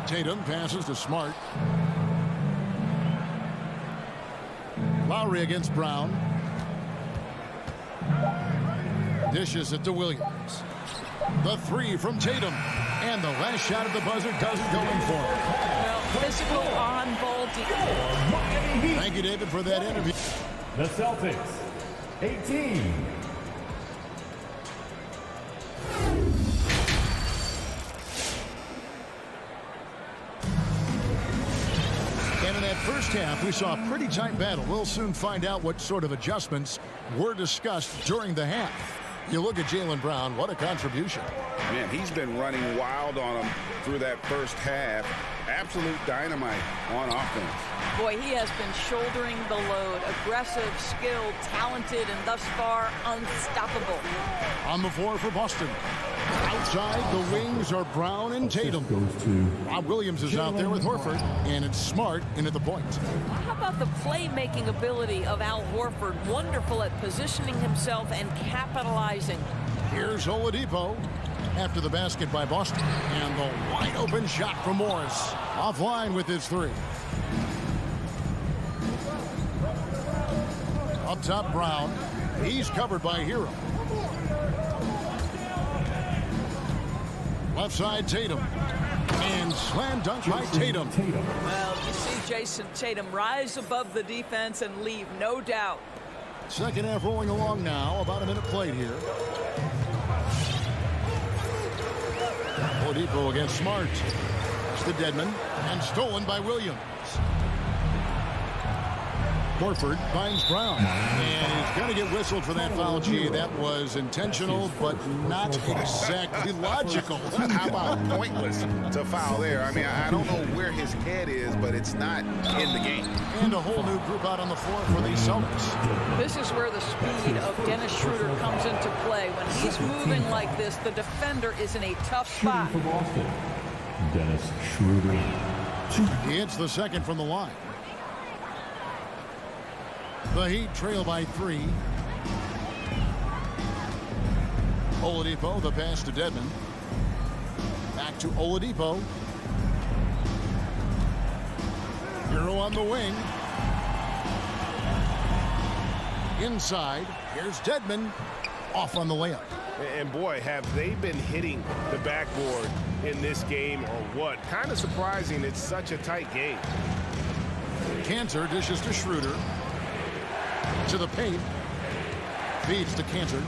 Tatum passes to Smart. Lowry against Brown. Dishes it to Williams. The three from Tatum. And the last shot at the buzzer doesn't go in for him. Well, physical on-ball defense. Thank you, David, for that interview. The Celtics, 18. And in that first half, we saw a pretty tight battle. We'll soon find out what sort of adjustments were discussed during the half. You look at Jaylen Brown, what a contribution. Man, he's been running wild on him through that first half. Absolute dynamite on offense. Boy, he has been shouldering the load. Aggressive, skilled, talented, and thus far unstoppable. On the floor for Boston. Outside, the wings are Brown and Tatum. Rob Williams is out there with Horford, and it's Smart into the point. How about the playmaking ability of Al Horford? Wonderful at positioning himself and capitalizing. Here's Oladipo after the basket by Boston. And the wide open shot from Morris. Offline with his three. Up top, Brown. He's covered by Hero. Left side, Tatum. And slam dunk by Tatum. Well, you see Jason Tatum rise above the defense and leave, no doubt. Second half rolling along now. About a minute played here. Oladipo against Smart. It's to Dedmon. And stolen by Williams. Horford finds Brown. And he's going to get whistled for that foul. Gee, that was intentional, but not exactly logical. How about pointless to foul there? I mean, I don't know where his head is, but it's not in the game. And a whole new group out on the floor for the Celtics. This is where the speed of Dennis Schroeder comes into play. When he's moving like this, the defender is in a tough spot. For Boston, Dennis Schroeder. He hits the second from the line. The Heat trail by 3. Oladipo, the pass to Dedmon. Back to Oladipo. Hero on the wing. Inside. Here's Dedmon. Off on the layup. And boy, have they been hitting the backboard in this game or what? Kind of surprising it's such a tight game. Cantor dishes to Schroeder. To the paint. Feeds to Cantor.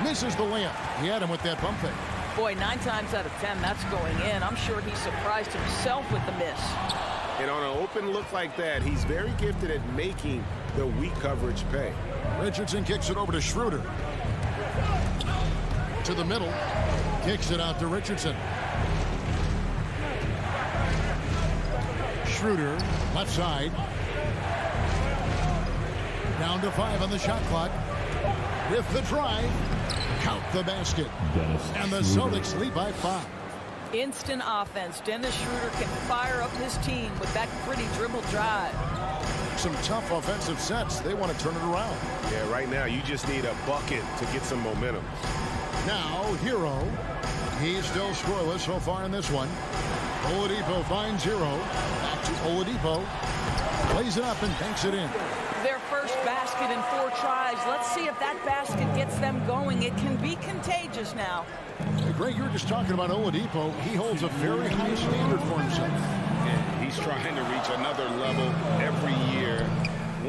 Misses the layup. He had him with that pump fake. Boy, 9 times out of 10, that's going in. I'm sure he surprised himself with the miss. And on an open look like that, he's very gifted at making the weak coverage pay. Richardson kicks it over to Schroeder. To the middle. Kicks it out to Richardson. Schroeder, left side. Down to 5 on the shot clock. With the drive. Count the basket. And the Celtics lead by 5. Instant offense. Dennis Schroeder can fire up his team with that gritty dribble drive. Some tough offensive sets. They want to turn it around. Yeah, right now you just need a bucket to get some momentum. Now, Hero. He's still scoreless so far in this one. Oladipo finds Hero. Back to Oladipo. Plays it up and banks it in. Their first basket in 4 tries. Let's see if that basket gets them going. It can be contagious now. Hey, Greg, you were just talking about Oladipo. He holds a very high standard for himself. And he's trying to reach another level every year.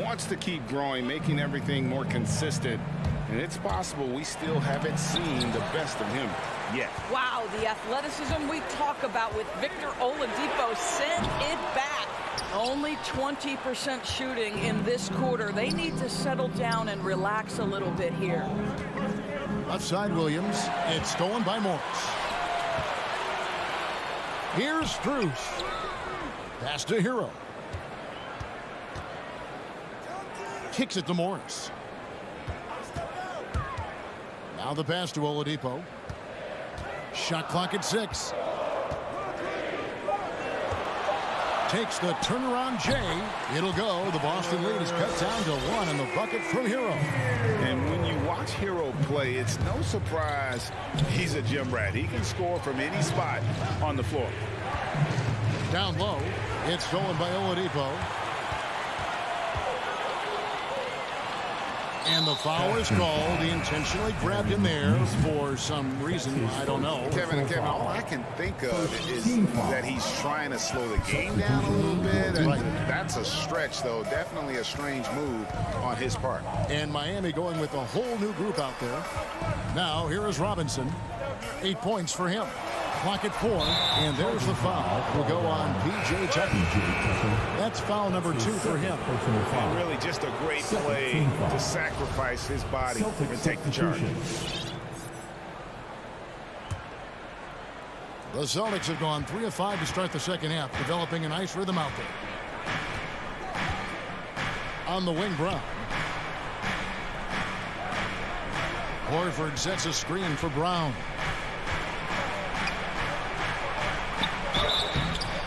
Wants to keep growing, making everything more consistent. And it's possible we still haven't seen the best of him yet. Wow, the athleticism we talk about with Victor Oladipo sent it back. Only 20% shooting in this quarter. They need to settle down and relax a little bit here. Left side Williams. It's stolen by Morris. Here's Strus. Pass to Hero. Kicks it to Morris. Now the pass to Oladipo. Shot clock at 6. Takes the turnaround J. It'll go. The Boston lead is cut down to 1 and the bucket from Hero. And when you watch Hero play, it's no surprise he's a gym rat. He can score from any spot on the floor. Down low. It's stolen by Oladipo. And the foul is called. He intentionally grabbed him there for some reason. I don't know. Kevin, all I can think of is that he's trying to slow the game down a little bit. Right. That's a stretch, though. Definitely a strange move on his part. And Miami going with a whole new group out there. Now, here is Robinson. 8 points for him. Clock at 4, and there's the foul. Will go on P.J. Tucker. That's foul number 2 for him. And really just a great play to sacrifice his body and take the charge. The Celtics have gone 3 of 5 to start the second half, developing a nice rhythm out there. On the wing, Brown. Horford sets a screen for Brown.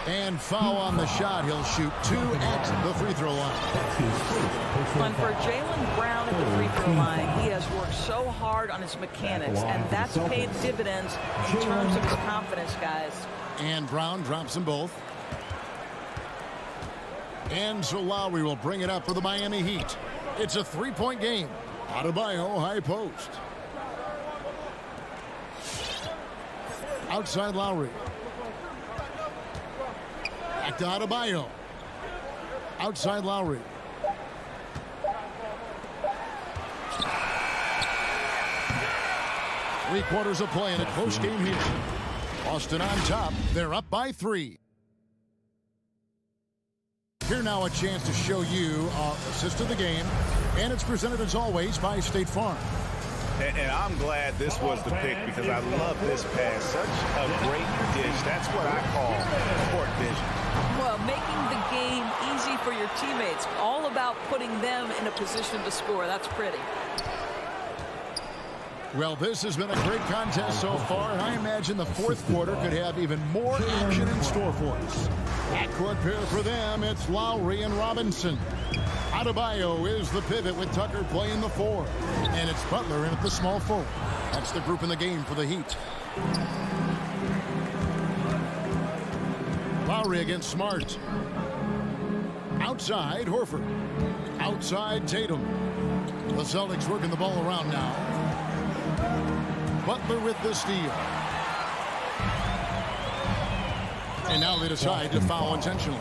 And foul on the shot. He'll shoot 2 at the free throw line. And for Jaylen Brown at the free throw line, he has worked so hard on his mechanics, and that's paid dividends in terms of his confidence, guys. And Brown drops them both. And so Lowry will bring it up for the Miami Heat. It's a 3-point game. Adebayo high post. Outside Lowry. Back to Adebayo. Outside Lowry. Three-quarters of play in a close game here. Boston on top. They're up by 3. Here now a chance to show you assist of the game. And it's presented as always by State Farm. And I'm glad this was the pick because I love this pass. Such a great dish. That's what I call court vision. Well, making the game easy for your teammates. All about putting them in a position to score. That's pretty. Well, this has been a great contest so far, and I imagine the fourth quarter could have even more action in store for us. Backcourt pair for them, it's Lowry and Robinson. Adebayo is the pivot with Tucker playing the 4. And it's Butler in at the small forward. That's the group in the game for the Heat. Lowry against Smart. Outside, Horford. Outside, Tatum. The Celtics working the ball around now. Butler with the steal. And now they decide to foul intentionally.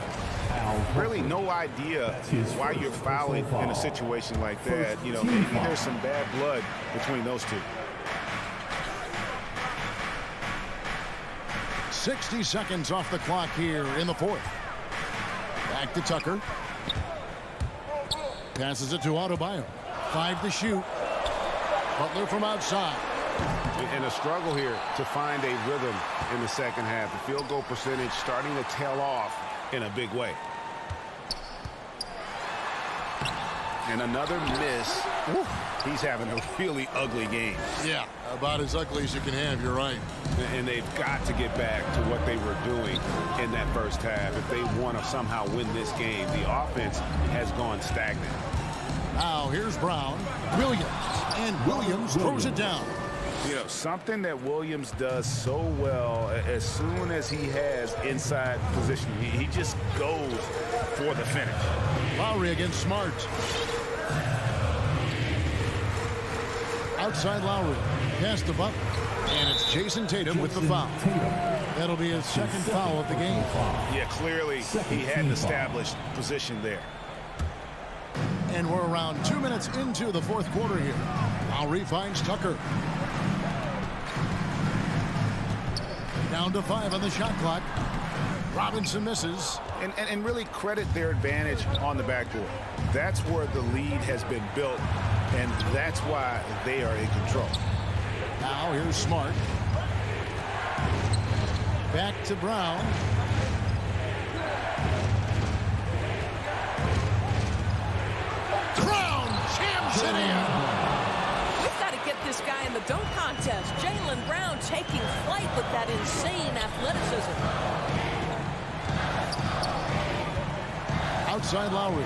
Really no idea why you're fouling in a situation like that. You know, maybe there's some bad blood between those two. 60 seconds off the clock here in the fourth. Back to Tucker. Passes it to Adebayo. 5 to shoot. Butler from outside. And a struggle here to find a rhythm in the second half. The field goal percentage starting to tail off in a big way. And another miss. He's having a really ugly game. Yeah, about as ugly as you can have, you're right. And they've got to get back to what they were doing in that first half. If they want to somehow win this game, the offense has gone stagnant. Now here's Brown. Williams. And Williams throws it down. You know, something that Williams does so well, as soon as he has inside position, he just goes for the finish. Lowry against Smart. Outside Lowry. Pass to Butler. And it's Jason Tatum with the foul. That'll be his second foul of the game. Yeah, clearly he hadn't established position there. And we're around 2 minutes into the fourth quarter here. Lowry finds Tucker. Down to 5 on the shot clock. Robinson misses. And really credit their advantage on the backboard. That's where the lead has been built, and that's why they are in control. Now here's Smart. Back to Brown. Brown jams it in. We've got to get this guy in the dunk contest. Jaylen Brown taking flight with that insane athleticism. Outside Lowry.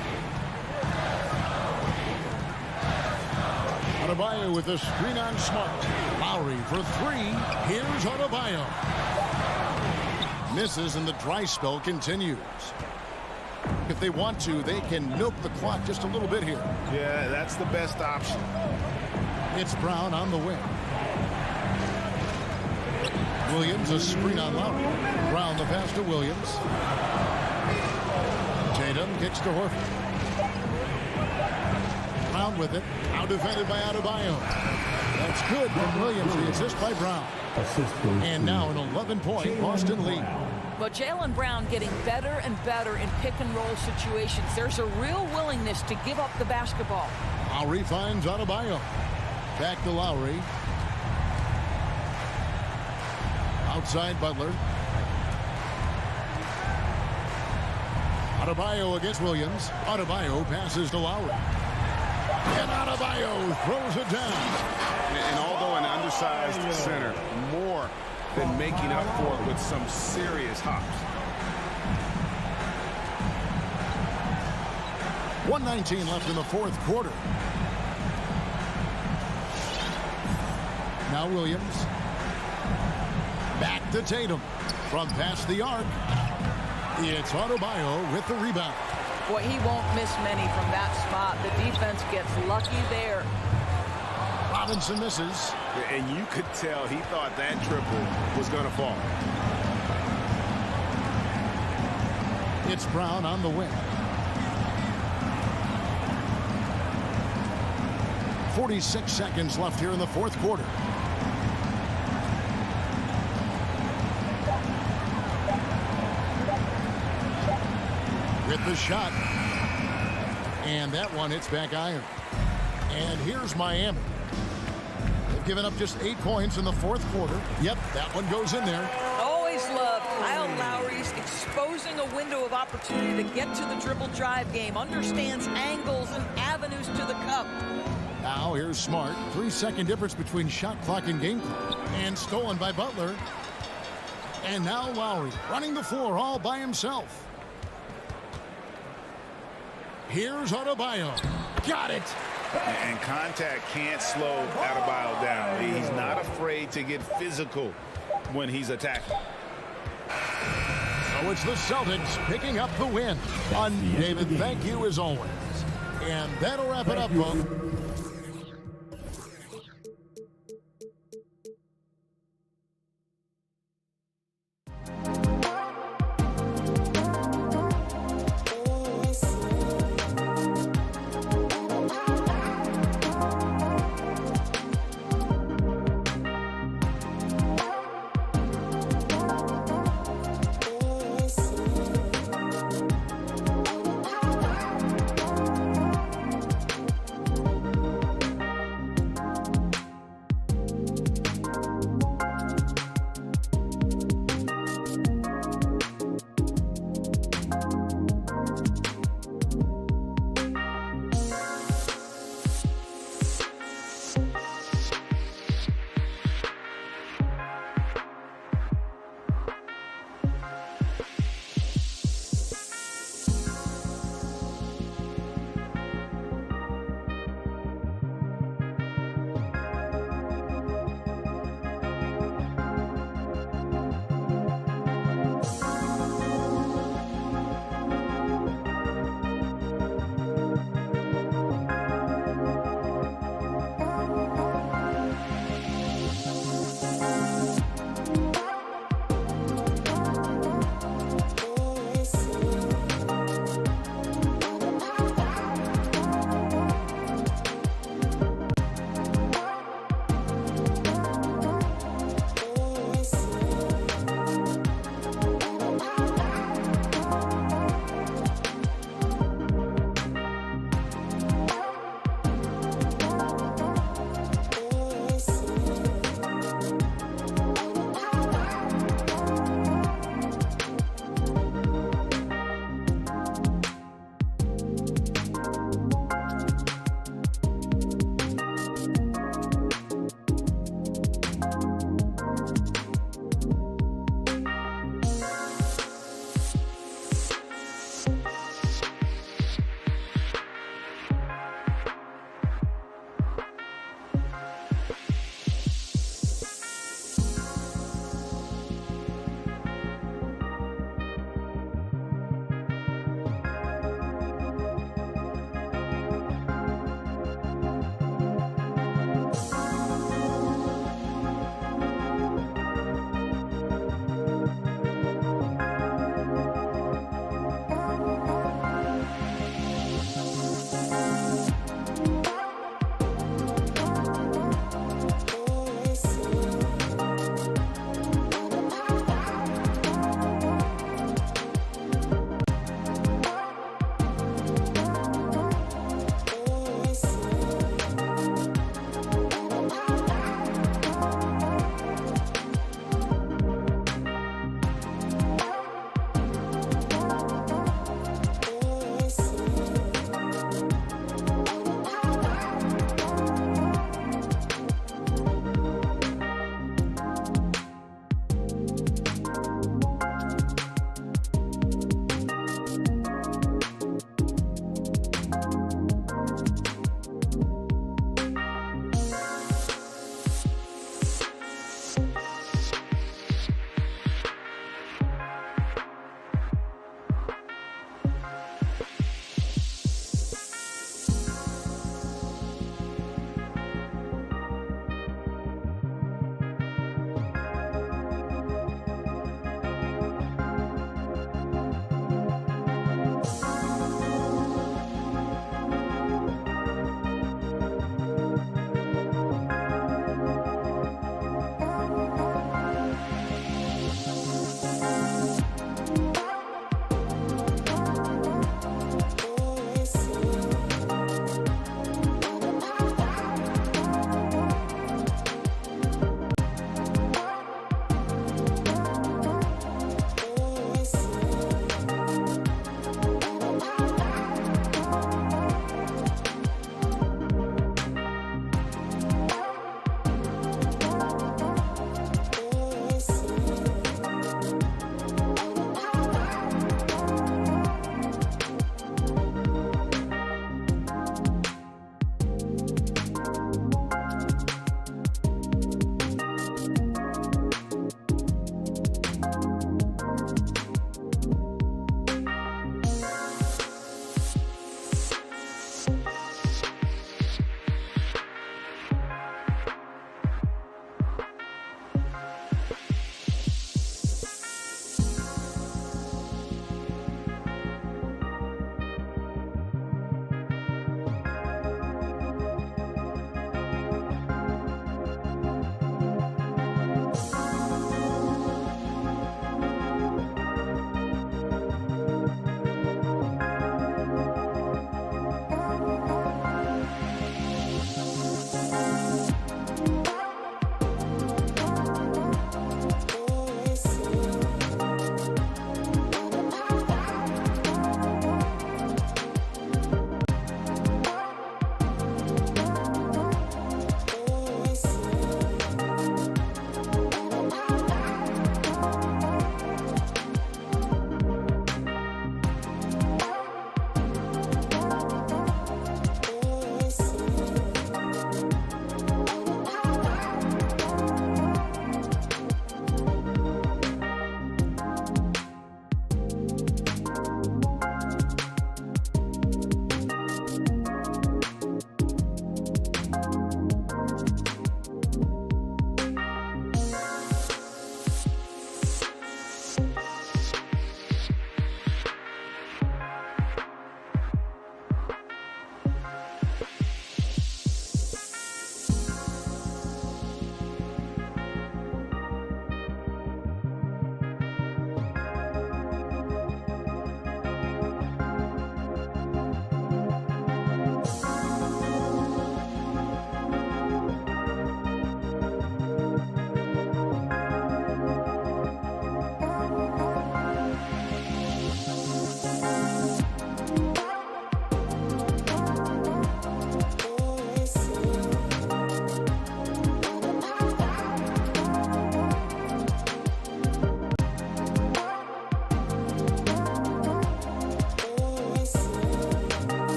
Adebayo with a screen on Smart. Lowry for 3. Here's Adebayo. Misses and the dry spell continues. If they want to, they can milk the clock just a little bit here. Yeah, that's the best option. It's Brown on the wing. Williams a screen on Lowry. Brown the pass to Williams. Tatum kicks to Horford. Brown with it. Now defended by Adebayo. That's good from Williams. The assist by Brown. And now an 11-point Boston lead. But Jaylen Brown getting better and better in pick-and-roll situations. There's a real willingness to give up the basketball. Lowry finds Adebayo. Back to Lowry. Outside Butler. Adebayo against Williams. Adebayo passes to Lowry. And Adebayo throws it down. And although an undersized center, more than making up for it with some serious hops. 1:19 left in the fourth quarter. Now Williams. Back to Tatum. From past the arc. It's Adebayo with the rebound. Boy, he won't miss many from that spot. The defense gets lucky there. Robinson misses. And you could tell he thought that triple was going to fall. It's Brown on the wing. 46 seconds left here in the fourth quarter. With the shot. And that one hits back iron. And here's Miami. They've given up just 8 points in the fourth quarter. Yep, that one goes in there. Always love Kyle Lowry's exposing a window of opportunity to get to the dribble drive game. Understands angles and avenues to the cup. Now here's Smart. 3-second difference between shot clock and game clock. And stolen by Butler. And now Lowry running the floor all by himself. Here's Adebayo. Got it. And contact can't slow Adebayo down. He's not afraid to get physical when he's attacking. So it's the Celtics picking up the win. David, thank you as always. And that'll wrap it up, folks.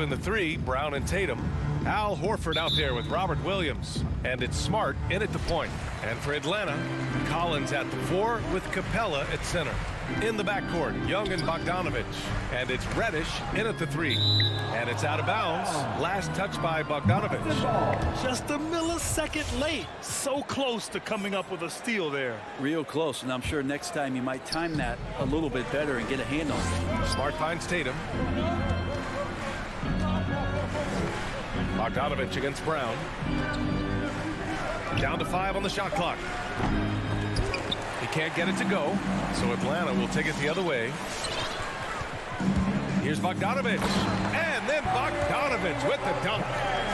in the 3, Brown and Tatum. Al Horford out there with Robert Williams. And it's Smart in at the point. And for Atlanta, Collins at the 4 with Capella at center. In the backcourt, Young and Bogdanovich. And it's Reddish in at the 3. And it's out of bounds. Last touch by Bogdanovich. Just a millisecond late. So close to coming up with a steal there. Real close, and I'm sure next time you might time that a little bit better and get a hand on it. Smart finds Tatum. Bogdanovich against Brown. Down to 5 on the shot clock. He can't get it to go, so Atlanta will take it the other way. Here's Bogdanovich, and then Bogdanovich with the dunk.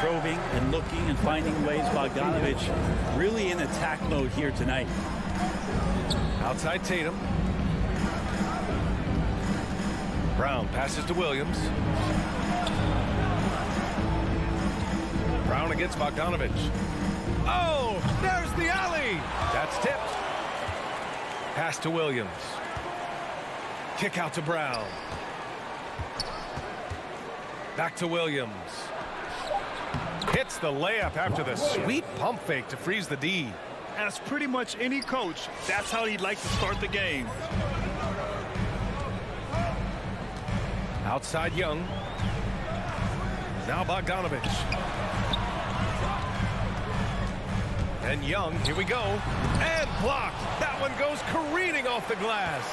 Probing and looking and finding ways. Bogdanovich really in attack mode here tonight. Outside Tatum. Brown passes to Williams. Brown against Bogdanovich. Oh, there's the alley. That's tipped. Pass to Williams. Kick out to Brown. Back to Williams. Hits the layup after the sweet pump fake to freeze the D. As pretty much any coach, that's how he'd like to start the game. Outside Young. Now Bogdanovich. And Young, here we go. And blocked. That one goes careening off the glass.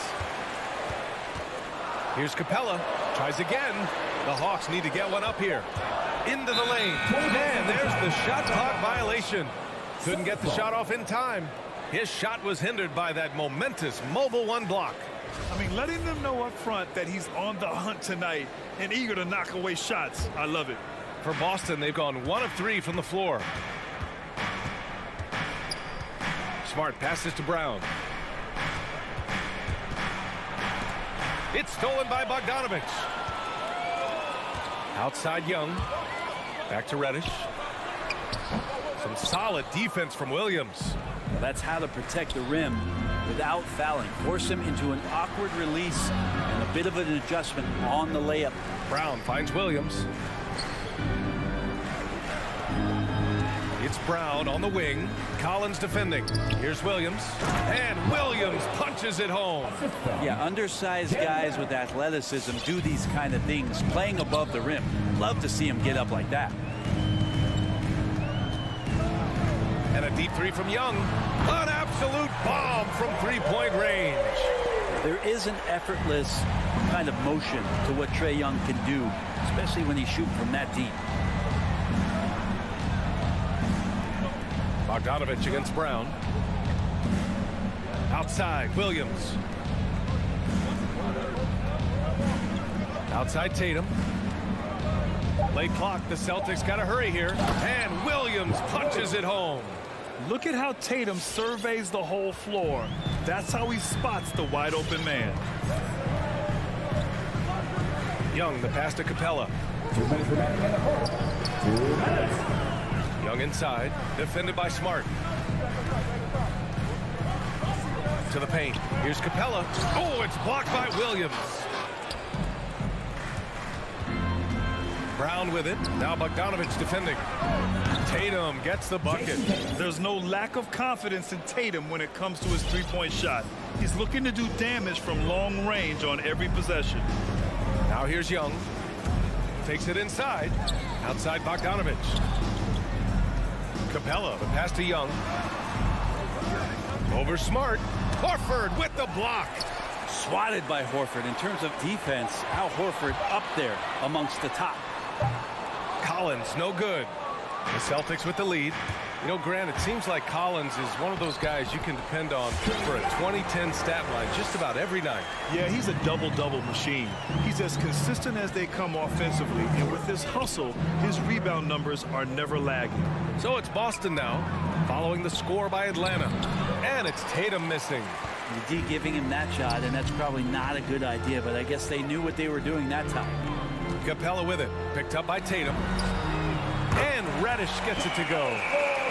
Here's Capella. Tries again. The Hawks need to get one up here. Into the lane. And there's the shot clock violation. Couldn't get the shot off in time. His shot was hindered by that momentous mobile 1 block. I mean, letting them know up front that he's on the hunt tonight and eager to knock away shots. I love it. For Boston, they've gone 1 of 3 from the floor. Smart passes to Brown. It's stolen by Bogdanovich. Outside Young. Back to Reddish. Some solid defense from Williams. Well, that's how to protect the rim without fouling. Force him into an awkward release and a bit of an adjustment on the layup. Brown finds Williams. It's Brown on the wing. Collins defending. Here's Williams. And Williams punches it home. Yeah, undersized guys with athleticism do these kind of things, playing above the rim. Love to see him get up like that. And a deep 3 from Young. An absolute bomb from three-point range. There is an effortless kind of motion to what Trae Young can do, especially when he's shooting from that deep. Bogdanovich against Brown. Outside, Williams. Outside Tatum. Late clock, the Celtics got to hurry here. And Williams punches it home. Look at how Tatum surveys the whole floor. That's how he spots the wide open man. Young, the pass to Capella. 2 minutes remaining in the fourth. 2 minutes. Young inside, defended by Smart. To the paint. Here's Capella. Oh, it's blocked by Williams. Brown with it. Now Bogdanovich defending. Tatum gets the bucket. There's no lack of confidence in Tatum when it comes to his three-point shot. He's looking to do damage from long range on every possession. Now here's Young. Takes it inside. Outside Bogdanovich. Capella, the pass to Young. Over Smart. Horford with the block. Swatted by Horford. In terms of defense, Al Horford up there amongst the top. Collins, no good. The Celtics with the lead. You know, Grant, it seems like Collins is one of those guys you can depend on for a 2010 stat line just about every night. Yeah, he's a double-double machine. He's as consistent as they come offensively, and with his hustle, his rebound numbers are never lagging. So it's Boston now, following the score by Atlanta. And it's Tatum missing. The D giving him that shot, and that's probably not a good idea, but I guess they knew what they were doing that time. Capella with it, picked up by Tatum. And Reddish gets it to go.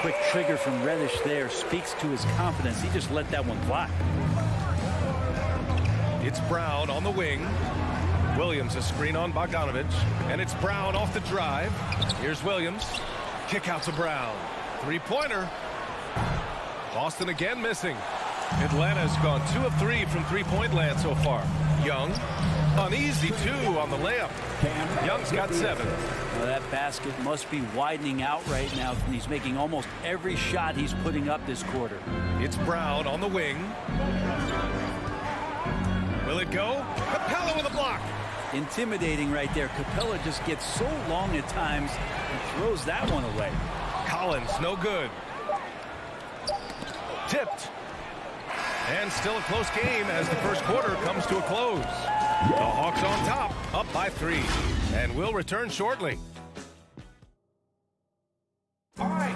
Quick trigger from Reddish there speaks to his confidence. He just let that one fly. It's Brown on the wing. Williams, a screen on Bogdanovich. And it's Brown off the drive. Here's Williams. Kick out to Brown. Three-pointer. Boston again missing. Atlanta's gone 2 of 3 from three-point land so far. Young, uneasy 2 on the layup. Young's got 7. Well, that basket must be widening out right now. He's making almost every shot he's putting up this quarter. It's Brown on the wing. Will it go? Capella with a block. Intimidating right there. Capella just gets so long at times and throws that one away. Collins, no good. Tipped. And still a close game as the first quarter comes to a close. The Hawks on top, up by 3. And will return shortly. And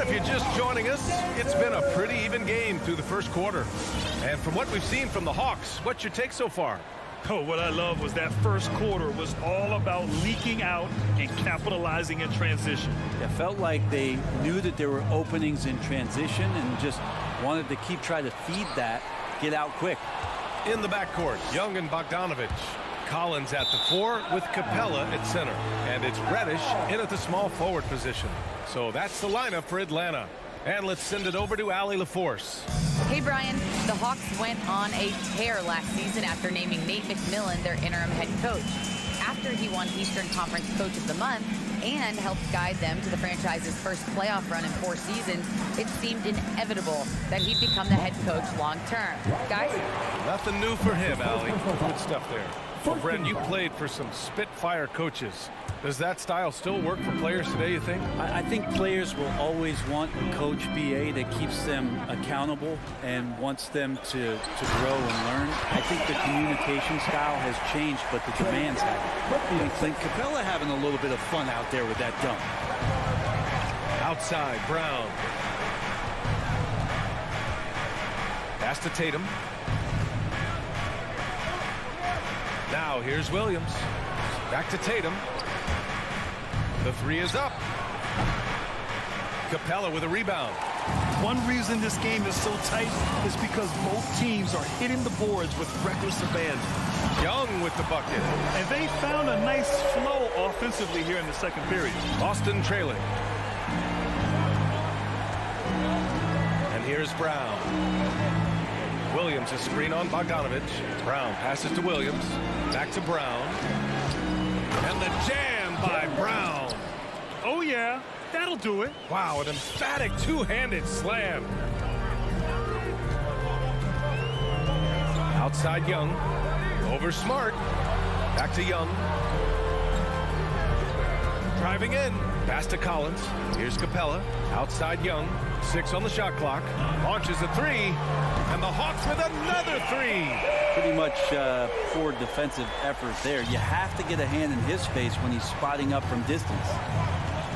if you're just joining us, it's been a pretty even game through the first quarter. And from what we've seen from the Hawks, what's your take so far? Oh, what I love was that first quarter was all about leaking out and capitalizing in transition. It felt like they knew that there were openings in transition and just wanted to keep trying to feed that, get out quick. In the backcourt, Young and Bogdanovich. Collins at the 4 with Capella at center. And it's Reddish in at the small forward position. So that's the lineup for Atlanta. And let's send it over to Allie LaForce. Hey, Brian. The Hawks went on a tear last season after naming Nate McMillan their interim head coach. After he won Eastern Conference Coach of the Month and helped guide them to the franchise's first playoff run in 4 seasons, it seemed inevitable that he'd become the head coach long term. Guys? Nothing new for him, Allie. Good stuff there. Well, Bren, you played for some Spitfire coaches. Does that style still work for players today, you think? I think players will always want a coach BA that keeps them accountable and wants them to grow and learn. I think the communication style has changed, but the demands haven't. I think Capella having a little bit of fun out there with that dunk. Outside, Brown. Pass to Tatum. Now here's Williams. Back to Tatum. The 3 is up. Capella with a rebound. One reason this game is so tight is because both teams are hitting the boards with reckless abandon. Young with the bucket. And they found a nice flow offensively here in the second period. Boston trailing. And here's Brown. Williams, a screen on Bogdanovich. Brown passes to Williams. Back to Brown. And the jam by Brown. Oh, yeah. That'll do it. Wow, an emphatic two-handed slam. Outside Young. Over Smart. Back to Young. Driving in. Pass to Collins. Here's Capella. Outside Young. 6 on the shot clock. Launches a 3. And the Hawks with another 3. Pretty much poor defensive effort there. You have to get a hand in his face when he's spotting up from distance.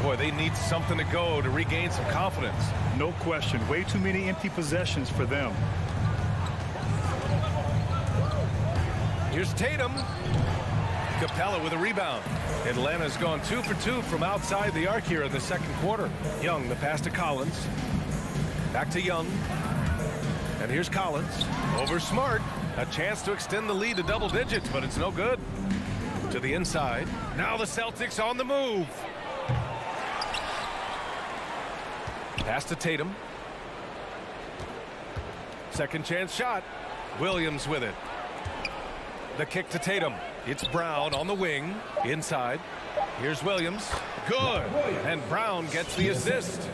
Boy, they need something to go to regain some confidence. No question. Way too many empty possessions for them. Here's Tatum. Capella with a rebound. Atlanta's gone 2 for 2 from outside the arc here in the second quarter. Young, the pass to Collins. Back to Young. And here's Collins. Over Smart. A chance to extend the lead to double digits, but it's no good. To the inside. Now the Celtics on the move. Pass to Tatum. Second chance shot. Williams with it. The kick to Tatum. It's Brown on the wing. Inside. Here's Williams. Good. And Brown gets the assist.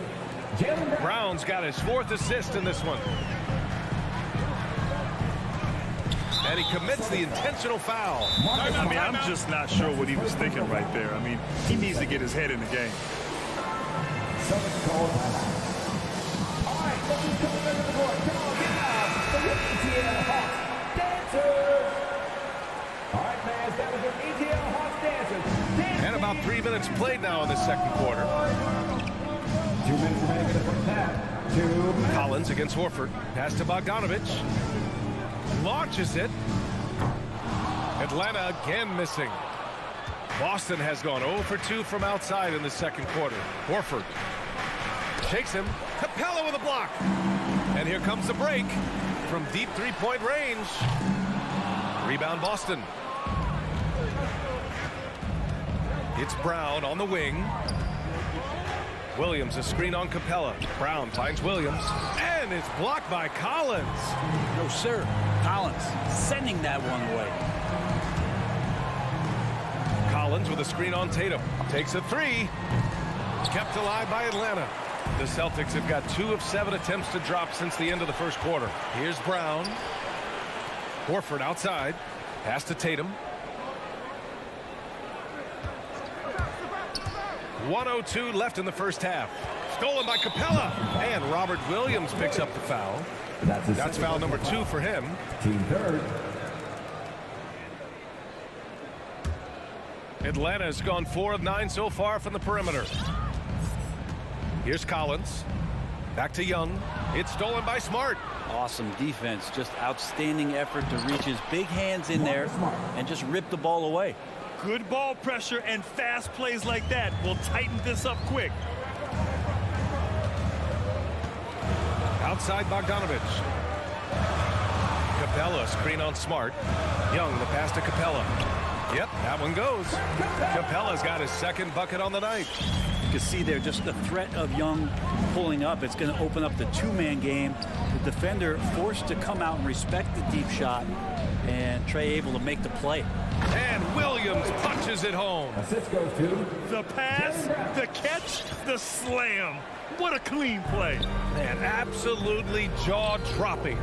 Brown's got his 4th assist in this one. And he commits the intentional foul. I mean, I'm just not sure what he was thinking right there. I mean, he needs to get his head in the game. And about 3 minutes played now in the second quarter. 2 minutes remaining in the first half. 2 minutes. Collins against Horford. Pass to Bogdanovich. Launches it. Atlanta again missing. Boston has gone 0 for 2 from outside in the second quarter. Horford takes him. Capella with a block. And here comes the break from deep three-point range. Rebound Boston. It's Brown on the wing. Williams, a screen on Capella. Brown finds Williams, and it's blocked by Collins. No, sir. Collins sending that one away. Collins with a screen on Tatum. Takes a three. Kept alive by Atlanta. The Celtics have got 2 of 7 attempts to drop since the end of the first quarter. Here's Brown. Horford outside. Pass to Tatum. 1:02 left in the first half. Stolen by Capella. And Robert Williams picks up the foul. That's foul number 2 for him. Team third. Atlanta has gone 4 of 9 so far from the perimeter. Here's Collins. Back to Young. It's stolen by Smart. Awesome defense. Just outstanding effort to reach his big hands in there and just rip the ball away. Good ball pressure and fast plays like that will tighten this up quick. Outside Bogdanovich. Capella screen on Smart. Young, the pass to Capella. Yep, that one goes. Capella's got his second bucket on the night. You can see there just the threat of Young pulling up. It's going to open up the two-man game. The defender forced to come out and respect the deep shot, and Trey able to make the play. And Williams punches it home. Assist goes to The pass, the catch, the slam. What a clean play. And absolutely jaw-dropping.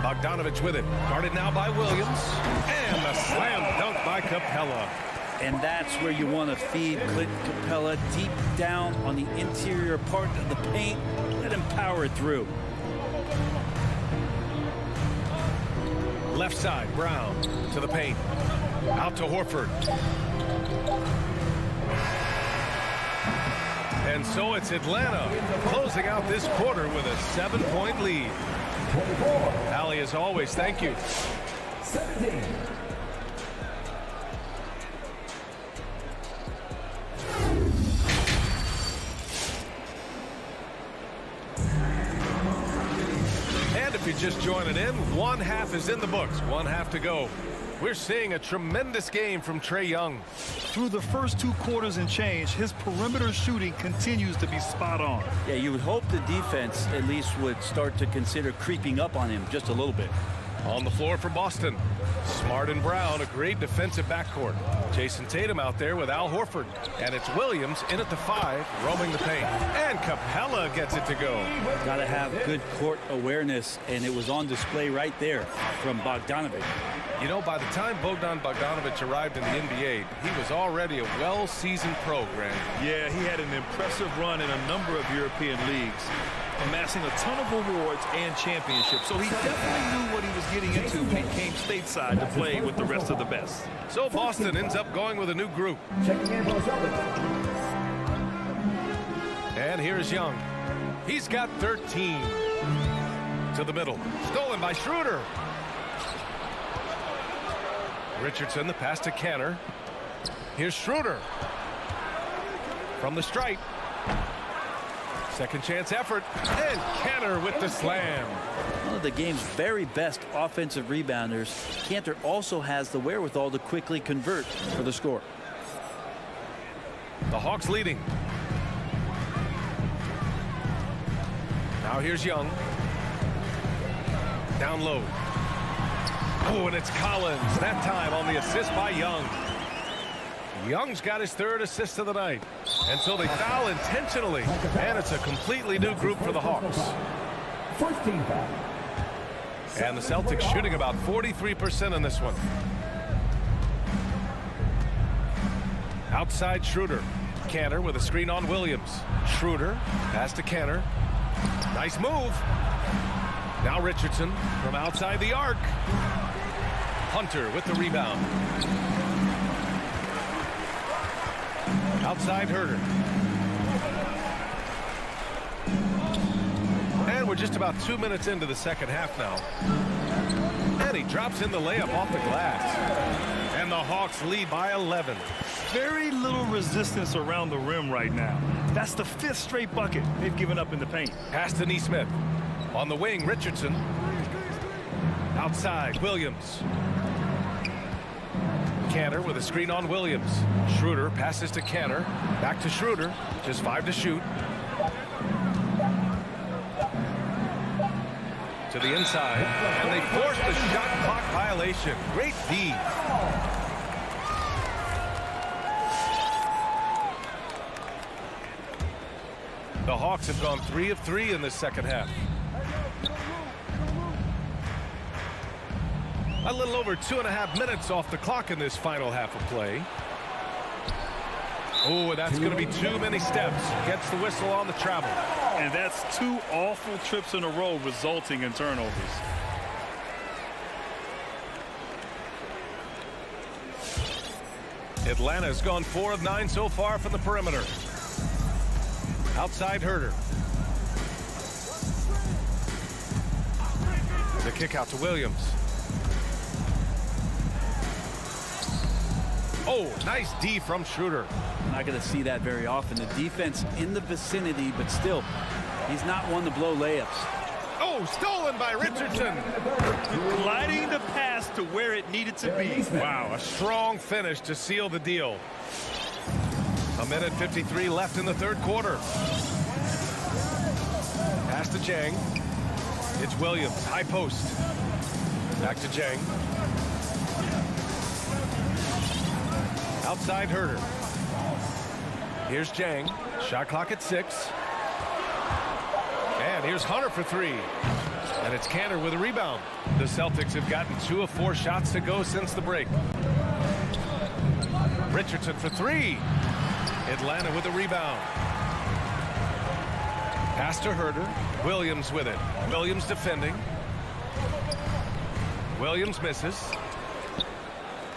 Bogdanovich with it. Guarded now by Williams. And the slam dunk by Capella. And that's where you want to feed Clint Capella, deep down on the interior part of the paint. Let him power it through. Left side, Brown to the paint. Out to Horford. And so it's Atlanta closing out this quarter with a 7-point lead. 24. Allie, as always, thank you. 17. And if you're just joining in, one half is in the books. One half to go. We're seeing a tremendous game from Trae Young. Through the first 2 quarters and change, his perimeter shooting continues to be spot on. Yeah, you would hope the defense at least would start to consider creeping up on him just a little bit. On the floor for Boston. Smart and Brown, a great defensive backcourt. Jason Tatum out there with Al Horford. And it's Williams in at the 5, roaming the paint. And Capella gets it to go. Got to have good court awareness, and it was on display right there from Bogdanovich. You know, by the time Bogdan Bogdanovich arrived in the NBA, he was already a well-seasoned pro, Grant. Yeah, he had an impressive run in a number of European leagues, amassing a ton of awards and championships. So he definitely knew what he was getting into when he came stateside to play with the rest of the best. So Boston ends up going with a new group. Checking in for the Celtics. And here's Young. He's got 13. To the middle. Stolen by Schroeder. Richardson, the pass to Canner. Here's Schroeder. From the stripe. Second chance effort. And Canner with the slam. One of the game's very best offensive rebounders. Cantor also has the wherewithal to quickly convert for the score. The Hawks leading. Now here's Young. Down low. Oh, and it's Collins. That time on the assist by Young. Young's got his 3rd assist of the night. And so they foul intentionally. And it's a completely new group for the Hawks. First team foul. And the Celtics shooting about 43% in this one. Outside Schroeder. Canner with a screen on Williams. Schroeder, pass to Canner. Nice move. Now Richardson from outside the arc. Hunter with the rebound. Outside Herter. And we're just about 2 minutes into the second half now. And he drops in the layup off the glass. And the Hawks lead by 11. Very little resistance around the rim right now. That's the 5th straight bucket they've given up in the paint. Pass to Nesmith. On the wing, Richardson. Outside, Williams. Kanter with a screen on Williams. Schroeder passes to Kanter. Back to Schroeder. Just 5 to shoot. To the inside. And they force the shot clock violation. Great D. The Hawks have gone 3 of 3 in this second half. A little over 2.5 minutes off the clock in this final half of play. Oh, that's going to be too many steps. Gets the whistle on the travel. And that's 2 awful trips in a row resulting in turnovers. Atlanta's gone 4 of 9 so far from the perimeter. Outside Herter. The kick out to Williams. Oh, nice D from Schroeder. Not going to see that very often. The defense in the vicinity, but still, he's not one to blow layups. Oh, stolen by Richardson. Gliding the pass to where it needed to be. Wow, a strong finish to seal the deal. 1:53 left in the third quarter. Pass to Jang. It's Williams, high post. Back to Jang. Outside Herter. Here's Jang. Shot clock at 6. And here's Hunter for 3. And it's Kanter with a rebound. The Celtics have gotten 2 of 4 shots to go since the break. Richardson for 3. Atlanta with a rebound. Pass to Herter. Williams with it. Williams defending. Williams misses.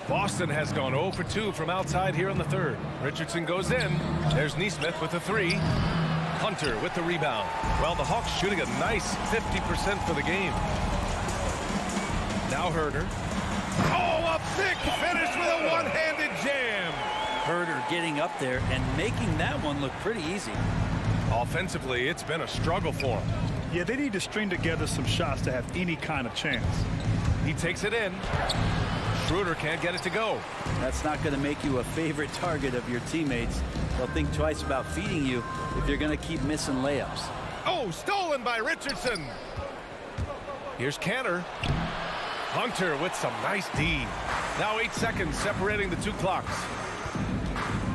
Boston has gone 0 for 2 from outside here in the third. Richardson goes in. There's Nesmith with the 3. Hunter with the rebound. Well, the Hawks shooting a nice 50% for the game. Now Herter. Oh, a big finish with a one-handed jam. Herter getting up there and making that one look pretty easy. Offensively, it's been a struggle for him. Yeah, they need to string together some shots to have any kind of chance. He takes it in. Schroeder can't get it to go. That's not going to make you a favorite target of your teammates. They'll think twice about feeding you if you're going to keep missing layups. Oh, stolen by Richardson. Here's Kanter. Hunter with some nice D. Now 8 seconds separating the 2 clocks.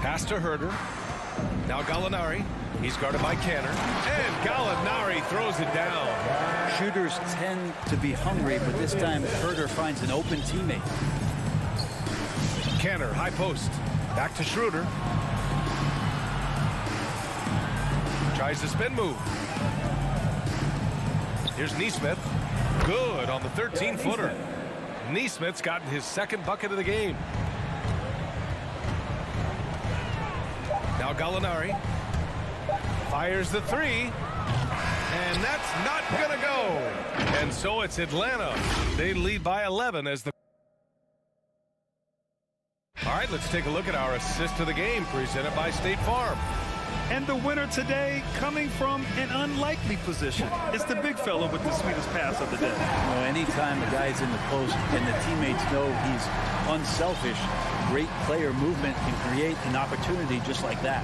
Pass to Herter. Now Gallinari. He's guarded by Kanter. And Gallinari throws it down. Shooters tend to be hungry, but this time Herter finds an open teammate. Kanter, high post. Back to Schroeder. Tries the spin move. Here's Nesmith. Good on the 13-footer. Nesmith's gotten his 2nd bucket of the game. Now Gallinari. Fires the 3. And that's not going to go. And so it's Atlanta. They lead by 11 as the... All right, let's take a look at our assist of the game presented by State Farm. And the winner today coming from an unlikely position. It's the big fella with the sweetest pass of the day. Well, anytime the guy's in the post and the teammates know he's unselfish, great player movement can create an opportunity just like that.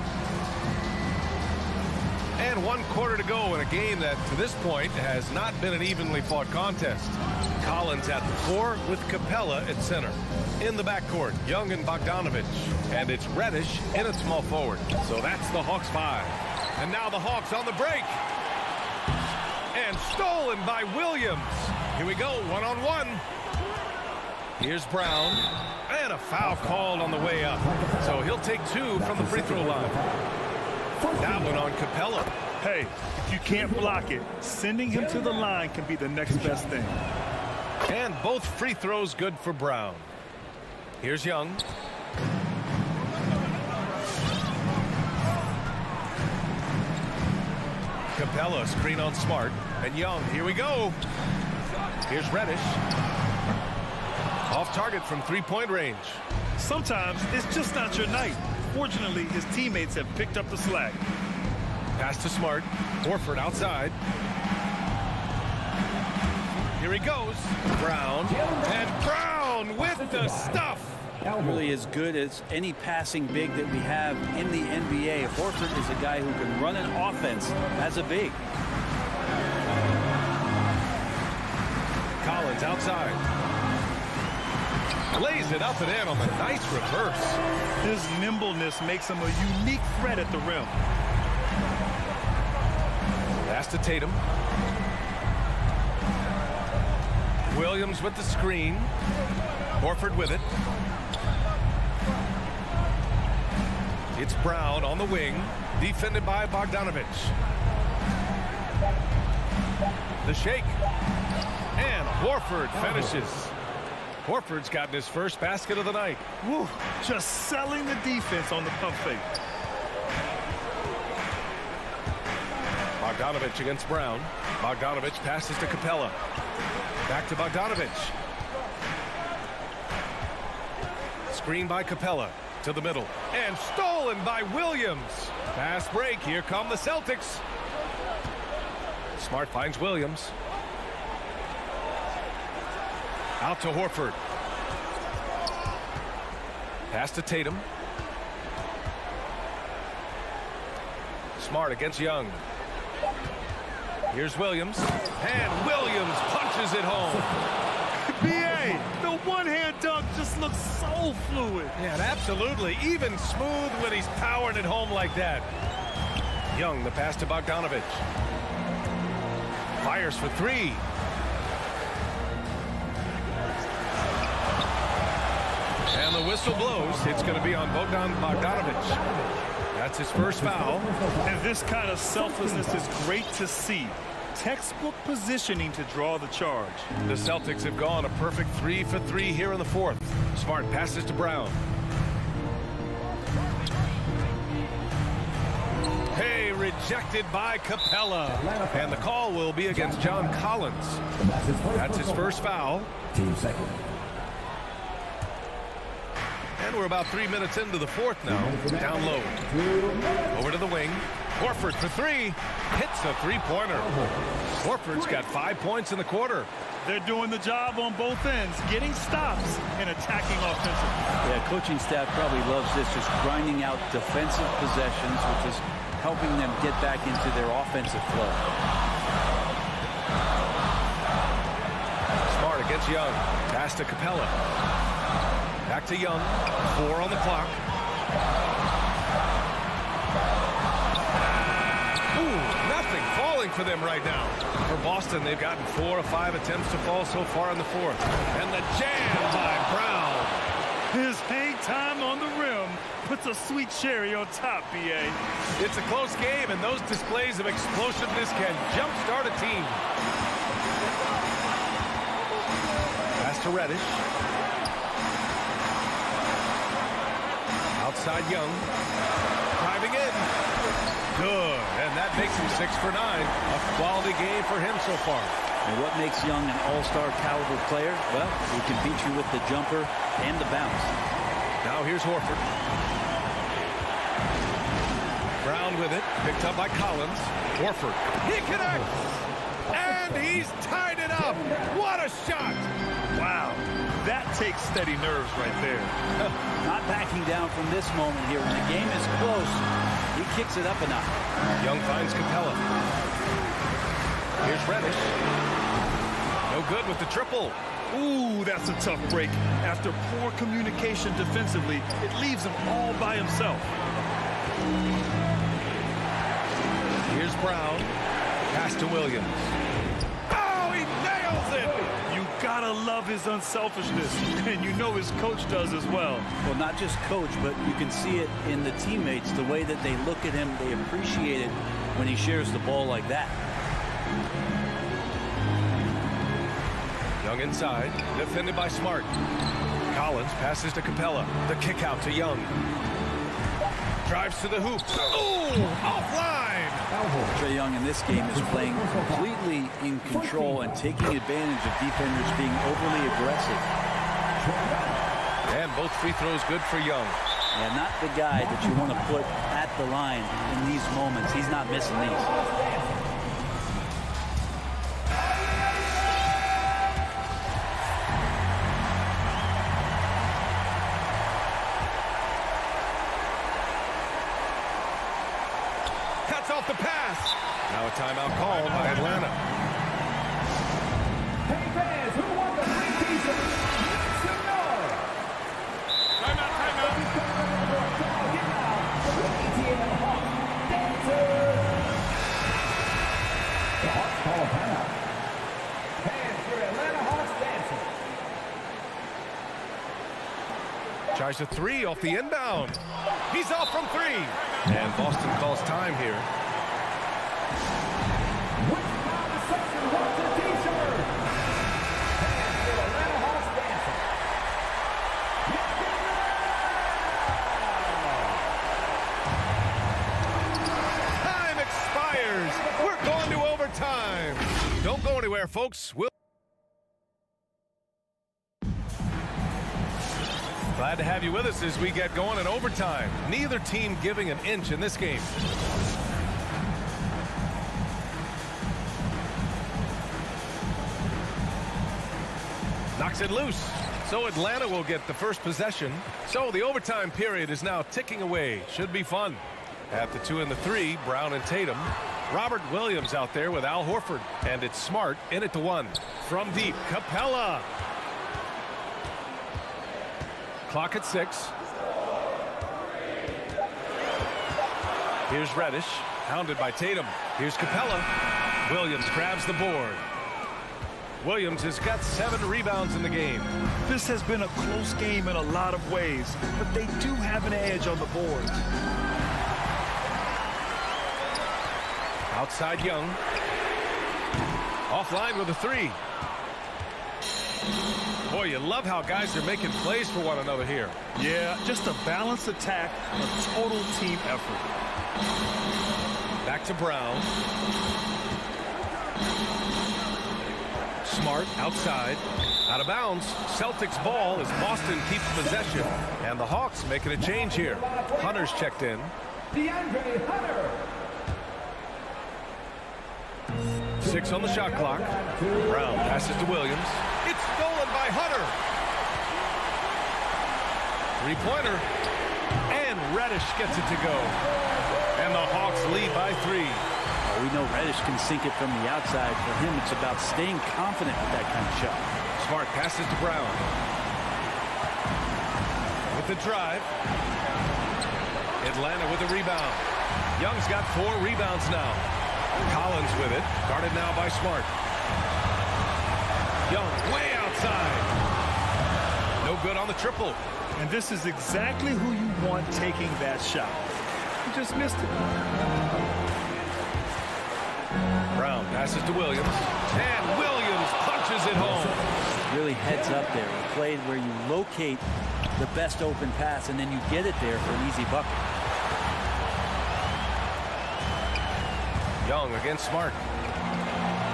And 1 quarter to go in a game that, to this point, has not been an evenly fought contest. Collins at the 4 with Capella at center. In the backcourt, Young and Bogdanovich. And it's Reddish in at small forward. So that's the Hawks 5. And now the Hawks on the break. And stolen by Williams. Here we go, 1-on-1. Here's Brown. And a foul called on the way up. So he'll take 2 from the free throw line. That one on Capella. Hey, if you can't block it, sending him to the line can be the next best thing. And both free throws good for Brown. Here's Young. Capella screen on Smart. And Young, here we go. Here's Reddish. Off target from 3-point range. Sometimes it's just not your night. Fortunately, his teammates have picked up the slack. Pass to Smart. Horford outside. Here he goes. Brown. And Brown with the stuff. Really as good as any passing big that we have in the NBA. Horford is a guy who can run an offense as a big. Collins outside. Lays it up and in on the nice reverse. His nimbleness makes him a unique threat at the rim. Pass to Tatum. Williams with the screen. Horford with it. It's Brown on the wing, defended by Bogdanovich. The shake. And Horford finishes. Horford's gotten his first basket of the night. Woo, just selling the defense on the pump fake. Bogdanovich against Brown. Bogdanovich passes to Capella. Back to Bogdanovich. Screen by Capella to the middle. And stolen by Williams. Fast break. Here come the Celtics. Smart finds Williams. Out to Horford. Pass to Tatum. Smart against Young. Here's Williams. And Williams punches it home. B.A., the one-hand dunk just looks so fluid. Yeah, absolutely. Even smooth when he's powering it home like that. Young, the pass to Bogdanovich. Fires for three. And the whistle blows. It's going to be on Bogdanovich. That's his first foul. And this kind of selflessness is great to see. Textbook positioning to draw the charge. The Celtics have gone a perfect 3 for 3 here in the fourth. Smart passes to Brown. Hey, rejected by Capella. And the call will be against John Collins. That's his first foul. Team second. And we're about 3 minutes into the fourth now. Down low. Over to the wing. Horford for three. Hits a three-pointer. Horford's got 5 points in the quarter. They're doing the job on both ends, getting stops and attacking offensively. Yeah, coaching staff probably loves this, just grinding out defensive possessions, which is helping them get back into their offensive flow. Smart against Young. Pass to Capella. Back to Young. 4 on the clock. Nothing falling for them right now. For Boston, they've gotten 4 of 5 attempts to fall so far in the fourth. And the jam by Brown. His hang time on the rim puts a sweet cherry on top, B.A. It's a close game, and those displays of explosiveness can jumpstart a team. Pass to Reddish. Outside Young. Driving in. Good. And that makes him 6 for 9. A quality game for him so far. And what makes Young an all-star caliber player? Well, he can beat you with the jumper and the bounce. Now here's Horford. Brown with it. Picked up by Collins. Horford. He connects. And he's tied it up. What a shot. Wow. That takes steady nerves right there. Not backing down from this moment here. When the game is close, he kicks it up a notch. Young finds Capella. Here's Reddish. No good with the triple. Ooh, that's a tough break. After poor communication defensively, it leaves him all by himself. Here's Brown. Pass to Williams. Oh, he nails it! You gotta love his unselfishness, and you know his coach does as well. Well, not just coach, but you can see it in the teammates, the way that they look at him. They appreciate it when he shares the ball like that. Young inside, defended by Smart. Collins passes to Capella. The kick out to Young. Drives to the hoop. Ooh, offline! Trae Young in this game is playing completely in control and taking advantage of defenders being overly aggressive. And both free throws good for Young. And not the guy that you want to put at the line in these moments. He's not missing these. off the pass. Now a timeout called by Atlanta. Hey fans, who won the free t-shirt? Make some noise. Timeout. ATL Hawks dancers. The Hawks call a timeout. Fans for Atlanta Hawks dancing. Tries a three off the inbound. He's off from three. And Boston calls time here. Which part of the section wants a t-shirt? Fans for Atlanta Hawks dancing. Time expires. We're going to overtime. Don't go anywhere, folks. Glad to have you with us as we get going in overtime. Neither team giving an inch in this game. Knocks it loose. So Atlanta will get the first possession. So the overtime period is now ticking away. Should be fun. At the 2 and the 3, Brown and Tatum. Robert Williams out there with Al Horford. And it's Smart in at the 1. From deep, Capella. Clock at 6. Here's Reddish, hounded by Tatum. Here's Capella. Williams grabs the board. Williams has got 7 rebounds in the game. This has been a close game in a lot of ways, but they do have an edge on the boards. Outside Young. Offline with a 3. Boy, you love how guys are making plays for one another here. Yeah, just a balanced attack, a total team effort. Back to Brown. Smart outside. Out of bounds. Celtics ball as Boston keeps possession. And the Hawks making a change here. Hunter's checked in. DeAndre Hunter. 6 on the shot clock. Brown passes to Williams. It's stolen by Hunter. 3-pointer. And Reddish gets it to go. And the Hawks lead by 3. We know Reddish can sink it from the outside. For him, it's about staying confident with that kind of shot. Smart passes to Brown. With the drive. Atlanta with the rebound. Young's got 4 rebounds now. Collins with it. Guarded now by Smart. Young way outside. No good on the triple. And this is exactly who you want taking that shot. You just missed it. Brown passes to Williams. And Williams punches it home. Really heads up there. A play where you locate the best open pass and then you get it there for an easy bucket. Young against Smart.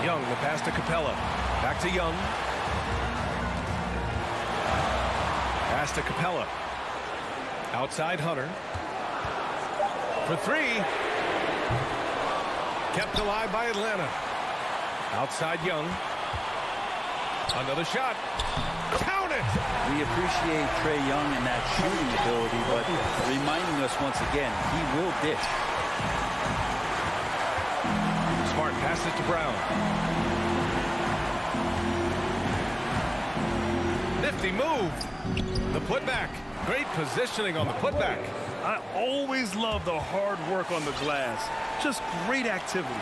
Young, the pass to Capella. Back to Young. Pass to Capella. Outside Hunter. For 3. Kept alive by Atlanta. Outside Young. Another shot. Count it! We appreciate Trae Young and that shooting ability, but reminding us once again, he will dish. Smart passes to Brown. Nifty move. The putback. Great positioning on the putback. I always love the hard work on the glass. Just great activity.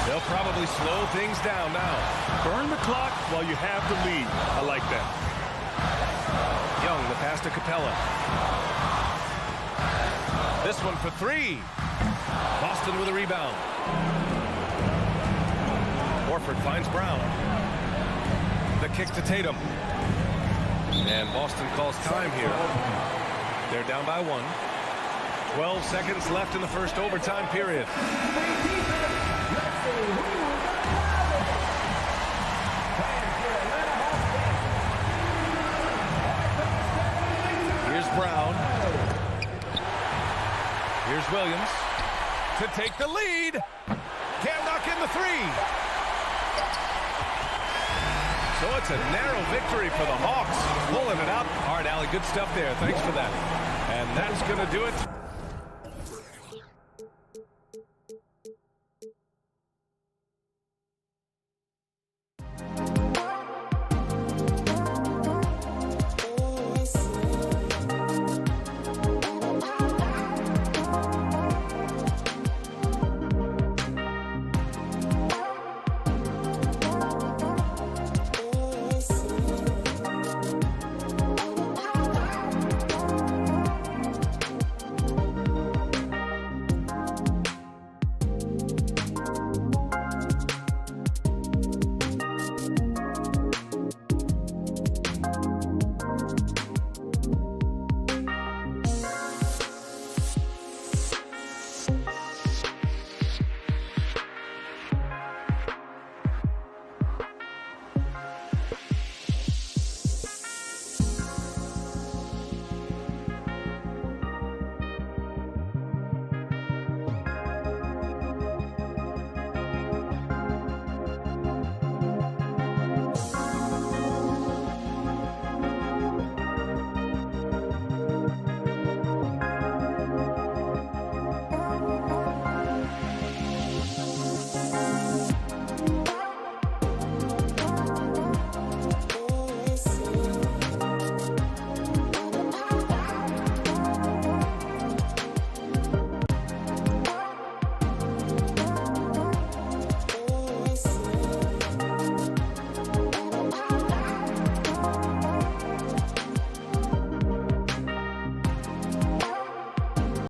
They'll probably slow things down now. Burn the clock while you have the lead. I like that. Young, the pass to Capella. This one for 3. Boston with a rebound. Horford finds Brown. The kick to Tatum. And Boston calls time here. They're down by 1. 12 seconds left in the first overtime period. Here's Brown. Here's Williams to take the lead. Can't knock in the 3. So it's a narrow victory for the Hawks. Pulling it out. All right, Allie, good stuff there. Thanks for that. And that's going to do it.